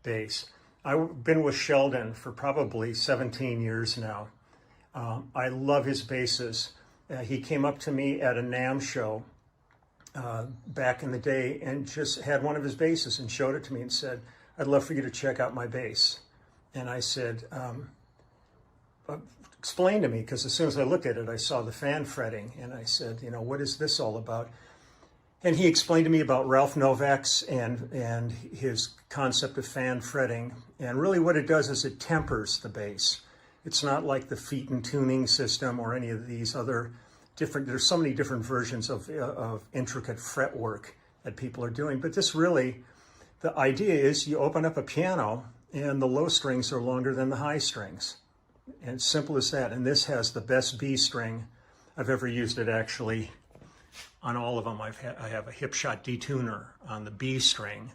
bass. I've been with Sheldon for probably 17 years now. I love his basses. He came up to me at a NAMM show back in the day and just had one of his basses and showed it to me and said, I'd love for you to check out my bass. And I said, explain to me, because as soon as I looked at it, I saw the fan fretting, and I said, what is this all about? And he explained to me about Ralph Novak's and his concept of fan fretting. And really what it does is it tempers the bass. It's not like the Featon tuning system or any of these other different, there's so many different versions of intricate fretwork that people are doing. But this really, the idea is you open up a piano and the low strings are longer than the high strings. And it's simple as that. And this has the best B string I've ever used. It actually, on all of them, I have a Hipshot detuner on the B string.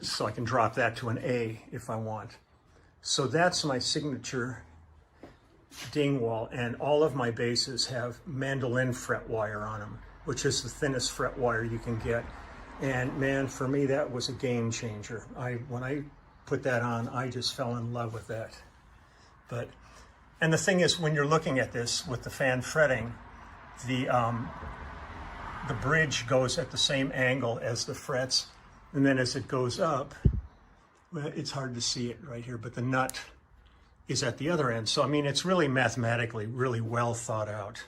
So I can drop that to an A if I want. So that's my signature Dingwall, and all of my basses have mandolin fret wire on them, which is the thinnest fret wire you can get. And man, for me, that was a game changer. When I put that on, I just fell in love with that. And the thing is, when you're looking at this with the fan fretting, the bridge goes at the same angle as the frets, and then as it goes up, well, it's hard to see it right here, but the nut is at the other end. So I mean, it's really mathematically really well thought out.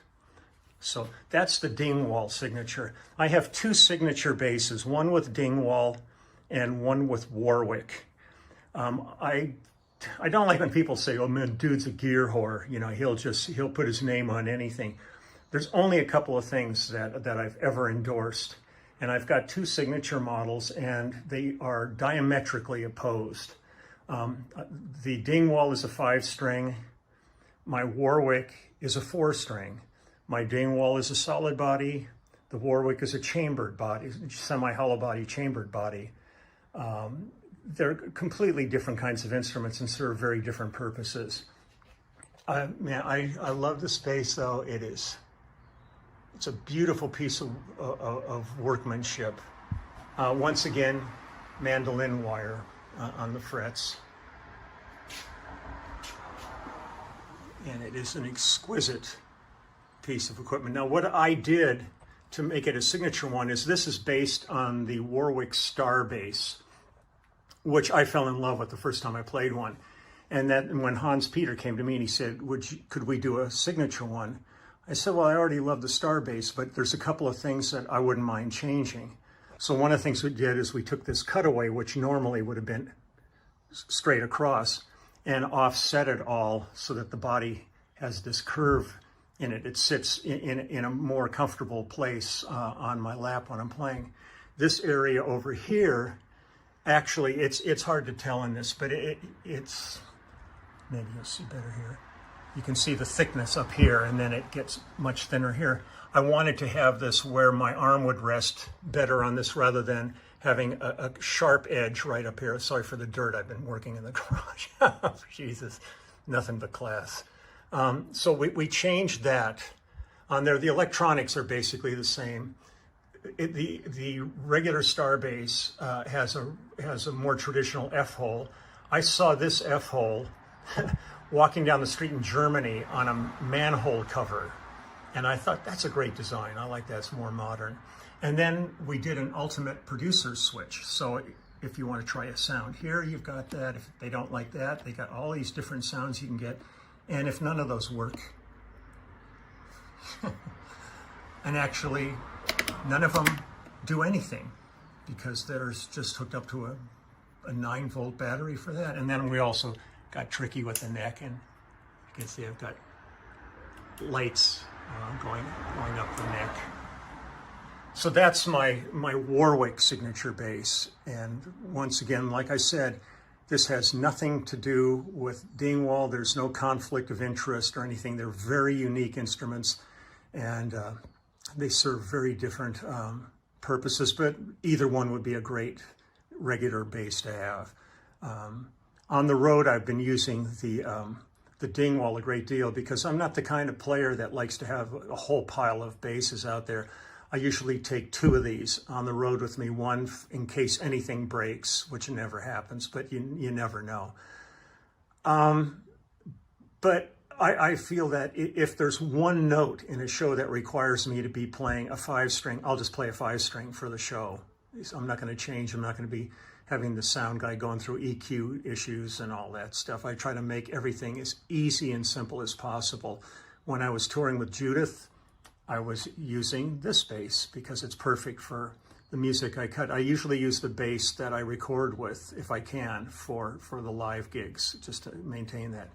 So that's the Dingwall signature. I have two signature basses, one with Dingwall and one with Warwick. I don't like when people say, oh man, dude's a gear whore. He'll put his name on anything. There's only a couple of things that I've ever endorsed. And I've got two signature models, and they are diametrically opposed. The Dingwall is a 5-string. My Warwick is a 4-string. My Dingwall is a solid body. The Warwick is a chambered body, semi-hollow body, chambered body. They're completely different kinds of instruments and serve very different purposes. Man, I love the space, though. It's a beautiful piece of workmanship. Once again, mandolin wire on the frets. And it is an exquisite piece of equipment. Now, what I did to make it a signature one is this is based on the Warwick Star bass, which I fell in love with the first time I played one. And then when Hans Peter came to me and he said, could we do a signature one? I said, well, I already love the star bass, but there's a couple of things that I wouldn't mind changing. So one of the things we did is we took this cutaway, which normally would have been straight across, and offset it all so that the body has this curve in it. It sits in a more comfortable place on my lap when I'm playing. This area over here, actually, it's hard to tell in this, but it's, maybe you'll see better here. You can see the thickness up here, and then it gets much thinner here. I wanted to have this where my arm would rest better on this rather than having a sharp edge right up here. Sorry for the dirt, I've been working in the garage. Jesus, nothing but class. So we changed that on there. The electronics are basically the same. The regular star bass has a more traditional F-hole. I saw this F-hole walking down the street in Germany on a manhole cover, and I thought, that's a great design. I like that, it's more modern. And then we did an ultimate producer switch. So if you want to try a sound here, you've got that. If they don't like that, they got all these different sounds you can get. And if none of those work, and actually none of them do anything, because there's just hooked up to a 9-volt battery for that. And then we also got tricky with the neck, and you can see I've got lights going up the neck. So that's my Warwick signature bass. And once again, like I said, this has nothing to do with Dingwall. There's no conflict of interest or anything. They're very unique instruments, and they serve very different purposes, but either one would be a great regular bass to have. On the road, I've been using the Dingwall a great deal because I'm not the kind of player that likes to have a whole pile of basses out there. I usually take 2 of these on the road with me, one in case anything breaks, which never happens, but you never know. But I feel that if there's one note in a show that requires me to be playing a 5-string, I'll just play a 5-string for the show. I'm not going to change. I'm not going to be having the sound guy going through EQ issues and all that stuff. I try to make everything as easy and simple as possible. When I was touring with Judith, I was using this bass because it's perfect for the music I cut. I usually use the bass that I record with, if I can, for the live gigs, just to maintain that.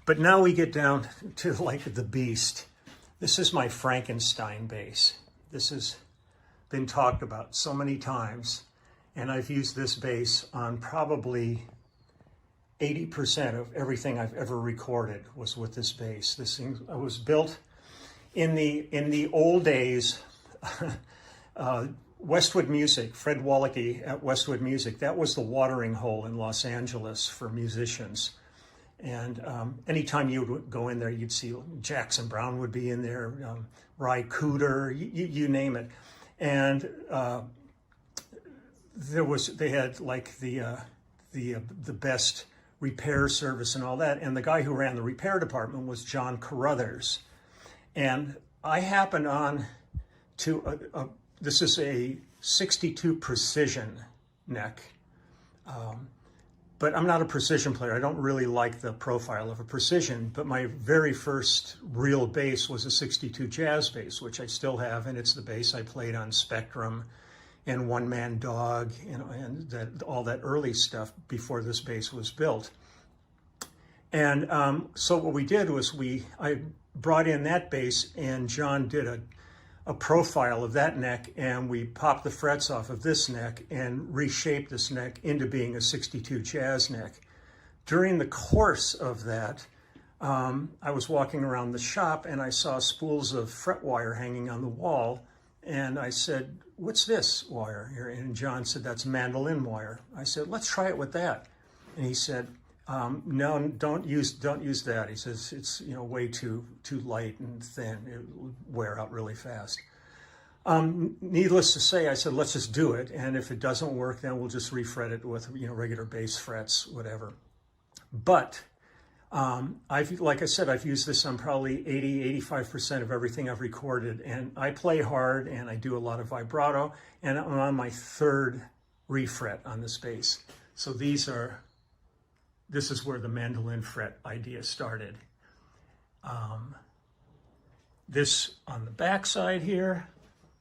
But now we get down to like the beast. This is my Frankenstein bass. This has been talked about so many times, and I've used this bass on probably 80% of everything I've ever recorded was with this bass. This thing was built in the old days. Westwood Music, Fred Wallace at Westwood Music, that was the watering hole in Los Angeles for musicians. And anytime you would go in there, you'd see Jackson Browne would be in there, Ry Cooder, you name it. And they had like the best repair service and all that. And the guy who ran the repair department was John Carruthers. And I happened on to this is a 62 precision neck. But I'm not a precision player. I don't really like the profile of a precision, but my very first real bass was a 62 jazz bass, which I still have, and it's the bass I played on Spectrum and One Man Dog and all that early stuff before this bass was built. And so what we did was I brought in that bass, and John did a profile of that neck, and we popped the frets off of this neck and reshaped this neck into being a 62 jazz neck. During the course of that, I was walking around the shop and I saw spools of fret wire hanging on the wall, and I said, "What's this wire here?" And John said, "That's mandolin wire." I said, "Let's try it with that." And he said, "No, don't use that." He says, "It's way too light and thin. It will wear out really fast." Needless to say, I said, "Let's just do it. And if it doesn't work, then we'll just refret it with regular bass frets, whatever." But like I said, I've used this on probably 85% of everything I've recorded, and I play hard and I do a lot of vibrato, and I'm on my 3rd refret on this bass. So these are this is where the mandolin fret idea started. This on the back side here,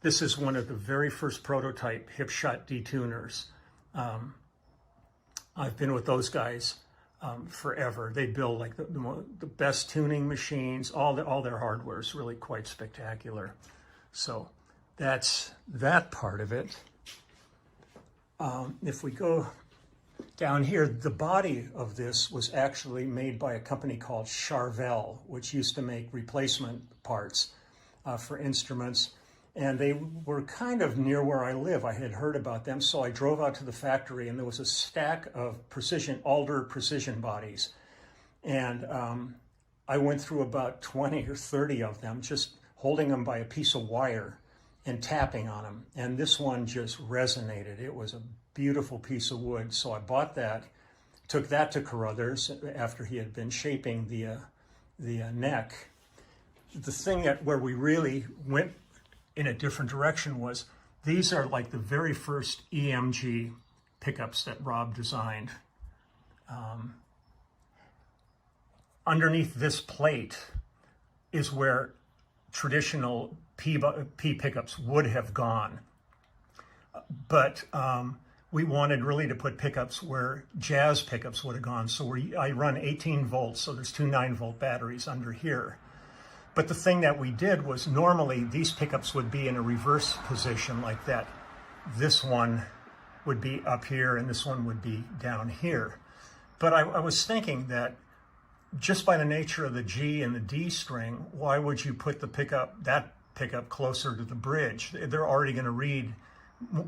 this is one of the very first prototype hip shot detuners. I've been with those guys forever. They build like the best tuning machines. All their hardware is really quite spectacular. So that's that part of it. If we go down here, the body of this was actually made by a company called Charvel, which used to make replacement parts for instruments. And they were kind of near where I live. I had heard about them, so I drove out to the factory, and there was a stack of Alder precision bodies. And I went through about 20 or 30 of them, just holding them by a piece of wire and tapping on them. And this one just resonated. It was a beautiful piece of wood. So I bought that, took that to Carruthers after he had been shaping the neck. The thing where we really went in a different direction was, these are like the very first EMG pickups that Rob designed. Underneath this plate is where traditional P pickups would have gone. But we wanted really to put pickups where jazz pickups would have gone. So I run 18 volts, so there's two 9-volt batteries under here. But the thing that we did was, normally these pickups would be in a reverse position like that. This one would be up here and this one would be down here. But I was thinking that just by the nature of the G and the D string, why would you put that pickup closer to the bridge? They're already going to read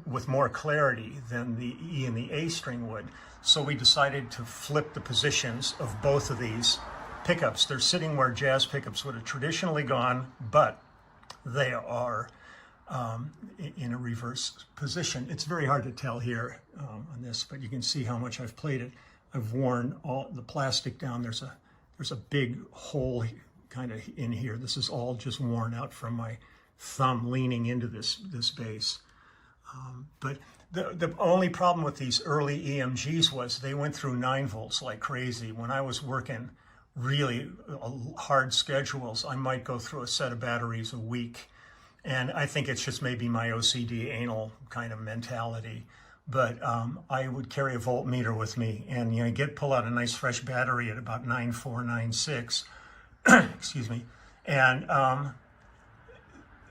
with more clarity than the E and the A string would. So we decided to flip the positions of both of these pickups. They're sitting where jazz pickups would have traditionally gone, but they are in a reverse position. It's very hard to tell here on this, but you can see how much I've played it. I've worn all the plastic down. There's a big hole kind of in here. This is all just worn out from my thumb leaning into this bass. But the only problem with these early EMGs was they went through 9 volts like crazy. When I was working really hard schedules, I might go through a set of batteries a week. And I think it's just maybe my OCD anal kind of mentality. But I would carry a voltmeter with me, and pull out a nice fresh battery at about 9.4, 9.6, excuse me. And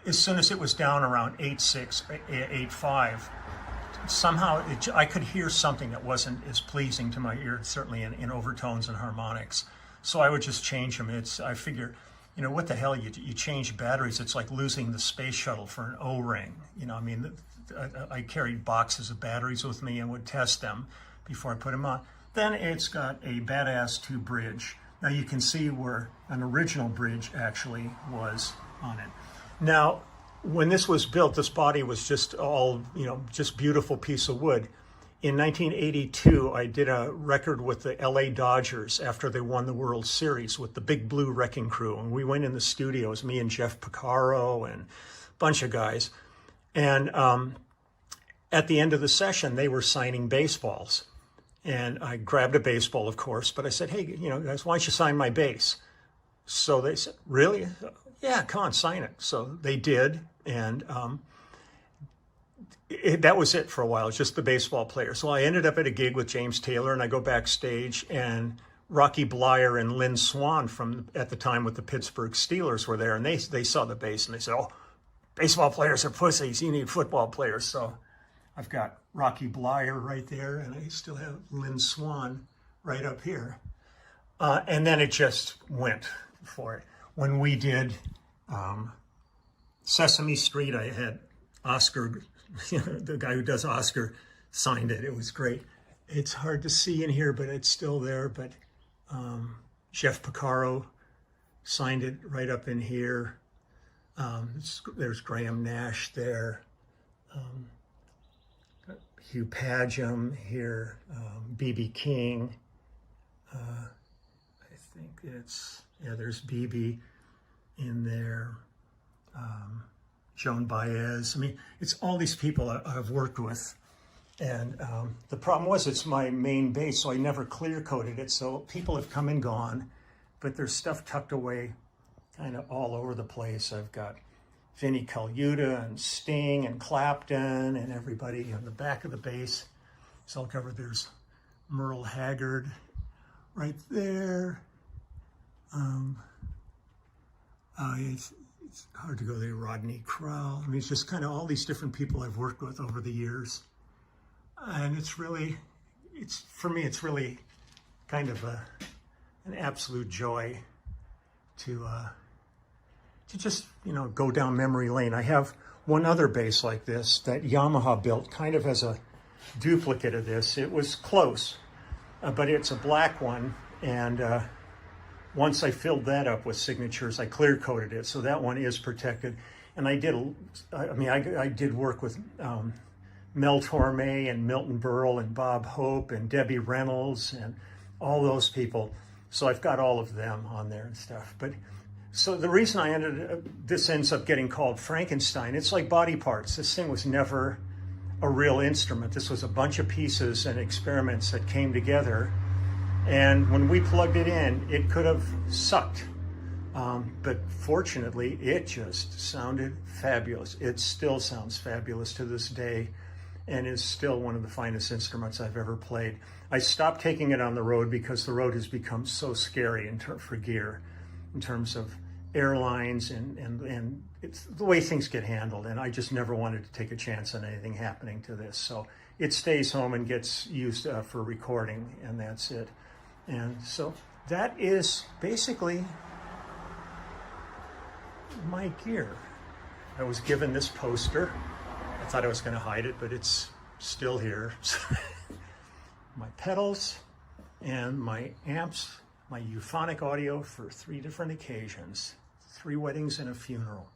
as soon as it was down around 8.6, 8.5, somehow I could hear something that wasn't as pleasing to my ear, certainly in overtones and harmonics. So I would just change them. I figure, what the hell, you change batteries, it's like losing the space shuttle for an O-ring. I carried boxes of batteries with me and would test them before I put them on. Then it's got a badass 2 bridge. Now you can see where an original bridge actually was on it. Now, when this was built, this body was just all, just beautiful piece of wood. In 1982, I did a record with the LA Dodgers after they won the World Series with the Big Blue Wrecking Crew. And we went in the studios, me and Jeff Porcaro and a bunch of guys. And at the end of the session, they were signing baseballs. And I grabbed a baseball, of course, but I said, hey, guys, why don't you sign my base? So they said, really? Yeah, come on, sign it. So they did. And that was it for a while, just the baseball player. So I ended up at a gig with James Taylor, and I go backstage, and Rocky Blyer and Lynn Swann at the time with the Pittsburgh Steelers were there, and they saw the bass, and they said, oh, baseball players are pussies, you need football players. So I've got Rocky Blyer right there, and I still have Lynn Swann right up here. And then it just went for it. When we did Sesame Street, I had Oscar, the guy who does Oscar, signed it. It was great. It's hard to see in here, but it's still there. But Jeff Porcaro signed it right up in here. There's Graham Nash there. Hugh Padgham here. B.B. King. I think there's B.B. in there. Joan Baez. I mean, it's all these people I've worked with. And the problem was it's my main bass, so I never clear coated it. So people have come and gone, but there's stuff tucked away kind of all over the place. I've got Vinnie Colaiuta and Sting and Clapton and everybody on the back of the bass. So I'll cover, there's Merle Haggard right there. It's hard to go there. Rodney Crowell. I mean, it's just kind of all these different people I've worked with over the years. And it's really, for me, it's really kind of an absolute joy to just, go down memory lane. I have one other bass like this that Yamaha built kind of as a duplicate of this. It was close, but it's a black one. And once I filled that up with signatures, I clear coated it. So that one is protected. And I did work with Mel Torme and Milton Berle and Bob Hope and Debbie Reynolds and all those people. So I've got all of them on there and stuff. But so the reason this ends up getting called Frankenstein, it's like body parts. This thing was never a real instrument. This was a bunch of pieces and experiments that came together. And when we plugged it in, it could have sucked. But fortunately, it just sounded fabulous. It still sounds fabulous to this day and is still one of the finest instruments I've ever played. I stopped taking it on the road because the road has become so scary for gear in terms of airlines and it's the way things get handled. And I just never wanted to take a chance on anything happening to this. So it stays home and gets used for recording, and that's it. And so that is basically my gear. I was given this poster. I thought I was going to hide it, but it's still here. My pedals and my amps, my euphonic audio for 3 different occasions, 3 weddings and a funeral.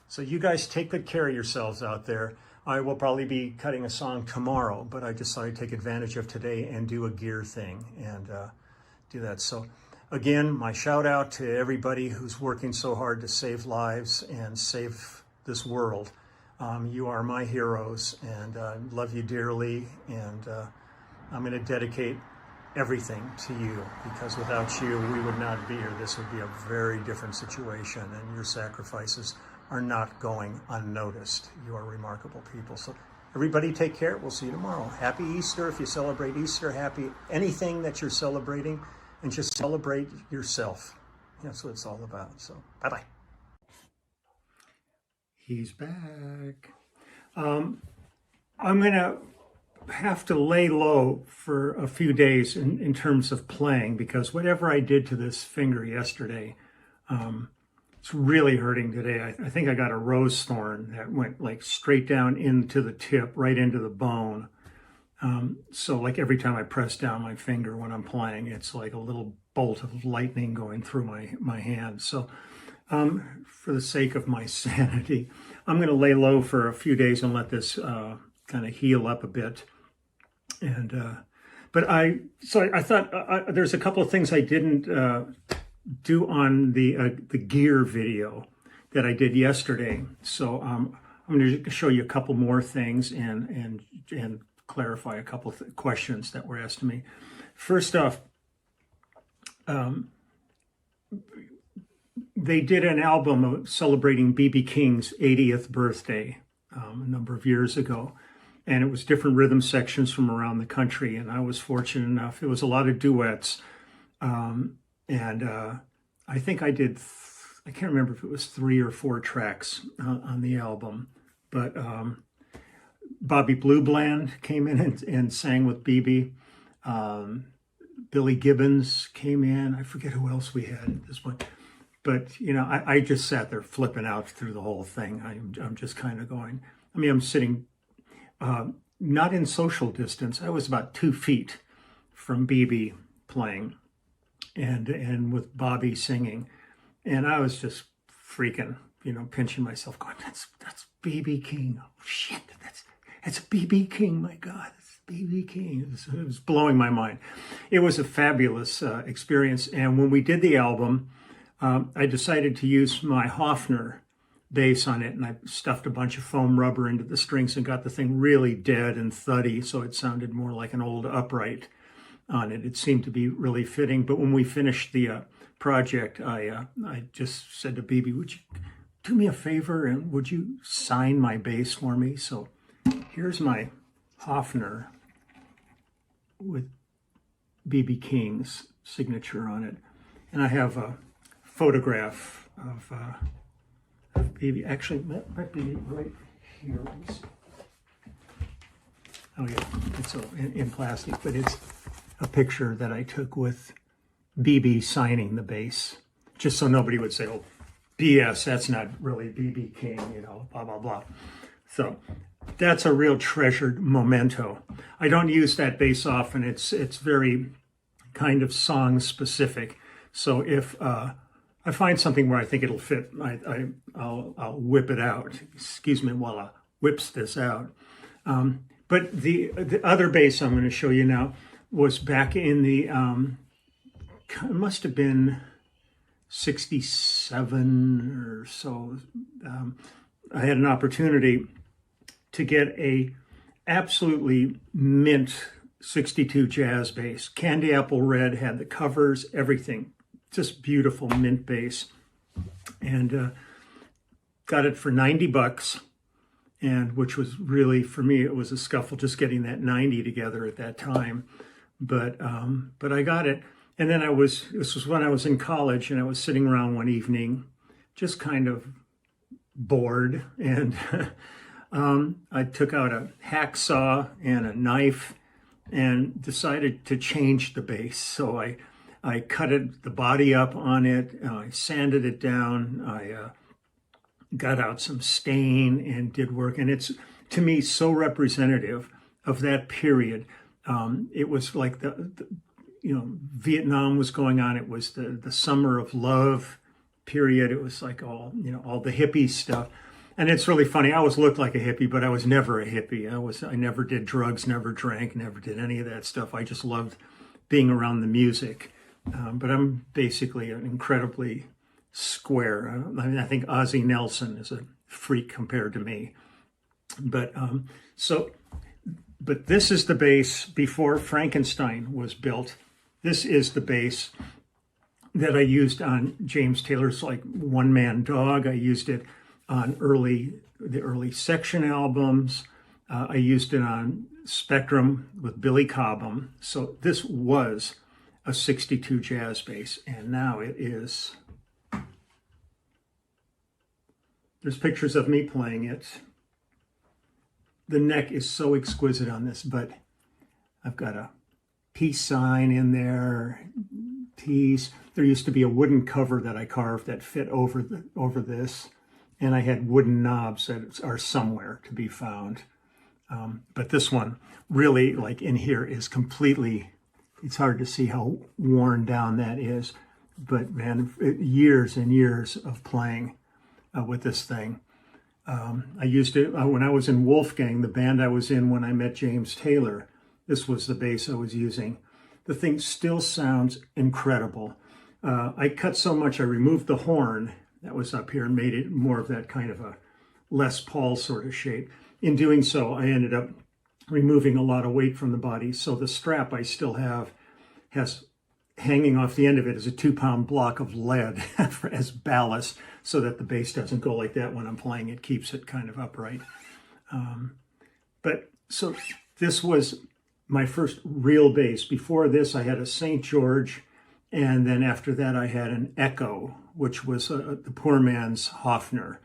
So you guys take good care of yourselves out there. I will probably be cutting a song tomorrow, but I just thought I'd take advantage of today and do a gear thing and do that. So again, my shout out to everybody who's working so hard to save lives and save this world. You are my heroes, and I love you dearly, and I'm going to dedicate everything to you, because without you, we would not be here. This would be a very different situation, and your sacrifices are not going unnoticed. You are remarkable people. So everybody take care. We'll see you tomorrow. Happy Easter if you celebrate Easter. Happy anything that you're celebrating, and just celebrate yourself. That's what it's all about. So bye-bye. He's back. I'm going to have to lay low for a few days in terms of playing, because whatever I did to this finger yesterday, it's really hurting today. I think I got a rose thorn that went like straight down into the tip, right into the bone. So like every time I press down my finger when I'm playing, it's like a little bolt of lightning going through my hand. So for the sake of my sanity, I'm going to lay low for a few days and let this kind of heal up a bit. And but I thought there's a couple of things I didn't do on the gear video that I did yesterday. So I'm going to show you a couple more things and clarify a couple of questions that were asked to me. First off, they did an album celebrating B.B. King's 80th birthday a number of years ago. And it was different rhythm sections from around the country. And I was fortunate enough, it was a lot of duets. I think I did, I can't remember if it was 3 or 4 tracks on the album. But Bobby Blue Bland came in and sang with B.B. Billy Gibbons came in. I forget who else we had at this point. But, I just sat there flipping out through the whole thing. I'm just kind of going, I'm sitting not in social distance. I was about 2 feet from BB playing and with Bobby singing. And I was just freaking, pinching myself going, that's BB King. Oh, shit, that's BB King. My God, it's BB King. It was blowing my mind. It was a fabulous experience. And when we did the album, I decided to use my Hofner bass on it, and I stuffed a bunch of foam rubber into the strings and got the thing really dead and thuddy, so it sounded more like an old upright on it. It seemed to be really fitting. But when we finished the project, I just said to BB, would you do me a favor and would you sign my bass for me? So here's my Hofner with BB King's signature on it. And I have a photograph of BB. Actually, it might be right here. Oh yeah, it's in plastic, but it's a picture that I took with BB signing the bass, just so nobody would say, oh, BS, that's not really BB King, you know, blah, blah, blah. So that's a real treasured memento. I don't use that bass often. It's very kind of song specific. So if I find something where I think it'll fit, I'll whip it out. Excuse me while I whips this out. But the other bass I'm going to show you now was back in the, it must have been 67 or so. I had an opportunity to get a absolutely mint 62 jazz bass. Candy apple red, had the covers, everything. Just beautiful mint bass. And got it for $90. And which was really, for me, it was a scuffle just getting that 90 together at that time. But I got it. And then this was when I was in college, and I was sitting around one evening, just kind of bored. And I took out a hacksaw and a knife and decided to change the bass. So I cut the body up on it. I sanded it down. I got out some stain and did work. And it's, to me, so representative of that period. It was like Vietnam was going on. It was the summer of love period. It was like all the hippie stuff. And it's really funny. I always looked like a hippie, but I was never a hippie. I never did drugs, never drank, never did any of that stuff. I just loved being around the music. But I'm basically an incredibly square. I think Ozzie Nelson is a freak compared to me. But but this is the bass before Frankenstein was built. This is the bass that I used on James Taylor's One Man Dog. I used it on the early Section albums. I used it on Spectrum with Billy Cobham. So this was a 62 jazz bass, and now it is. There's pictures of me playing it. The neck is so exquisite on this, but I've got a peace sign in there. Peace. There used to be a wooden cover that I carved that fit over this, and I had wooden knobs that are somewhere to be found. But this one really, in here, is completely. It's hard to see how worn down that is, but man, years and years of playing with this thing. I used it when I was in Wolfgang, the band I was in when I met James Taylor. This was the bass I was using. The thing still sounds incredible. I cut so much, I removed the horn that was up here and made it more of that kind of a Les Paul sort of shape. In doing so, I ended up removing a lot of weight from the body. So the strap I still has hanging off the end of it is a 2-pound block of lead as ballast, so that the bass doesn't go like that when I'm playing. It keeps it kind of upright. But so this was my first real bass. Before this, I had a St. George, and then after that, I had an Echo, which was the poor man's Hofner.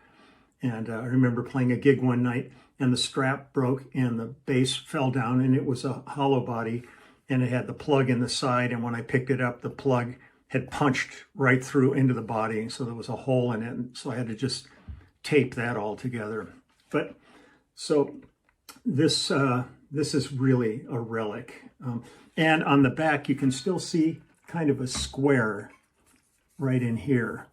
And I remember playing a gig one night, and the strap broke, and the bass fell down, and it was a hollow body, and it had the plug in the side, and when I picked it up, the plug had punched right through into the body, so there was a hole in it, and so I had to just tape that all together. But so this is really a relic. And on the back, you can still see kind of a square right in here.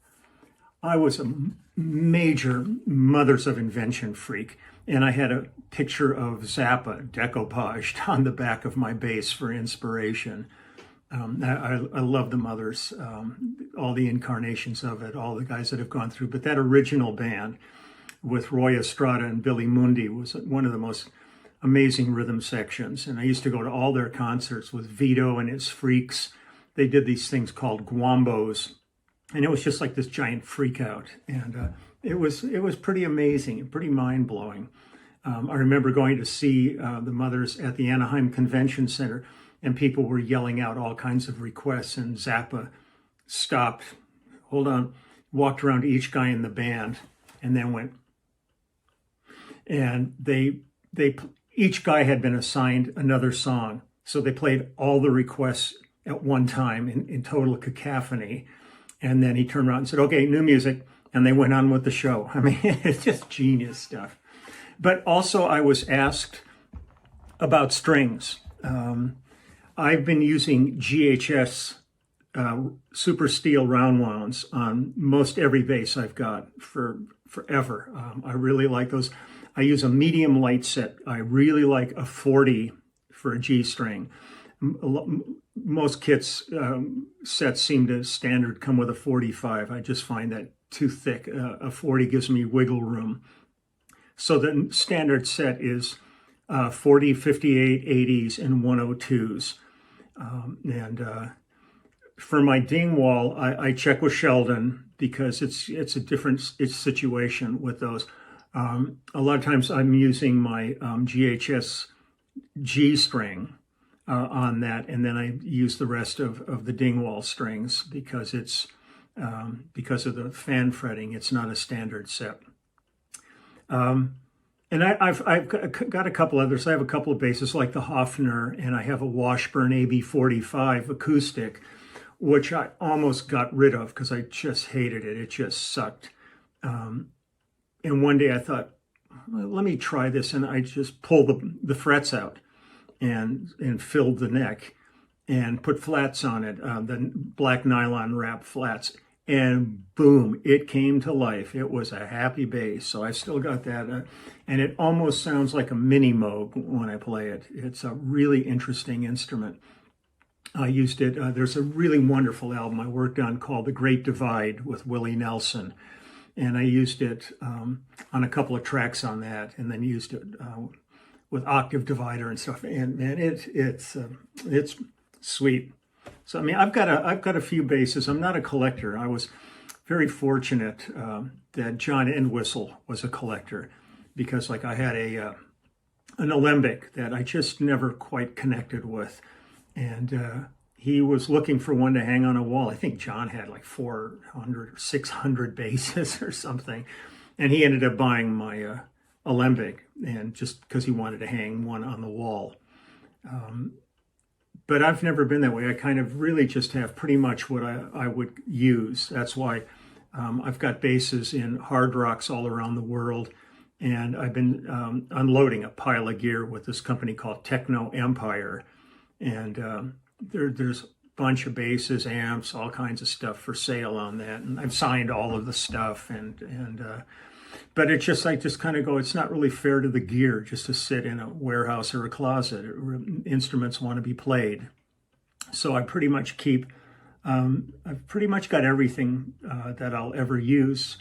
I was a major Mothers of Invention freak, and I had a picture of Zappa decoupaged on the back of my bass for inspiration. I love the Mothers, all the incarnations of it, all the guys that have gone through, but that original band. with Roy Estrada and Billy Mundi was one of the most amazing rhythm sections. And I used to go to all their concerts with Vito and his freaks. They did these things called guambos, and it was just like this giant freak out. And it was pretty amazing and pretty mind blowing. I remember going to see the Mothers at the Anaheim Convention Center, and people were yelling out all kinds of requests, and Zappa stopped, hold on, walked around to each guy in the band, and then went. And each guy had been assigned another song, so they played all the requests at one time in total cacophony. And then he turned around and said, "Okay, new music," and they went on with the show. I mean, it's just genius stuff. But also, I was asked about strings. I've been using GHS super steel round wounds on most every bass I've got for forever. I really like those. I use a medium light set. I really like a 40 for a G string. Most kits sets seem to standard come with a 45. I just find that too thick. A 40 gives me wiggle room. So the standard set is 40, 58, 80s, and 102s. For my ding wall, I check with Sheldon because it's a different situation with those. A lot of times I'm using my GHS G string on that, and then I use the rest of the ding wall strings because it's because of the fan fretting. It's not a standard set. And I've got a couple others. I have a couple of basses like the Hofner, and I have a Washburn AB45 acoustic, which I almost got rid of because I just hated it. It just sucked. And one day I thought, well, let me try this, and I just pulled the frets out and filled the neck and put flats on it, the black nylon wrap flats. And boom, it came to life. It was a happy bass. So I still got that. And it almost sounds like a mini Moog when I play it. It's a really interesting instrument. I used it. There's a really wonderful album I worked on called The Great Divide with Willie Nelson. And I used it on a couple of tracks on that, and then used it with octave divider and stuff. And man, it's sweet. So I mean, I've got a few basses. I'm not a collector. I was very fortunate that John Entwistle was a collector, because like I had an alembic that I just never quite connected with, and he was looking for one to hang on a wall. I think John had like 400 or 600 basses or something, and he ended up buying my alembic, and just because he wanted to hang one on the wall. But I've never been that way. I kind of really just have pretty much what I would use. That's why I've got basses in hard rocks all around the world. And I've been unloading a pile of gear with this company called Techno Empire. And there's a bunch of basses, amps, all kinds of stuff for sale on that. And I've signed all of the stuff. But it's just, I just kind of go, it's not really fair to the gear just to sit in a warehouse or a closet. Instruments want to be played. So I pretty much I've pretty much got everything that I'll ever use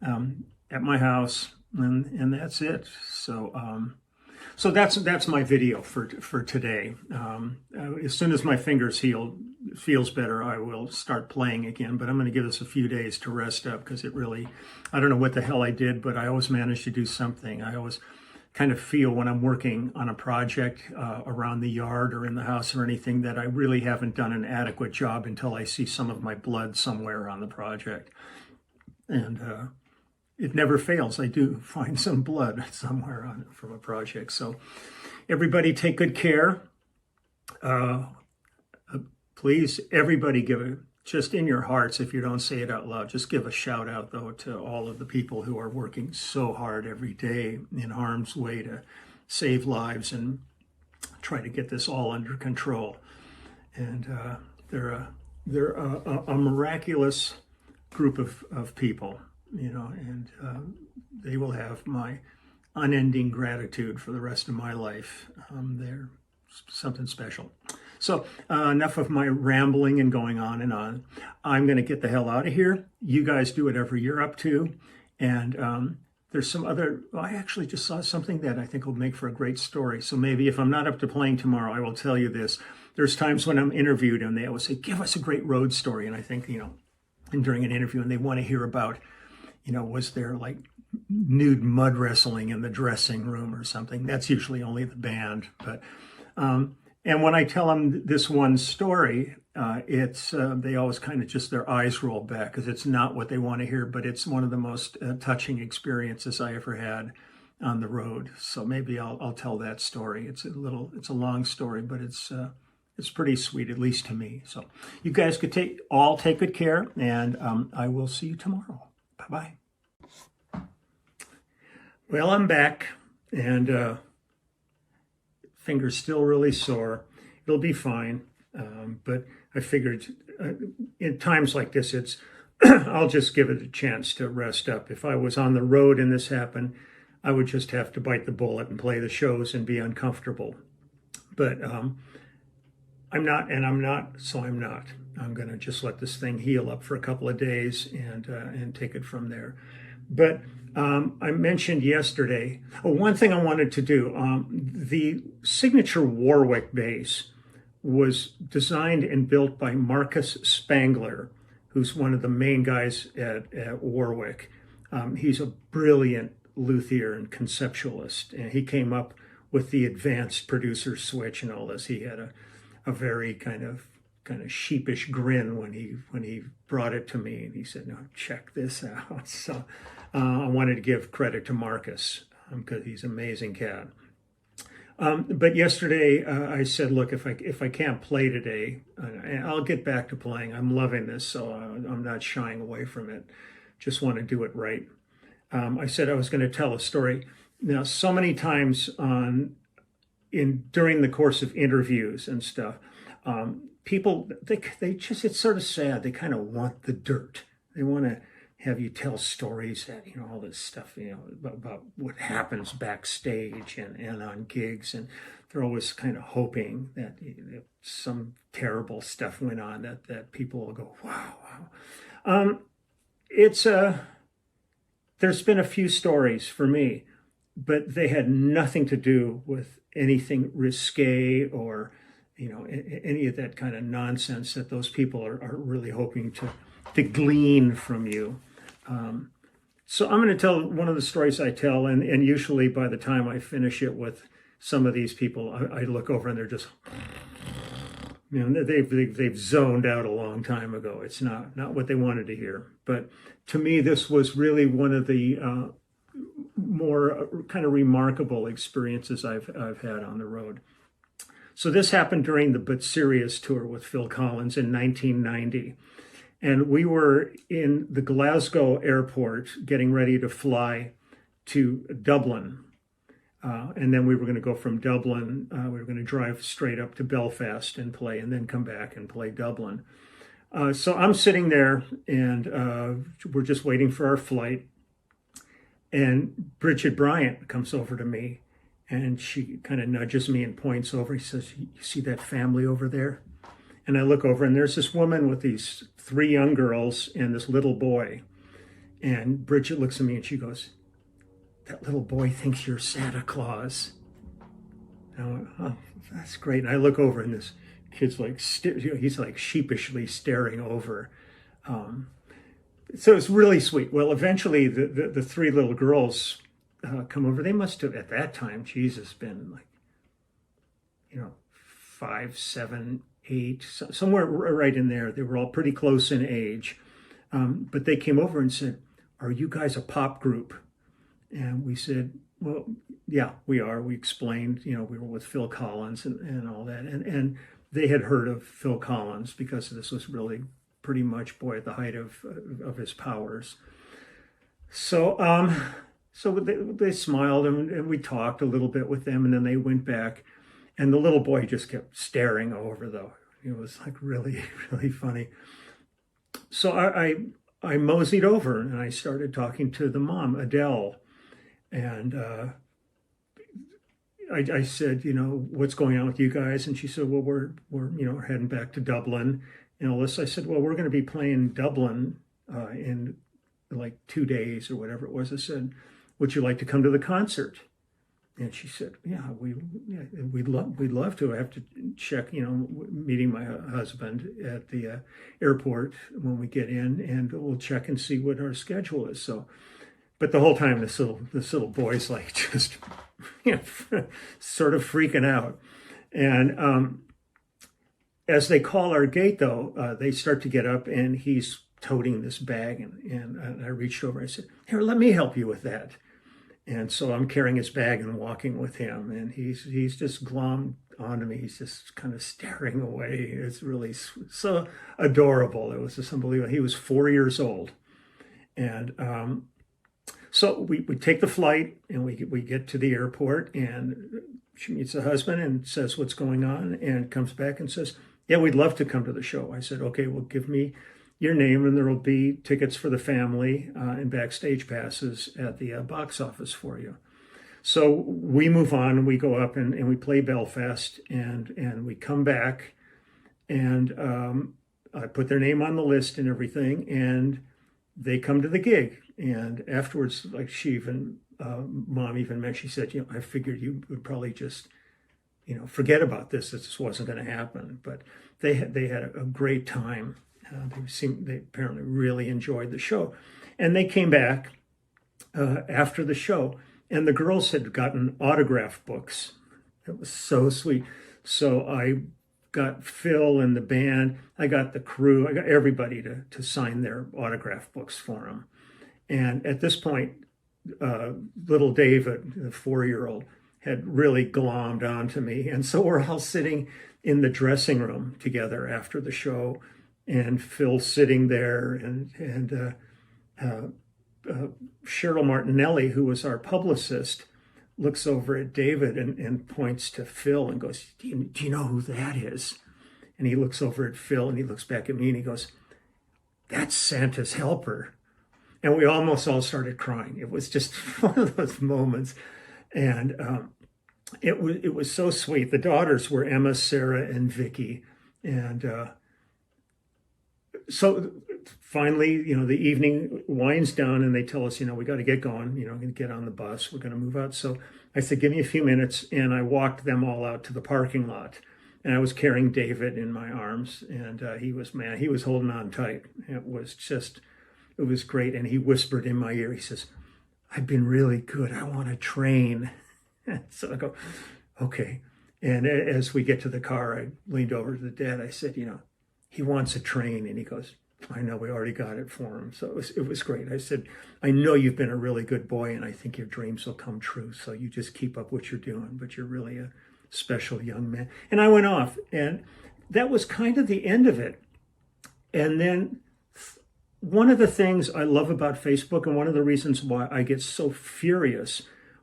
at my house, and that's it. So that's my video for today. As soon as my fingers feels better, I will start playing again. But I'm going to give this a few days to rest up, because I don't know what the hell I did, but I always manage to do something. I always kind of feel when I'm working on a project around the yard or in the house or anything that I really haven't done an adequate job until I see some of my blood somewhere on the project. And it never fails. I do find some blood somewhere on it from a project. So everybody take good care. Please, everybody just in your hearts, if you don't say it out loud, just give a shout out, though, to all of the people who are working so hard every day in harm's way to save lives and try to get this all under control. And they're a miraculous group of people, and they will have my unending gratitude for the rest of my life. They're something special. So enough of my rambling and going on and on. I'm going to get the hell out of here. You guys do whatever you're up to. And there's some other, I actually just saw something that I think will make for a great story. So maybe if I'm not up to playing tomorrow, I will tell you this. There's times when I'm interviewed and they always say, give us a great road story. And I think, and during an interview, and they want to hear about, was there like nude mud wrestling in the dressing room or something? That's usually only the band. But and when I tell them this one story, it's they always kind of just their eyes roll back because it's not what they want to hear, but it's one of the most touching experiences I ever had on the road. So maybe I'll tell that story. It's a long story, but it's pretty sweet, at least to me. So you guys could take good care, and I will see you tomorrow. Bye-bye. Well, I'm back, and finger's still really sore. It'll be fine, but I figured in times like this, it's I'll just give it a chance to rest up. If I was on the road and this happened, I would just have to bite the bullet and play the shows and be uncomfortable. But I'm not, so I'm not. I'm going to just let this thing heal up for a couple of days and take it from there. But I mentioned yesterday, one thing I wanted to do, the signature Warwick bass was designed and built by Marcus Spangler, who's one of the main guys at Warwick. He's a brilliant luthier and conceptualist, and he came up with the advanced producer switch and all this. He had a very kind of sheepish grin when he brought it to me, and he said, "No, check this out." So I wanted to give credit to Marcus because he's an amazing cat. But yesterday I said, look, if I can't play today, I'll get back to playing. I'm loving this, so I'm not shying away from it. Just want to do it right. I said I was going to tell a story. Now, so many times during the course of interviews and stuff, people they just, it's sort of sad. They kind of want the dirt. They want to have you tell stories that, all this stuff, about what happens backstage and on gigs. And they're always kind of hoping that some terrible stuff went on that people will go, wow. There's been a few stories for me, but they had nothing to do with anything risque or, any of that kind of nonsense that those people are really hoping to glean from you. So I'm going to tell one of the stories I tell, and usually by the time I finish it with some of these people, I look over and they're just, they've zoned out a long time ago. It's not what they wanted to hear. But to me, this was really one of the more kind of remarkable experiences I've had on the road. So this happened during the But Serious tour with Phil Collins in 1990. And we were in the Glasgow airport getting ready to fly to Dublin. And then we were going to go from Dublin, we were going to drive straight up to Belfast and play, and then come back and play Dublin. So I'm sitting there, and we're just waiting for our flight. And Bridget Bryant comes over to me, and she kind of nudges me and points over. He says, "You see that family over there?" And I look over, and there's this woman with these 3 young girls and this little boy. And Bridget looks at me and she goes, "That little boy thinks you're Santa Claus." And I went, "Oh, that's great." And I look over, and this kid's like, he's like sheepishly staring over. So it's really sweet. Well, eventually the 3 little girls come over. They must have, at that time, Jesus, been like, 5, 7, 8, somewhere right in there. They were all pretty close in age. But they came over and said, "Are you guys a pop group?" And we said, "Well, yeah, we are." We explained, we were with Phil Collins and all that. And they had heard of Phil Collins because this was really pretty much, at the height of his powers. So they smiled, and we talked a little bit with them, and then they went back. And the little boy just kept staring over, though. It was like really, really funny. So I moseyed over, and I started talking to the mom, Adele. And I said, "What's going on with you guys?" And she said, "Well, we're heading back to Dublin and all this." I said, "Well, we're going to be playing Dublin in like 2 days or whatever it was." I said, would you like to come to the concert? And she said, yeah, we'd love to. I have to check, meeting my husband at the airport when we get in, and we'll check and see what our schedule is. So, but the whole time, this little boy's like just, sort of freaking out. And as they call our gate, though, they start to get up, and he's toting this bag, and I reached over. I said, "Here, let me help you with that." And so I'm carrying his bag and walking with him, and he's just glommed onto me. He's just kind of staring away. It's really so adorable. It was just unbelievable. He was 4 years old, and so we take the flight, and we get to the airport, and she meets the husband and says what's going on, and comes back and says, "Yeah, we'd love to come to the show." I said, "Okay, well, give me your name, and there will be tickets for the family and backstage passes at the box office for you." So we move on, and we go up and we play Belfast, and we come back, and I put their name on the list and everything, and they come to the gig. And afterwards, like Mom even mentioned, she said, I figured you would probably just, forget about this. This wasn't going to happen. But they had a great time. They apparently really enjoyed the show. And they came back after the show, and the girls had gotten autograph books. It was so sweet. So I got Phil and the band, I got the crew, I got everybody to sign their autograph books for them. And at this point, little David, the 4-year-old, had really glommed onto me. And so we're all sitting in the dressing room together after the show, and Phil sitting there, and Cheryl Martinelli, who was our publicist, looks over at David and points to Phil and goes, do you know who that is? And he looks over at Phil, and he looks back at me, and he goes, "That's Santa's helper." And we almost all started crying. It was just one of those moments. And it was so sweet. The daughters were Emma, Sarah, and Vicky. And so finally, the evening winds down, and they tell us, we got to get going, going to get on the bus. We're going to move out. So I said, give me a few minutes. And I walked them all out to the parking lot. And I was carrying David in my arms. And he was holding on tight. It was great. And he whispered in my ear, he says, "I've been really good. I want to train." So I go, okay. And as we get to the car, I leaned over to the dad. I said, he wants a train. And he goes, "I know, we already got it for him." So it was great. I said, "I know you've been a really good boy, and I think your dreams will come true. So you just keep up what you're doing, but you're really a special young man." And I went off, and that was kind of the end of it. And then one of the things I love about Facebook, and one of the reasons why I get so furious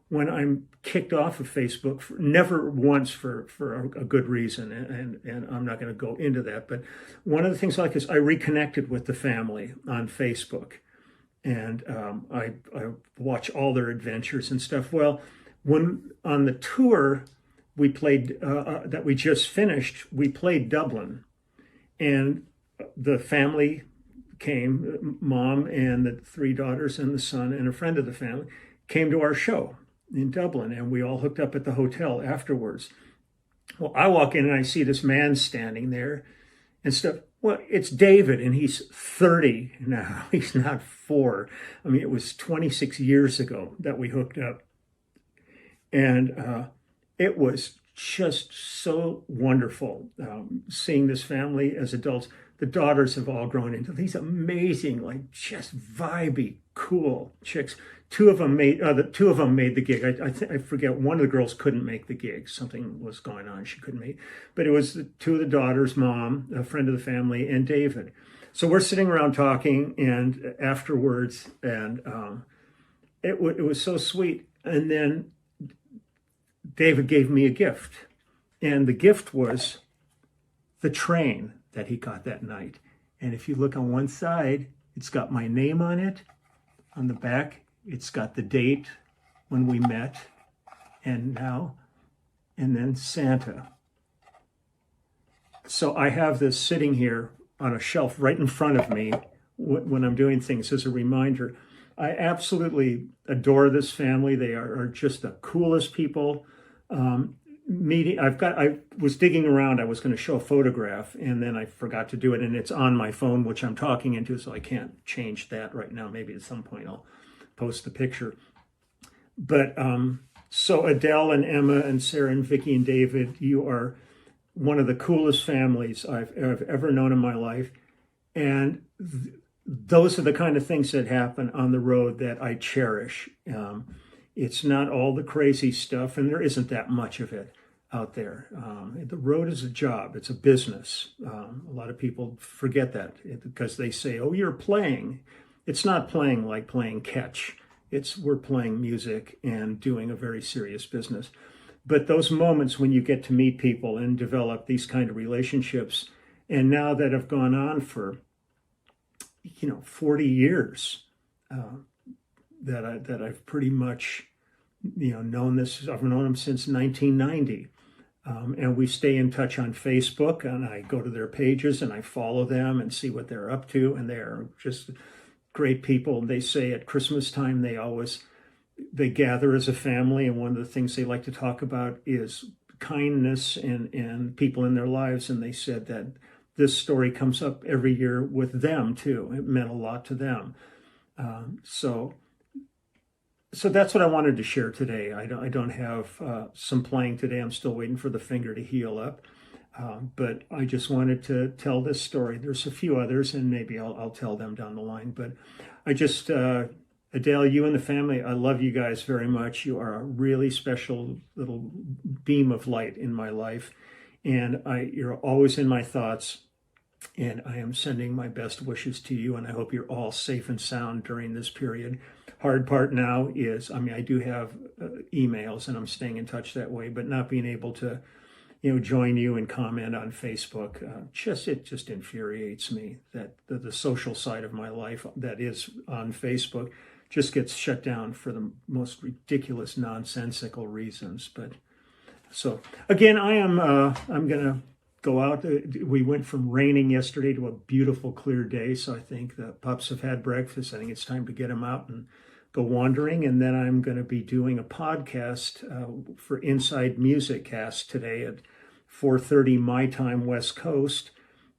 when I'm kicked off of Facebook, never once for a good reason, and I'm not going to go into that, but one of the things I like is I reconnected with the family on Facebook, and I watch all their adventures and stuff. Well, when on the tour we played that we just finished, we played Dublin, and the family came, Mom and the 3 daughters and the son and a friend of the family came to our show in Dublin, and we all hooked up at the hotel afterwards. Well, I walk in and I see this man standing there and stuff. Well, it's David, and he's 30 now. He's not 4. I mean, it was 26 years ago that we hooked up. And it was just so wonderful seeing this family as adults. The daughters have all grown into these amazing, just vibey, cool chicks. Two of them made the gig. I forget, one of the girls couldn't make the gig. Something was going on. She couldn't make. But it was the 2 of the daughters, Mom, a friend of the family, and David. So we're sitting around talking, and afterwards, and it was so sweet. And then David gave me a gift, and the gift was the train that he got that night. And if you look on one side, it's got my name on it. On the back, it's got the date when we met and now, and then Santa. So I have this sitting here on a shelf right in front of me when I'm doing things as a reminder. I absolutely adore this family. They are just the coolest people. I was digging around. I was going to show a photograph, and then I forgot to do it, and it's on my phone, which I'm talking into, so I can't change that right now. Maybe at some point I'll post the picture. But so Adele and Emma and Sarah and Vicky and David, you are one of the coolest families I've ever known in my life. And those are the kind of things that happen on the road that I cherish. It's not all the crazy stuff, and there isn't that much of it out there. The road is a job. It's a business. A lot of people forget that because they say, oh, you're playing. It's not playing like playing catch. We're playing music and doing a very serious business. But those moments when you get to meet people and develop these kind of relationships, and now that have gone on for 40 years, that I've pretty much known this. I've known them since 1990, and we stay in touch on Facebook. And I go to their pages and I follow them and see what they're up to. And they're just great people. They say at Christmas time they gather as a family, and one of the things they like to talk about is kindness and people in their lives. And they said that this story comes up every year with them too. It meant a lot to them. So that's what I wanted to share today. I don't have some playing today. I'm still waiting for the finger to heal up. But I just wanted to tell this story. There's a few others, and maybe I'll tell them down the line. But I just, Adele, you and the family, I love you guys very much. You are a really special little beam of light in my life. And you're always in my thoughts. And I am sending my best wishes to you. And I hope you're all safe and sound during this period. Hard part now is, I do have emails, and I'm staying in touch that way, but not being able to join you and comment on Facebook. It just infuriates me that the social side of my life that is on Facebook just gets shut down for the most ridiculous, nonsensical reasons. But so again, I'm gonna go out. We went from raining yesterday to a beautiful, clear day. So I think the pups have had breakfast. I think it's time to get them out and go wandering. And then I'm going to be doing a podcast for Inside Music Cast today at 4:30 my time, West Coast.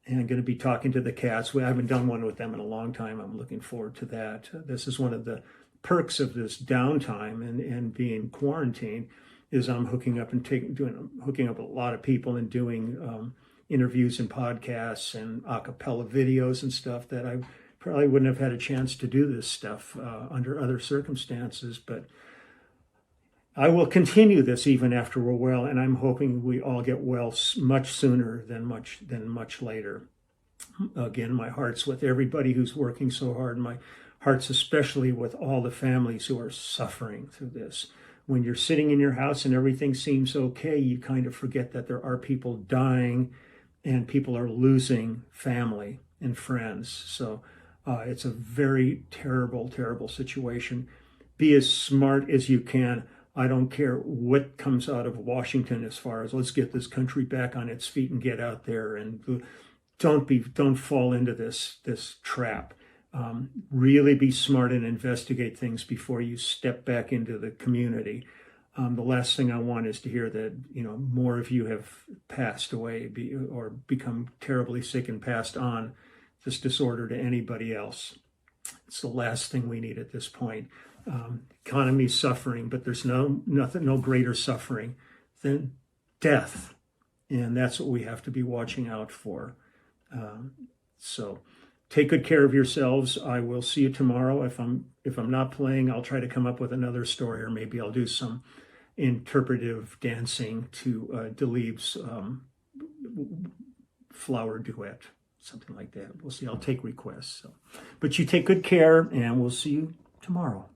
And I'm going to be talking to the cats. I haven't done one with them in a long time. I'm looking forward to that. This is one of the perks of this downtime and being quarantined is I'm hooking up hooking up with a lot of people and doing interviews and podcasts and a cappella videos and stuff that I probably wouldn't have had a chance to do this stuff under other circumstances. But I will continue this even after we're well, and I'm hoping we all get well much sooner than much later. Again, my heart's with everybody who's working so hard. My heart's especially with all the families who are suffering through this. When you're sitting in your house and everything seems okay, you kind of forget that there are people dying and people are losing family and friends. So it's a very terrible, terrible situation. Be as smart as you can. I don't care what comes out of Washington as far as let's get this country back on its feet and get out there, and don't fall into this trap. Really be smart and investigate things before you step back into the community. The last thing I want is to hear that more of you have passed away or become terribly sick and passed on this disorder to anybody else. It's the last thing we need at this point. Economy's suffering, but there's no greater suffering than death, and that's what we have to be watching out for. So take good care of yourselves. I will see you tomorrow. If I'm not playing, I'll try to come up with another story, or maybe I'll do some interpretive dancing to Dilip's flower duet, something like that. We'll see. I'll take requests. But you take good care, and we'll see you tomorrow.